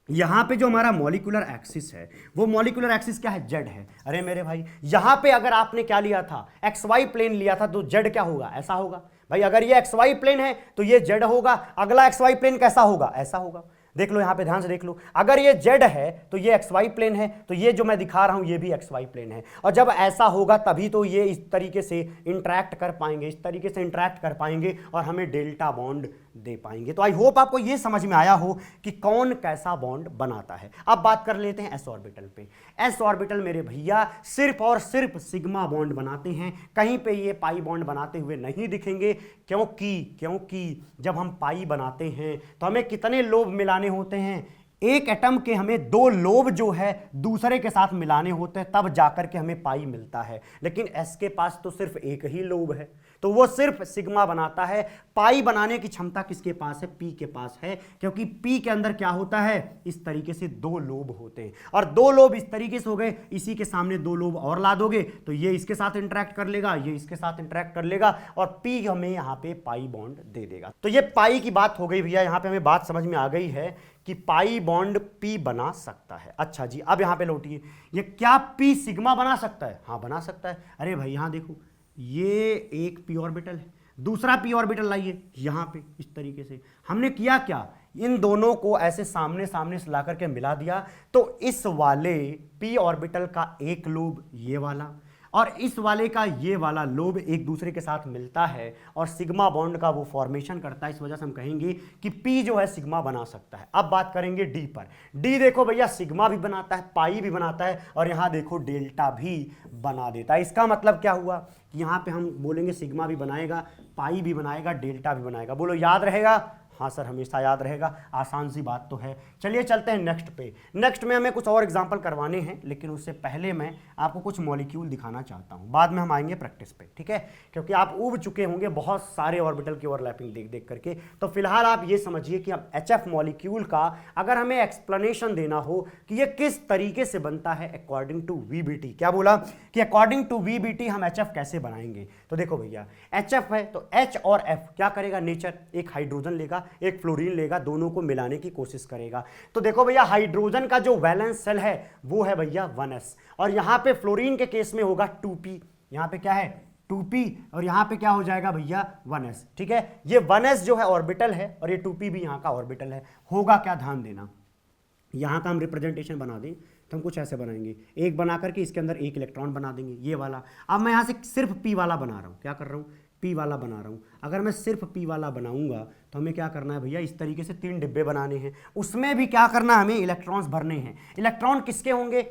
[SPEAKER 1] यहां पे जो हमारा मॉलिक्यूलर एक्सिस है, वो मॉलिक्यूलर एक्सिस क्या है, जेड है। अरे मेरे भाई, यहां पे अगर आपने क्या लिया था, XY प्लेन लिया था, तो जेड क्या होगा, ऐसा होगा। भाई अगर ये XY प्लेन है तो ये जेड होगा, अगला XY प्लेन कैसा होगा, ऐसा होगा। देख लो यहां पे, ध्यान से देख लो, अगर ये जेड है तो ये XY प्लेन है, तो ये जो मैं दिखा रहा हूं ये भी XY प्लेन है। और जब ऐसा होगा तभी तो ये इस तरीके से इंटरैक्ट कर पाएंगे, इस तरीके से इंटरैक्ट कर पाएंगे और हमें डेल्टा बॉन्ड दे पाएंगे। तो आई होप आपको ये समझ में आया हो कि कौन कैसा बॉन्ड बनाता है। अब बात कर लेते हैं s ऑर्बिटल पे। s ऑर्बिटल मेरे भैया सिर्फ और सिर्फ सिग्मा बॉन्ड बनाते हैं, कहीं पे ये पाई बॉन्ड बनाते हुए नहीं दिखेंगे। क्योंकि जब हम पाई बनाते हैं तो हमें कितने लोब मिलाने होते हैं, एक एटम के हमें 2 लोब जो है दूसरे के साथ मिलाने होते हैं, तब जाकर के हमें पाई मिलता है। लेकिन s के पास तो सिर्फ एक ही लोब है, तो वो सिर्फ सिग्मा बनाता है। पाई बनाने की क्षमता किसके पास है, p के पास है, क्योंकि p के अंदर क्या होता है, इस तरीके से 2 लोब होते हैं। और 2 लोब इस तरीके से हो गए, इसी के सामने 2 लोब और ला दोगे तो ये इसके साथ इंटरैक्ट कर लेगा, ये इसके साथ इंटरैक्ट कर लेगा, और p हमें यहाँ पे पाई बॉन्ड दे देगा। तो ये पाई की बात हो गई भैया, यहाँ पे हमें बात समझ में आ गई है कि पाई बॉन्ड p बना सकता है। अच्छा जी, अब यहां पे लौटिए, ये क्या p सिग्मा बना सकता है, हाँ बना सकता है। अरे भाई यहां देखो, ये एक p ऑर्बिटल है, दूसरा p ऑर्बिटल लाइए यहां पे, इस तरीके से हमने किया क्या, इन दोनों को ऐसे सामने सामने से ला करके मिला दिया, तो इस वाले p ऑर्बिटल का एक लोब ये वाला और इस वाले का ये वाला लोब एक दूसरे के साथ मिलता है और सिग्मा बॉन्ड का वो फॉर्मेशन करता है। इस वजह से हम कहेंगे कि P जो है सिग्मा बना सकता है। अब बात करेंगे D पर। D देखो भैया, सिग्मा भी बनाता है, पाई भी बनाता है, और यहाँ देखो डेल्टा भी बना देता है। इसका मतलब क्या हुआ कि यहाँ पे हम बोलेंगे सिग्मा भी बनाएगा, पाई भी बनाएगा, डेल्टा भी बनाएगा। बोलो याद रहेगा, हाँ सर हमेशा याद रहेगा, आसान सी बात तो है। चलिए चलते हैं नेक्स्ट पे। नेक्स्ट में हमें कुछ और एग्जांपल करवाने हैं, लेकिन उससे पहले मैं आपको कुछ मॉलिक्यूल दिखाना चाहता हूं, बाद में हम आएंगे प्रैक्टिस पे, ठीक है, क्योंकि आप उब चुके होंगे बहुत सारे ऑर्बिटल की ओवरलैपिंग देख देख करके। तो फिलहाल आप ये समझिए कि अब HF मॉलिक्यूल का अगर हमें एक्सप्लेनेशन देना हो कि ये किस तरीके से बनता है अकॉर्डिंग टू VBT, क्या बोला कि अकॉर्डिंग टू VBT हम HF कैसे बनाएंगे। तो देखो भैया, HF है तो H और F क्या करेगा नेचर, एक हाइड्रोजन लेगा, एक फ्लोरीन लेगा, दोनों को मिलाने की कोशिश करेगा। तो देखो भैया, हाइड्रोजन का जो वैलेंस शेल है वो है भैया 1s, और यहां पे फ्लोरीन के केस में होगा 2p, यहां पे क्या है 2p, और यहां पे क्या हो जाएगा भैया 1s, ठीक है। ये 1s जो है ऑर्बिटल है और ये 2p भी यहां का ऑर्बिटल है। होगा क्या, ध्यान देना, यहां का हम रिप्रेजेंटेशन बना दें तो हम कुछ ऐसे बनाएंगे, एक बना करके इसके अंदर एक इलेक्ट्रॉन बना देंगे, ये वाला। अब मैं यहां से सिर्फ p वाला बना रहा हूं, क्या कर रहा हूं, p वाला बना रहा हूं। अगर मैं सिर्फ p वाला बनाऊंगा तो हमें क्या करना है भैया, इस तरीके से 3 डिब्बे बनाने हैं, उसमें भी क्या करना है, हमें इलेक्ट्रॉन्स भरने हैं। इलेक्ट्रॉन किसके होंगे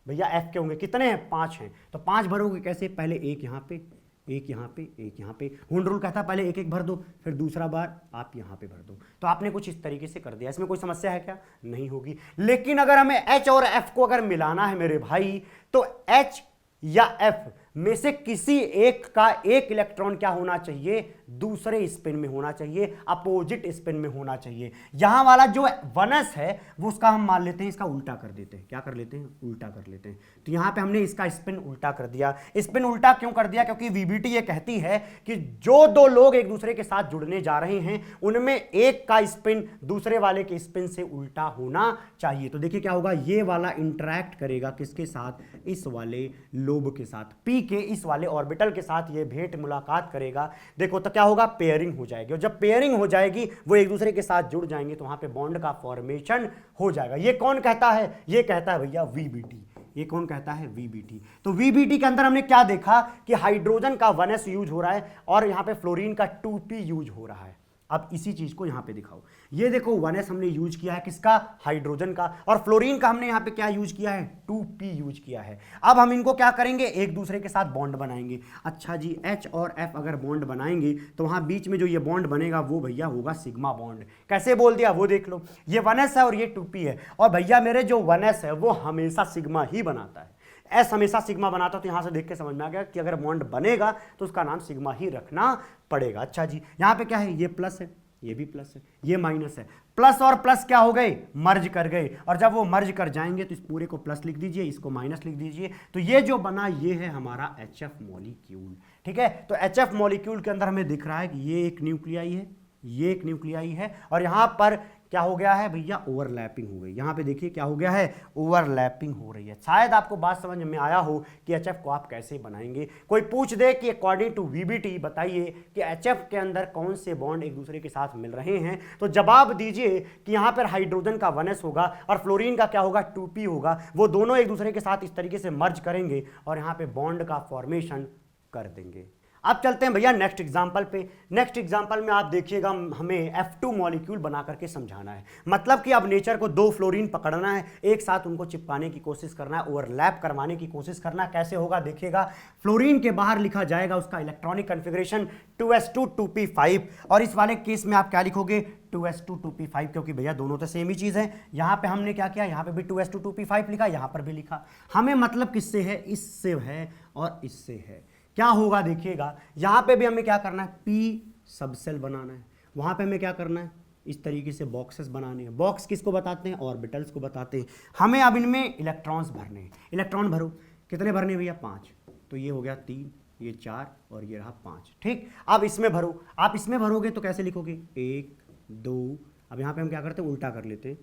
[SPEAKER 1] भैया, f के होंगे। कितने हैं, 5 हैं, तो 5 भरोगे कैसे, पहले एक यहाँ पे, एक यहाँ पे, एक यहाँ पे। हुंड रूल कहता है पहले एक एक भर दो, फिर दूसरा बार आप यहाँ पे भर दो। तो आपने कुछ इस तरीके से कर दिया, इसमें कोई समस्या है क्या, नहीं होगी। लेकिन अगर हमें H और F को अगर मिलाना है मेरे भाई, तो H या F में से किसी एक का एक इलेक्ट्रॉन क्या होना चाहिए, दूसरे स्पिन में होना चाहिए, अपोजिट स्पिन में होना चाहिए। यहां वाला जो 1s है वो उसका हम मान लेते हैं, इसका उल्टा कर देते हैं, क्या कर लेते हैं, उल्टा कर लेते हैं। तो यहां पे हमने इसका स्पिन उल्टा कर दिया। स्पिन उल्टा क्यों कर दिया, क्योंकि VBT ये कहती है कि जो 2 लोग एक दूसरे के साथ जुड़ने जा रहे हैं उनमें एक का स्पिन दूसरे वाले के स्पिन से उल्टा होना चाहिए। तो देखिए क्या होगा, ये वाला इंटरैक्ट करेगा किसके साथ, इस वाले लोब के साथ, P के इस वाले ऑर्बिटल के साथ ये भेंट मुलाकात करेगा, देखो तो क्या होगा, पेयरिंग हो जाएगी। और जब पेयरिंग हो जाएगी वो एक दूसरे के साथ जुड़ जाएंगे तो वहां पे बॉन्ड का फॉर्मेशन हो जाएगा। ये कौन कहता है, ये कहता है भैया VBT। ये कौन कहता है, VBT। तो VBT के अंदर हमने क्या देखा कि हाइड्रोजन का 1s यूज हो रहा है और यहां पे फ्लोरीन का 2p यूज हो रहा है। अब इसी चीज को यहां पे दिखाओ, ये देखो 1s हमने यूज किया है किसका, हाइड्रोजन का, और फ्लोरीन का हमने यहां पे क्या यूज किया है, 2p यूज किया है। अब हम इनको क्या करेंगे, एक दूसरे के साथ बॉन्ड बनाएंगे। अच्छा जी, H और F अगर बॉन्ड बनाएंगे तो वहां बीच में जो ये बॉन्ड बनेगा वो भैया होगा सिग्मा बॉन्ड। कैसे बोल दिया वो देख लो, ये 1s है और ये 2p है, और भैया मेरे जो 1s है वो हमेशा सिग्मा ही बनाता है, एस हमेशा सिग्मा बनाता। तो यहां से देख के समझ में आ गया कि अगर बॉन्ड बनेगा तो उसका नाम सिग्मा ही रखना पड़ेगा। अच्छा जी, यहां पे क्या है, ये प्लस है, ये भी प्लस है, ये माइनस है, प्लस और प्लस क्या हो गए, मर्ज कर गए, और जब वो मर्ज कर जाएंगे तो इस पूरे को प्लस लिख दीजिए, इसको माइनस लिख दीजिए। तो ये जो बना ये है हमारा HF मॉलिक्यूल। ठीक है, तो HF मॉलिक्यूल के अंदर हमें दिख रहा है कि ये एक न्यूक्लियाई है, ये एक न्यूक्लियाई है, और यहां पर क्या हो गया है भैया, ओवरलैपिंग हो गई। यहां पे देखिए क्या हो गया है, ओवरलैपिंग हो रही है। शायद आपको बात समझ में आया हो कि HF को आप कैसे बनाएंगे। कोई पूछ दे कि अकॉर्डिंग टू VBT बताइए कि HF के अंदर कौन से बॉन्ड एक दूसरे के साथ मिल रहे हैं, तो जवाब दीजिए कि यहां पर हाइड्रोजन का 1s होगा और फ्लोरीन का क्या होगा, 2p होगा। वो दोनों एक दूसरे के साथ इस तरीके से मर्ज करेंगे और यहां पे बॉन्ड का फॉर्मेशन कर देंगे। अब चलते हैं भैया नेक्स्ट एग्जांपल पे। नेक्स्ट एग्जांपल में आप देखिएगा हमें F2 मॉलिक्यूल बना करके समझाना है। मतलब कि अब नेचर को दो फ्लोरीन पकड़ना है, एक साथ उनको चिपकाने की कोशिश करना है, ओवरलैप करवाने की कोशिश करना है। कैसे होगा देखिएगा, फ्लोरीन के बाहर लिखा जाएगा उसका इलेक्ट्रॉनिक कन्फिग्रेशन 2s2 2p5, और इस वाले केस में आप क्या लिखोगे, 2s2 2p5, क्योंकि भैया दोनों तो सेम ही चीज है। यहां पे हमने क्या किया, यहां पे भी 2s2 2p5 लिखा, यहां पर भी लिखा। हमें मतलब किससे है, इससे है और इससे है। क्या होगा देखिएगा, यहां पे भी हमें क्या करना है, p सबसेल बनाना है, वहां पे हमें क्या करना है, इस तरीके से बॉक्सेस बनाने हैं। बॉक्स किसको बताते हैं, ऑर्बिटल्स को बताते हैं। हमें अब इनमें इलेक्ट्रॉन्स भरने हैं। इलेक्ट्रॉन भरो, कितने भरने भैया, 5। तो ये हो गया 3, ये 4 और ये रहा 5। ठीक, अब इसमें भरो। आप इसमें भरोगे तो कैसे लिखोगे, 1 2। अब यहां पे हम क्या करते हैं, उल्टा कर लेते हैं।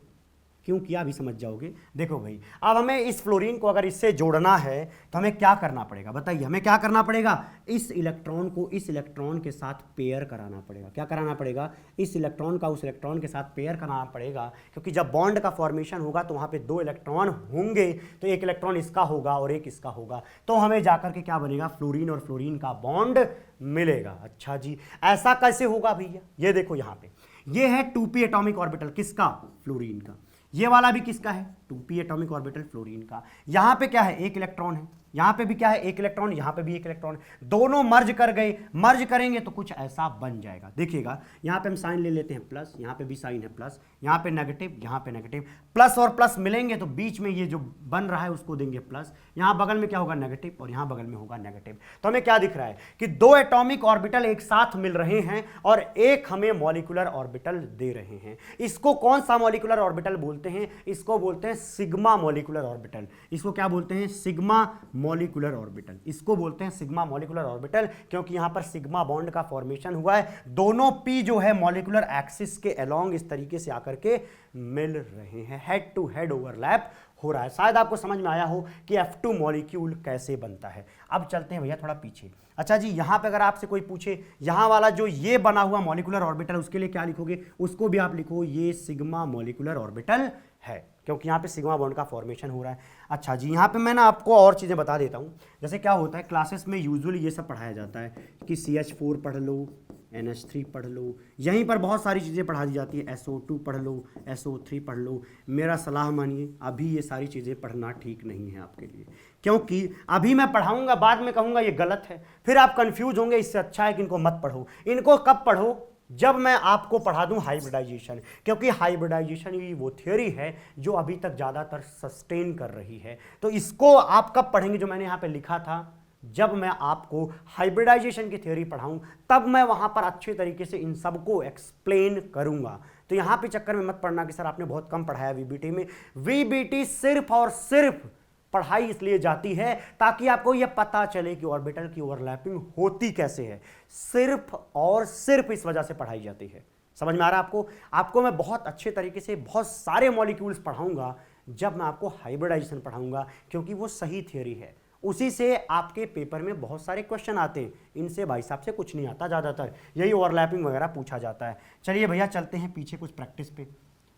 [SPEAKER 1] क्यों किया अभी समझ जाओगे। देखो भाई, अब हमें इस फ्लोरीन को अगर इससे जोड़ना है तो हमें क्या करना पड़ेगा, बताइए हमें क्या करना पड़ेगा, इस इलेक्ट्रॉन को इस इलेक्ट्रॉन के साथ पेयर कराना पड़ेगा। क्या कराना पड़ेगा, इस इलेक्ट्रॉन का उस इलेक्ट्रॉन के साथ पेयर कराना पड़ेगा, क्योंकि जब बॉन्ड का फॉर्मेशन होगा तो वहां पे 2 इलेक्ट्रॉन होंगे, तो एक इलेक्ट्रॉन इसका होगा और एक इसका होगा, तो हमें जाकर के क्या बनेगा, फ्लोरीन और फ्लोरीन का बॉन्ड मिलेगा। अच्छा जी, ऐसा कैसे होगा भैया, ये देखो यहां पे ये है 2p एटॉमिक ऑर्बिटल, किसका, फ्लोरीन का। ये वाला भी किसका है, 2p एटॉमिक ऑर्बिटल फ्लोरीन का। यहां पे क्या है, एक इलेक्ट्रॉन है, यहां पे भी क्या है, एक इलेक्ट्रॉन, यहां पे भी एक इलेक्ट्रॉन, दोनों मर्ज कर गए। मर्ज करेंगे तो कुछ ऐसा बन जाएगा। देखिएगा यहां पे हम साइन ले लेते हैं प्लस, यहां पे भी साइन है प्लस, यहां पे नेगेटिव, यहां पे नेगेटिव, प्लस और प्लस मिलेंगे तो बीच में ये जो बन रहा है उसको देंगे प्लस, यहां बगल में क्या होगा, नेगेटिव, और यहां बगल में होगा नेगेटिव। तो हमें क्या दिख रहा है कि 2 एटॉमिक ऑर्बिटल एक साथ मिल रहे हैं और एक हमें मॉलिक्यूलर ऑर्बिटल दे रहे हैं। इसको कौन सा मॉलिक्यूलर ऑर्बिटल बोलते हैं, इसको बोलते हैं सिग्मा मॉलिक्यूलर ऑर्बिटल। इसको क्या बोलते हैं, सिग्मा मॉलिक्यूलर ऑर्बिटल। इसको बोलते हैं सिग्मा मॉलिक्यूलर ऑर्बिटल, क्योंकि यहां पर सिग्मा बॉन्ड का फॉर्मेशन हुआ है। दोनों p जो है मॉलिक्यूलर एक्सिस के अलोंग इस तरीके से आकर के मिल रहे हैं, हेड टू हेड ओवरलैप हो रहा है। शायद आपको समझ में आया हो कि F2 मॉलिक्यूल कैसे बनता है। अब चलते हैं भैया थोड़ा पीछे। अच्छा जी, यहां पे अगर आपसे कोई पूछे, यहां वाला जो ये बना हुआ मॉलिक्यूलर ऑर्बिटल, उसके लिए क्या लिखोगे, उसको भी आप लिखो ये सिग्मा मॉलिक्यूलर ऑर्बिटल है, क्योंकि यहाँ पे सिग्मा बॉन्ड का फॉर्मेशन हो रहा है। अच्छा जी, यहाँ पे मैं ना आपको और चीज़ें बता देता हूँ। जैसे क्या होता है क्लासेस में यूजुअली ये सब पढ़ाया जाता है कि CH4 पढ़ लो, NH3 पढ़ लो, यहीं पर बहुत सारी चीज़ें पढ़ा दी जाती है, SO2 पढ़ लो, SO3 पढ़ लो। मेरा सलाह मानिए, अभी ये सारी चीज़ें पढ़ना ठीक नहीं है आपके लिए, क्योंकि अभी मैं पढ़ाऊँगा, बाद में कहूँगा ये गलत है, फिर आप कन्फ्यूज होंगे। इससे अच्छा है कि इनको मत पढ़ो। इनको कब पढ़ो, जब मैं आपको पढ़ा दूं हाइब्रिडाइजेशन, क्योंकि हाइब्रिडाइजेशन ही वो थ्योरी है जो अभी तक ज़्यादातर सस्टेन कर रही है। तो इसको आप कब पढ़ेंगे, जो मैंने यहाँ पे लिखा था, जब मैं आपको हाइब्रिडाइजेशन की थ्योरी पढ़ाऊं तब मैं वहां पर अच्छे तरीके से इन सब को एक्सप्लेन करूंगा। तो यहां पे चक्कर में मत पढ़ना कि सर आपने बहुत कम पढ़ाया VBT में। VBT सिर्फ और सिर्फ पढ़ाई इसलिए जाती है ताकि आपको यह पता चले कि ऑर्बिटल की ओवरलैपिंग होती कैसे है, सिर्फ और सिर्फ इस वजह से पढ़ाई जाती है। समझ में आ रहा है आपको। आपको मैं बहुत अच्छे तरीके से बहुत सारे मॉलिक्यूल्स पढ़ाऊंगा जब मैं आपको हाइब्रिडाइजेशन पढ़ाऊंगा, क्योंकि वो सही थियरी है उसी से आपके पेपर में बहुत सारे क्वेश्चन आते हैं। इनसे भाई साहब से कुछ नहीं आता, ज़्यादातर यही ओवरलैपिंग वगैरह पूछा जाता है। चलिए भैया चलते हैं पीछे कुछ प्रैक्टिस पे।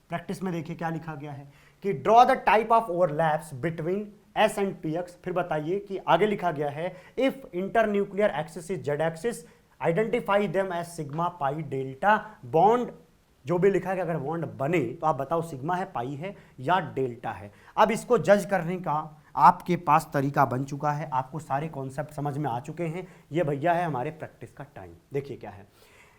[SPEAKER 1] प्रैक्टिस में देखिए क्या लिखा गया है कि draw the type of overlaps between s and p x. फिर बताइए कि आगे लिखा गया है if internuclear axis is z axis identify them as sigma pi delta bond. जो भी लिखा है कि अगर बॉन्ड बने तो आप बताओ सिग्मा है, पाई है या डेल्टा है। अब इसको जज करने का आपके पास तरीका बन चुका है, आपको सारे कॉन्सेप्ट समझ में आ चुके हैं। ये भैया है हमारे प्रैक्टिस का टाइम। देखिए क्या है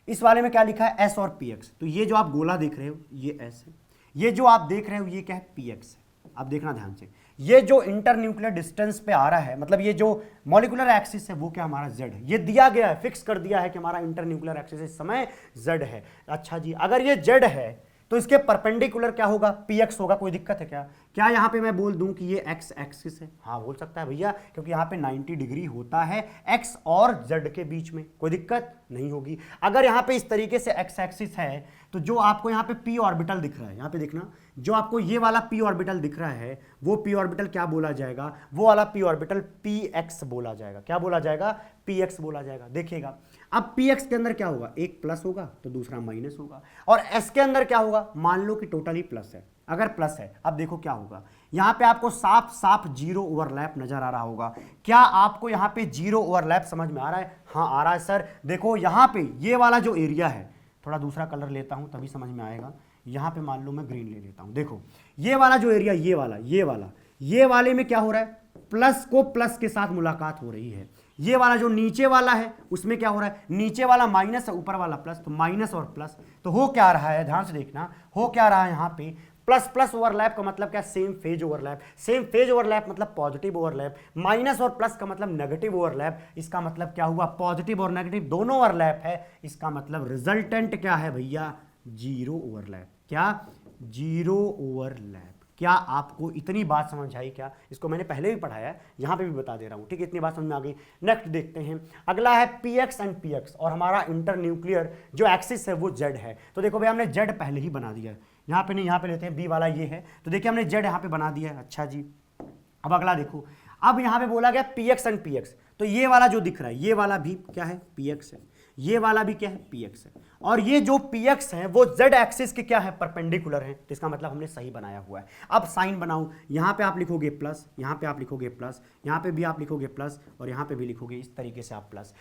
[SPEAKER 1] इस वाले में, क्या लिखा है एस और पी एक्स। तो ये जो आप गोला देख रहे हो ये एस है, ये जो आप देख रहे हो ये क्या है पी एक्स है। आप देखना ध्यान से, ये जो इंटरन्यूक्लियर डिस्टेंस पे आ रहा है, मतलब ये जो मॉलिक्यूलर एक्सिस है वो क्या हमारा जेड है। ये दिया गया है, फिक्स कर दिया है कि हमारा इंटरन्यूक्लियर एक्सिस इस समय जेड है। अच्छा जी, अगर ये जेड है तो इसके परपेंडिकुलर क्या होगा, पी एक्स होगा। कोई दिक्कत है क्या? क्या यहाँ पे मैं बोल दूं कि ये एक्स एक्सिस है? हाँ बोल सकता है भैया, क्योंकि यहाँ पे 90 डिग्री होता है एक्स और जेड के बीच में, कोई दिक्कत नहीं होगी। अगर यहाँ पे इस तरीके से एक्स एक्सिस है तो जो आपको यहाँ पे पी ऑर्बिटल दिख रहा है, यहाँ पे देखना, जो आपको ये वाला पी ऑर्बिटल दिख रहा है वो पी ऑर्बिटल क्या बोला जाएगा, वो वाला पी ऑर्बिटल पी एक्स बोला जाएगा। क्या बोला जाएगा? पी एक्स बोला जाएगा। देखिएगा अब पी एक्स के अंदर क्या होगा, एक प्लस होगा तो दूसरा माइनस होगा, और एस के अंदर क्या होगा, मान लो कि टोटली प्लस है। अगर प्लस है, अब देखो क्या होगा, यहां पे आपको साफ साफ जीरो ओवरलैप नजर आ रहा होगा। क्या आपको यहां पे जीरो ओवरलैप समझ में आ रहा है? हाँ आ रहा है सर। देखो यहां पे ये वाला जो एरिया है, थोड़ा दूसरा कलर लेता हूं तभी समझ में आएगा। यहां पे मान लो मैं ग्रीन ले लेता हूं। देखो ये वाला जो एरिया, ये वाले में क्या हो रहा है, प्लस को प्लस के साथ मुलाकात हो रही है। ये वाला जो नीचे वाला है उसमें क्या हो रहा है, नीचे वाला माइनस है ऊपर वाला प्लस, तो माइनस और प्लस। तो हो क्या रहा है, ध्यान से देखना, हो क्या रहा है यहाँ पे, प्लस प्लस ओवरलैप का मतलब क्या, same phase overlap. Same phase overlap मतलब पॉजिटिव ओवरलैप। माइनस और प्लस का मतलब नेगेटिव ओवरलैप। इसका मतलब क्या हुआ, पॉजिटिव और नेगेटिव दोनों ओवरलैप है। इसका मतलब रिजल्टेंट क्या है भैया, जीरो ओवरलैप। क्या, जीरो ओवरलैप। क्या आपको इतनी बात समझ आई क्या? इसको मैंने पहले भी पढ़ाया है, यहां पे भी बता दे रहा हूं। ठीक है, इतनी बात समझ में आ गई। नेक्स्ट देखते हैं, अगला है P x and p x, और हमारा इंटरन्यूक्लियर जो एक्सिस है वो जेड है। तो देखो भाई हमने जेड पहले ही बना दिया है, यहाँ पे नहीं, यहाँ पे लेते हैं, बी वाला ये है, तो देखिए हमने जेड यहाँ पे बना दिया है। अच्छा जी, अब अगला देखो, अब यहाँ पे बोला गया P x and p x, तो ये वाला जो दिख रहा है ये वाला भी क्या है, पी एक्स है, ये वाला भी क्या है, पी एक्स है, और ये जो पी एक्स है वो जेड एक्सिस के क्या है, परपेंडिकुलर है। तो इसका मतलब हमने सही बनाया हुआ है। अब साइन बनाऊं, यहाँ पे आप लिखोगे प्लस, यहाँ पे आप लिखोगे प्लस, यहाँ पे भी आप लिखोगे प्लस, और यहाँ पे भी लिखोगे इस तरीके से आप प्लस।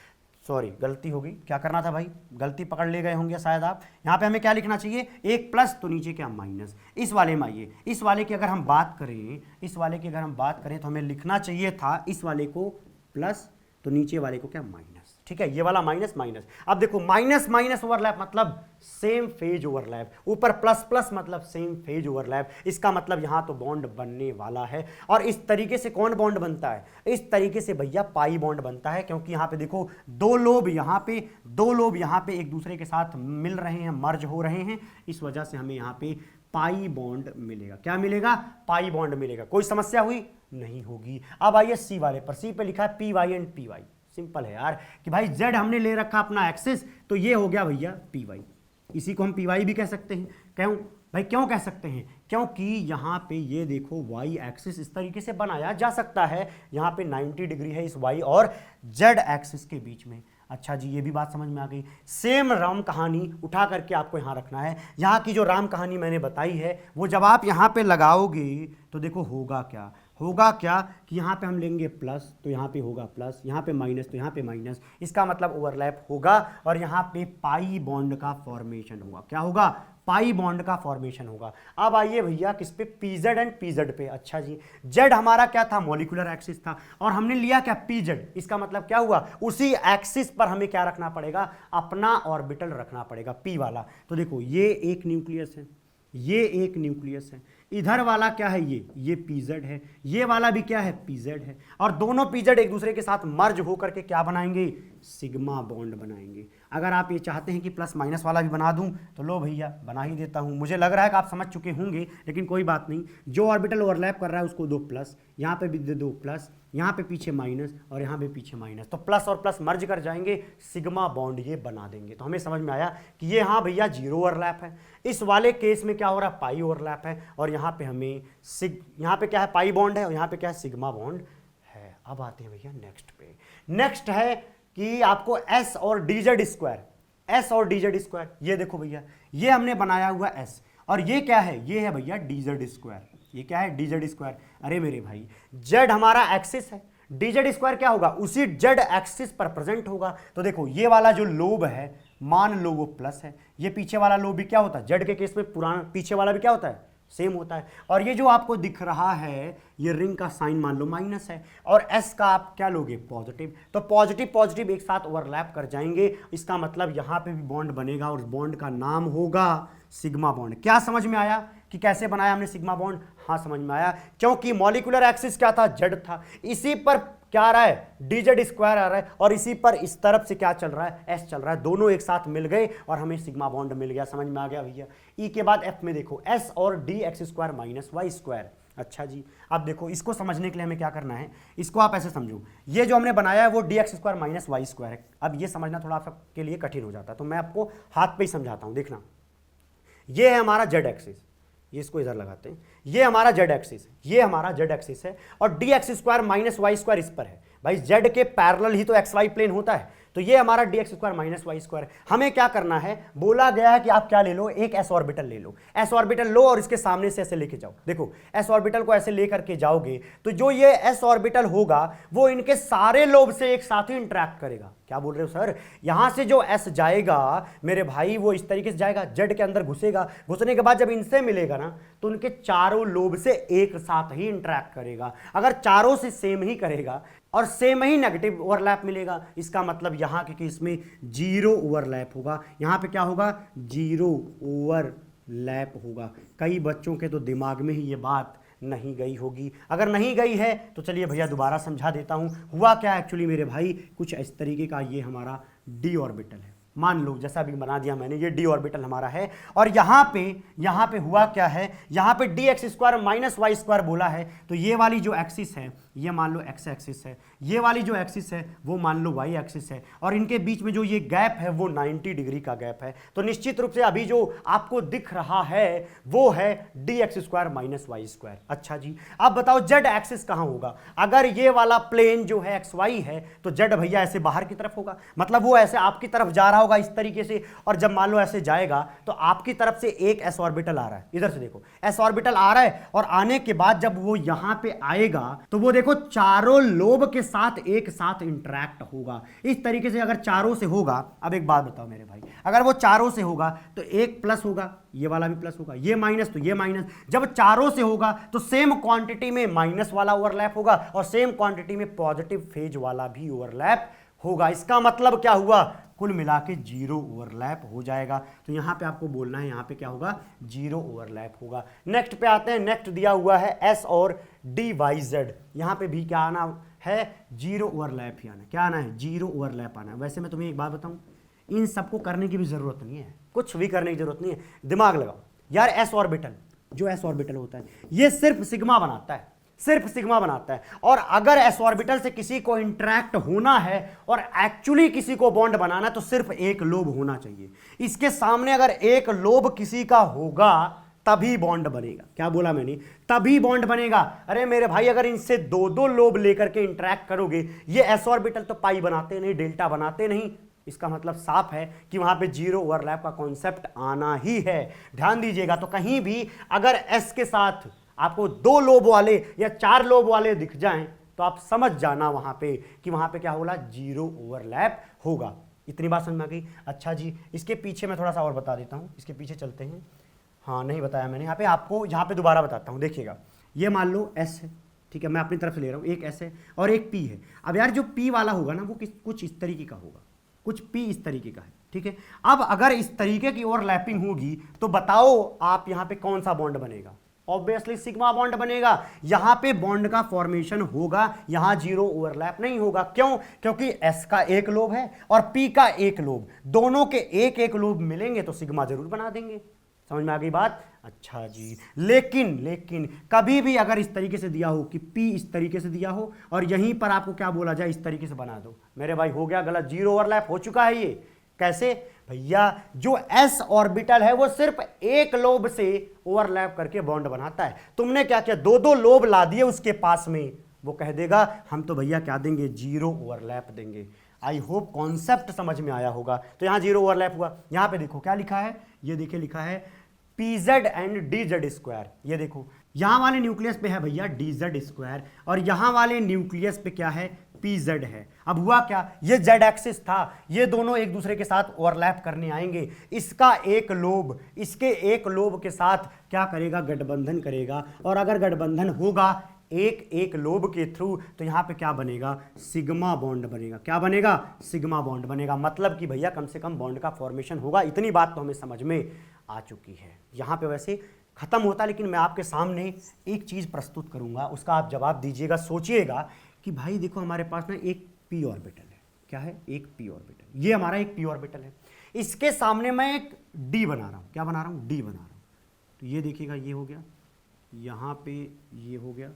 [SPEAKER 1] सॉरी गलती होगी, क्या करना था भाई, गलती पकड़ ले गए होंगे शायद आप। यहाँ पे हमें क्या लिखना चाहिए, एक प्लस तो नीचे क्या माइनस। इस वाले में आइए, इस वाले की अगर हम बात करें, इस वाले की अगर हम बात करें तो हमें लिखना चाहिए था इस वाले को प्लस तो नीचे वाले को क्या माइनस। ठीक है, ये वाला माइनस माइनस। अब देखो माइनस माइनस ओवरलैप मतलब सेम फेज ओवरलैप, ऊपर प्लस प्लस मतलब सेम फेज ओवरलैप। इसका मतलब यहां तो बॉन्ड बनने वाला है। और इस तरीके से कौन बॉन्ड बनता है, इस तरीके से भैया पाई बॉन्ड बनता है, क्योंकि यहां पे देखो दो लोब यहां पे, दो लोब यहां पे एक दूसरे के साथ मिल रहे हैं, मर्ज हो रहे हैं, इस वजह से हमें यहां पे पाई बॉन्ड मिलेगा। क्या मिलेगा, पाई बॉन्ड मिलेगा। कोई समस्या हुई नहीं होगी। अब आइए सी वाले पर, सी पे लिखा है p y and p y. Simple है यार कि भाई जेड हमने ले रखा अपना एक्सिस, तो ये हो गया भैया पी वाई। इसी को हम पी वाई भी कह सकते हैं। क्यों भाई, क्यों कह सकते हैं, क्योंकि यहाँ पे ये देखो वाई एक्सिस इस तरीके से बनाया जा सकता है। यहाँ पे 90 डिग्री है इस वाई और जेड एक्सिस के बीच में। अच्छा जी, ये भी बात समझ में आ गई। सेम राम कहानी उठा करके आपको यहाँ रखना है। यहाँ की जो राम कहानी मैंने बताई है वो जब आप यहाँ पे लगाओगे तो देखो होगा क्या, होगा क्या कि यहाँ पे हम लेंगे प्लस तो यहाँ पे होगा प्लस, यहाँ पे माइनस तो यहाँ पे माइनस। इसका मतलब ओवरलैप होगा और यहाँ पे पाई बॉन्ड का फॉर्मेशन होगा। क्या होगा, पाई बॉन्ड का फॉर्मेशन होगा। अब आइए भैया किस पे, पीजेड एंड पीजेड पे। अच्छा जी, जेड हमारा क्या था, मॉलिक्यूलर एक्सिस था, और हमने लिया क्या, पीजेड। इसका मतलब क्या हुआ, उसी एक्सिस पर हमें क्या रखना पड़ेगा, अपना ऑर्बिटल रखना पड़ेगा, पी वाला। तो देखो ये एक न्यूक्लियस है, ये एक न्यूक्लियस है, इधर वाला क्या है, ये पीजेड है, ये वाला भी क्या है, पीजेड है, और दोनों पीजेड एक दूसरे के साथ मर्ज होकर के क्या बनाएंगे, सिग्मा बॉन्ड बनाएंगे। अगर आप ये चाहते हैं कि प्लस माइनस वाला भी बना दूं तो लो भैया बना ही देता हूं। मुझे लग रहा है कि आप समझ चुके होंगे, लेकिन कोई बात नहीं। जो ऑर्बिटल ओवरलैप कर रहा है उसको दो प्लस, यहाँ पे भी दे दो प्लस, यहाँ पे पीछे माइनस और यहाँ पे पीछे माइनस, तो प्लस और प्लस मर्ज कर जाएंगे, सिग्मा बॉन्ड ये बना देंगे। तो हमें समझ में आया कि ये हाँ भैया जीरो ओवरलैप है। इस वाले केस में क्या हो रहा है, पाई ओवरलैप है, और यहाँ पे हमें यहाँ पे क्या है, पाई बॉन्ड है, और यहाँ पे क्या है, सिग्मा बॉन्ड है। अब आते हैं भैया नेक्स्ट पे। नेक्स्ट है कि आपको एस और डीजेड स्क्वायर, एस और डीजेड स्क्वायर, ये देखो भैया ये हमने बनाया हुआ एस, और ये क्या है, ये है भैया डीजेड स्क्वायर। ये क्या है, डीजेड स्क्वायर। अरे मेरे भाई जेड हमारा एक्सिस है, डीजेड स्क्वायर क्या होगा, उसी जेड एक्सिस पर प्रेजेंट होगा। तो देखो ये वाला जो लोब है मान लो वो प्लस है, ये पीछे वाला लोब भी क्या होता है, जेड के केस में पुराना पीछे वाला भी क्या होता है, सेम होता है। और ये जो आपको दिख रहा है ये रिंग का साइन मान लो माइनस है, और एस का आप क्या लोगे, पॉजिटिव। तो पॉजिटिव पॉजिटिव एक साथ ओवरलैप कर जाएंगे, इसका मतलब यहां पे भी बॉन्ड बनेगा और उस बॉन्ड का नाम होगा सिग्मा बॉन्ड। क्या समझ में आया कि कैसे बनाया हमने सिग्मा बॉन्ड? हाँ समझ में आया, क्योंकि मॉलिक्यूलर एक्सिस क्या था, जेड था, इसी पर क्या आ रहा है, डीजेड स्क्वायर आ रहा है, और इसी पर इस तरफ से क्या चल रहा है, एस चल रहा है, दोनों एक साथ मिल गए और हमें सिग्मा बॉन्ड मिल गया। समझ में आ गया भैया। ई के बाद एफ में देखो एस और d x square minus y square. अच्छा जी, अब देखो इसको समझने के लिए हमें क्या करना है, इसको आप ऐसे समझो, ये जो हमने बनाया है वो d x square minus y square है। अब ये समझना थोड़ा आपके लिए कठिन हो जाता है, तो मैं आपको हाथ पे ही समझाता हूं। देखना, ये है हमारा जेड एक्सिस, ये इसको इधर लगाते हैं, ये हमारा जेड एक्सिस है, ये हमारा जेड एक्सिस है, और d x square minus y square इस पर है। भाई जेड के पैरेलल ही तो एक्स वाई प्लेन होता है, तो ये हमारा d x square minus y square. हमें क्या करना है, बोला गया है कि आप क्या ले लो, एक एस ऑर्बिटल ले लो। एस ऑर्बिटल लो और इसके सामने से ऐसे लेके जाओ। देखो एस ऑर्बिटल को ऐसे लेकर के जाओगे तो जो ये एस ऑर्बिटल होगा वो इनके सारे लोब से एक साथ ही इंटरेक्ट करेगा। क्या बोल रहे हो सर, यहां से जो एस जाएगा मेरे भाई वो इस तरीके से जाएगा, जेड के अंदर घुसेगा, घुसने के बाद जब इनसे मिलेगा ना तो उनके चारों लोब से एक साथ ही इंटरेक्ट करेगा। अगर चारों से सेम ही करेगा और सेम ही नेगेटिव ओवरलैप मिलेगा, इसका मतलब यहां के केस में जीरो ओवरलैप होगा। यहां पे क्या होगा, जीरो ओवरलैप होगा। कई बच्चों के तो दिमाग में ही ये बात नहीं गई होगी, अगर नहीं गई है तो चलिए भैया दोबारा समझा देता हूं। हुआ क्या एक्चुअली मेरे भाई, कुछ इस तरीके का ये हमारा डी ऑर्बिटल है, मान लो जैसा भी बना दिया मैंने, ये डी ऑर्बिटल हमारा है, और यहां पे हुआ क्या है, यहां पे d x square minus y square बोला है, तो ये वाली जो एक्सिस है ये मान लो एक्स एक्सिस है, ये वाली जो एक्सिस है वो मान लो वाई एक्सिस है, और इनके बीच में जो ये गैप है वो 90 डिग्री का गैप है। तो निश्चित रूप से अभी जो आपको दिख रहा है वो है d x square minus y square. अच्छा जी, अब बताओ जेड एक्सिस कहां होगा, अगर ये वाला प्लेन जो है एक्स वाई है तो जेड भैया ऐसे बाहर की तरफ होगा, मतलब वो ऐसे आपकी तरफ जा रहा होगा इस तरीके से, और जब मान लो ऐसे जाएगा तो आपकी तरफ से एक एस ऑर्बिटल आ रहा है, इधर से देखो एस ऑर्बिटल आ रहा है, और आने के बाद जब वो यहां पे आएगा तो वो देखो चारों लोब के साथ एक साथ इंटरेक्ट होगा इस तरीके से। अगर चारों से होगा, अब एक बात बताओ मेरे भाई, अगर वो चारों से होगा तो एक प्लस होगा, ये वाला भी प्लस होगा, ये माइनस तो ये माइनस, जब चारों से होगा तो सेम क्वांटिटी में माइनस वाला ओवरलैप होगा और सेम क्वांटिटी में पॉजिटिव फेज वाला भी ओवरलैप होगा। इसका मतलब क्या हुआ, कुल मिला के जीरो ओवरलैप हो जाएगा। तो यहां पे आपको बोलना है यहां पे क्या होगा, जीरो ओवरलैप होगा। नेक्स्ट पे आते हैं, नेक्स्ट दिया हुआ है एस और डी वाई जेड, यहां पे भी क्या आना है, जीरो ओवरलैप ही आना। क्या आना है, जीरो ओवरलैप आना है। वैसे मैं तुम्हें एक बात बताऊं, इन सबको करने की भी जरूरत नहीं है, कुछ भी करने की जरूरत नहीं है, दिमाग लगाओ यार। एस ऑर्बिटल, जो एस ऑर्बिटल होता है ये सिर्फ सिग्मा बनाता है, सिर्फ सिग्मा बनाता है, और अगर एस ऑर्बिटल से किसी को इंटरेक्ट होना है और एक्चुअली किसी को बॉन्ड बनाना है तो सिर्फ एक लोब होना चाहिए। इसके सामने अगर एक लोब किसी का होगा तभी बॉन्ड बनेगा। क्या बोला मैंने, तभी बॉन्ड बनेगा। अरे मेरे भाई अगर इनसे दो दो लोब लेकर के इंटरेक्ट करोगे, ये एस ऑर्बिटल तो पाई बनाते नहीं, डेल्टा बनाते नहीं, इसका मतलब साफ है कि वहां पे जीरो ओवरलैप का कॉन्सेप्ट आना ही है। ध्यान दीजिएगा, तो कहीं भी अगर एस के साथ आपको दो लोब वाले या चार लोब वाले दिख जाएं तो आप समझ जाना वहां पे कि वहां पे क्या होगा, जीरो ओवरलैप होगा। इतनी बात समझ में आ गई। अच्छा जी, इसके पीछे मैं थोड़ा सा और बता देता हूं, इसके पीछे चलते हैं। हाँ नहीं बताया मैंने, यहाँ पे आपको यहाँ पे दोबारा बताता हूँ। देखिएगा, ये मान लो एस है, ठीक है, मैं अपनी तरफ से ले रहा हूँ, एक एस है और एक पी है। अब यार जो पी वाला होगा ना वो कुछ इस तरीके का होगा, कुछ पी इस तरीके का है, ठीक है। अब अगर इस तरीके की ओवरलैपिंग होगी तो बताओ आप यहाँ पे कौन सा बॉन्ड बनेगा, ऑब्वियसली सिग्मा बॉन्ड बनेगा। यहां पे बॉन्ड का फॉर्मेशन होगा, यहां जीरो ओवरलैप नहीं होगा। क्यों, क्योंकि एस का एक लोब है और पी का एक लोब, दोनों के एक एक लोब मिलेंगे तो सिग्मा जरूर बना देंगे। समझ में आ गई बात। अच्छा जी, लेकिन कभी भी अगर इस तरीके से दिया हो कि P इस तरीके से दिया हो और यहीं पर आपको क्या बोला जाए, इस तरीके से बना दो, मेरे भाई हो गया गलत, जीरो ओवरलैप हो चुका है। ये कैसे भैया, जो s ऑर्बिटल है वो सिर्फ एक लोब से ओवरलैप करके बॉन्ड बनाता है। तुमने क्या किया, दो दो लोब ला दिए उसके पास में, वो कह देगा हम तो भैया क्या देंगे, जीरो ओवरलैप देंगे। आई होप कॉन्सेप्ट समझ में आया होगा। तो यहाँ जीरो ओवरलैप हुआ। यहाँ पे देखो क्या लिखा है, ये देखिए लिखा है पीजेड एंड डीजेड स्क्वायर। ये देखो यहाँ वाले न्यूक्लियस पे है भैया डीजेड स्क्वायर और यहाँ वाले न्यूक्लियस पे क्या है, पीजेड है। अब हुआ क्या, ये जेड एक्सिस था, ये दोनों एक दूसरे के साथ ओवरलैप करने आएंगे। इसका एक लोब इसके एक लोब के साथ क्या करेगा, गठबंधन करेगा। और अगर गठबंधन होगा एक एक लोब के थ्रू तो यहाँ पे क्या बनेगा, सिग्मा बॉन्ड बनेगा। क्या बनेगा, सिग्मा बॉन्ड बनेगा। मतलब कि भैया कम से कम बॉन्ड का फॉर्मेशन होगा। इतनी बात तो हमें समझ में आ चुकी है। यहाँ पे वैसे खत्म होता, लेकिन मैं आपके सामने एक चीज़ प्रस्तुत करूँगा, उसका आप जवाब दीजिएगा। सोचिएगा कि भाई देखो हमारे पास ना एक पी ऑर्बिटल है। क्या है, एक पी ऑर्बिटल। ये हमारा एक पी ऑर्बिटल है। इसके सामने मैं एक डी बना रहा हूँ। क्या बना रहा हूँ, डी बना रहा हूँ। तो ये देखिएगा, ये हो गया, यहाँ पे ये हो गया।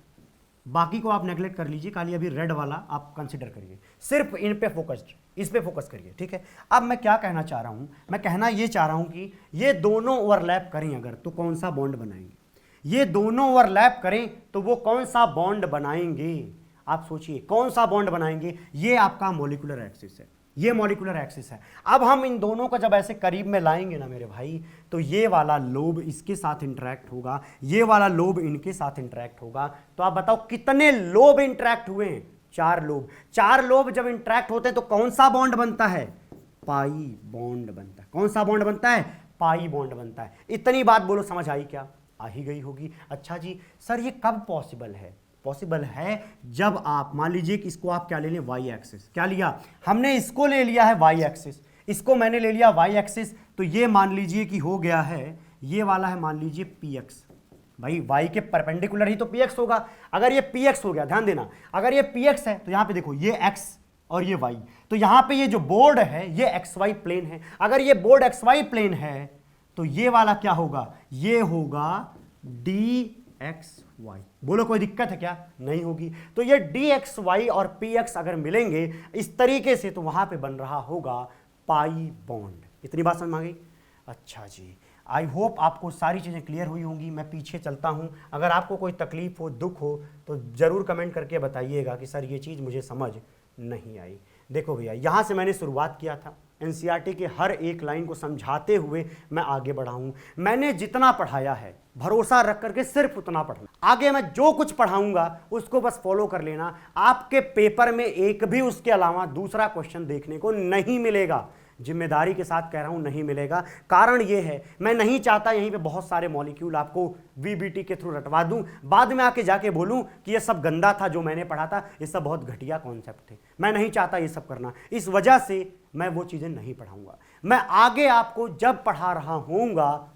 [SPEAKER 1] बाकी को आप नेगलेक्ट कर लीजिए, खाली अभी रेड वाला आप कंसिडर करिए, सिर्फ इन पे फोकस्ड, इस पे फोकस करिए, ठीक है। अब मैं क्या कहना चाह रहा हूँ, मैं कहना ये चाह रहा हूँ कि ये दोनों ओवरलैप करें अगर तो कौन सा बॉन्ड बनाएंगे। ये दोनों ओवरलैप करें तो वो कौन सा बॉन्ड बनाएंगे, आप सोचिए कौन सा बॉन्ड बनाएंगे। ये आपका मॉलिक्यूलर एक्सिस है, ये मॉलिक्यूलर एक्सिस है। अब हम इन दोनों को जब ऐसे करीब में लाएंगे ना मेरे भाई, तो ये वाला लोब इसके साथ इंटरेक्ट होगा, ये वाला लोब इनके साथ इंटरेक्ट होगा। तो आप बताओ कितने लोब इंटरेक्ट हुए हैं, 4 लोब। 4 लोब जब इंटरेक्ट होते हैं तो कौन सा बॉन्ड बनता है, पाई बॉन्ड बनता है। कौन सा बॉन्ड बनता है, पाई बॉन्ड बनता है। इतनी बात बोलो, समझ आई क्या, आ ही गई होगी। अच्छा जी सर ये कब पॉसिबल है, पॉसिबल है जब आप मान लीजिए कि इसको आप क्या ले लें, वाई एक्सिस। क्या लिया हमने, इसको ले लिया है वाई एक्सिस, इसको मैंने ले लिया वाई एक्सिस। तो ये मान लीजिए कि हो गया है, ये वाला है मान लीजिए पी एक्स। भाई वाई के परपेंडिकुलर ही तो पी एक्स होगा। अगर ये पी एक्स हो गया, ध्यान देना, अगर ये पी एक्स है तो यहाँ पे देखो ये एक्स और ये वाई, तो यहाँ पे ये जो बोर्ड है ये एक्स वाई प्लेन है। अगर ये बोर्ड एक्स वाई प्लेन है तो ये वाला क्या होगा, ये होगा डी एक्स वाई। बोलो कोई दिक्कत है क्या, नहीं होगी। तो ये डी एक्स वाई और पी एक्स अगर मिलेंगे इस तरीके से तो वहां पे बन रहा होगा पाई बॉन्ड। इतनी बात समझ में आ गई। अच्छा जी, आई होप आपको सारी चीज़ें क्लियर हुई होंगी। मैं पीछे चलता हूं, अगर आपको कोई तकलीफ हो, दुख हो तो ज़रूर कमेंट करके बताइएगा कि सर ये चीज़ मुझे समझ नहीं आई। देखो भैया यहाँ से मैंने शुरुआत किया था, एनसीईआरटी के हर एक लाइन को समझाते हुए मैं आगे बढ़ा हूं। मैंने जितना पढ़ाया है भरोसा रख करके सिर्फ उतना पढ़ना। आगे मैं जो कुछ पढ़ाऊंगा उसको बस फॉलो कर लेना। आपके पेपर में एक भी उसके अलावा दूसरा क्वेश्चन देखने को नहीं मिलेगा। जिम्मेदारी के साथ कह रहा हूं, नहीं मिलेगा। कारण ये है, मैं नहीं चाहता यहीं पे बहुत सारे मॉलिक्यूल आपको वीबीटी के थ्रू रटवा दूं, बाद में आके जाके बोलूं कि ये सब गंदा था जो मैंने पढ़ा था, ये सब बहुत घटिया कॉन्सेप्ट थे। मैं नहीं चाहता ये सब करना, इस वजह से मैं वो चीज़ें नहीं पढ़ाऊंगा। मैं आगे आपको जब पढ़ा रहा होऊंगा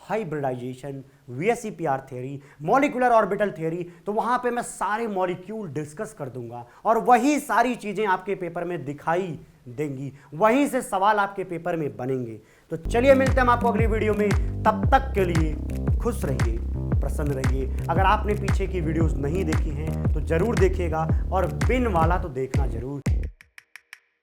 [SPEAKER 1] hybridization, VSEPR theory, molecular orbital theory, तो वहां पे मैं सारे मॉलिक्यूल डिस्कस कर दूंगा और वही सारी चीजें आपके पेपर में दिखाई देंगी, वहीं से सवाल आपके पेपर में बनेंगे। तो चलिए मिलते हैं हम आपको अगली वीडियो में। तब तक के लिए खुश रहिए, प्रसन्न रहिए। अगर आपने पीछे की वीडियोस नहीं देखी हैं तो जरूर देखिएगा और पिन वाला तो देखना जरूर।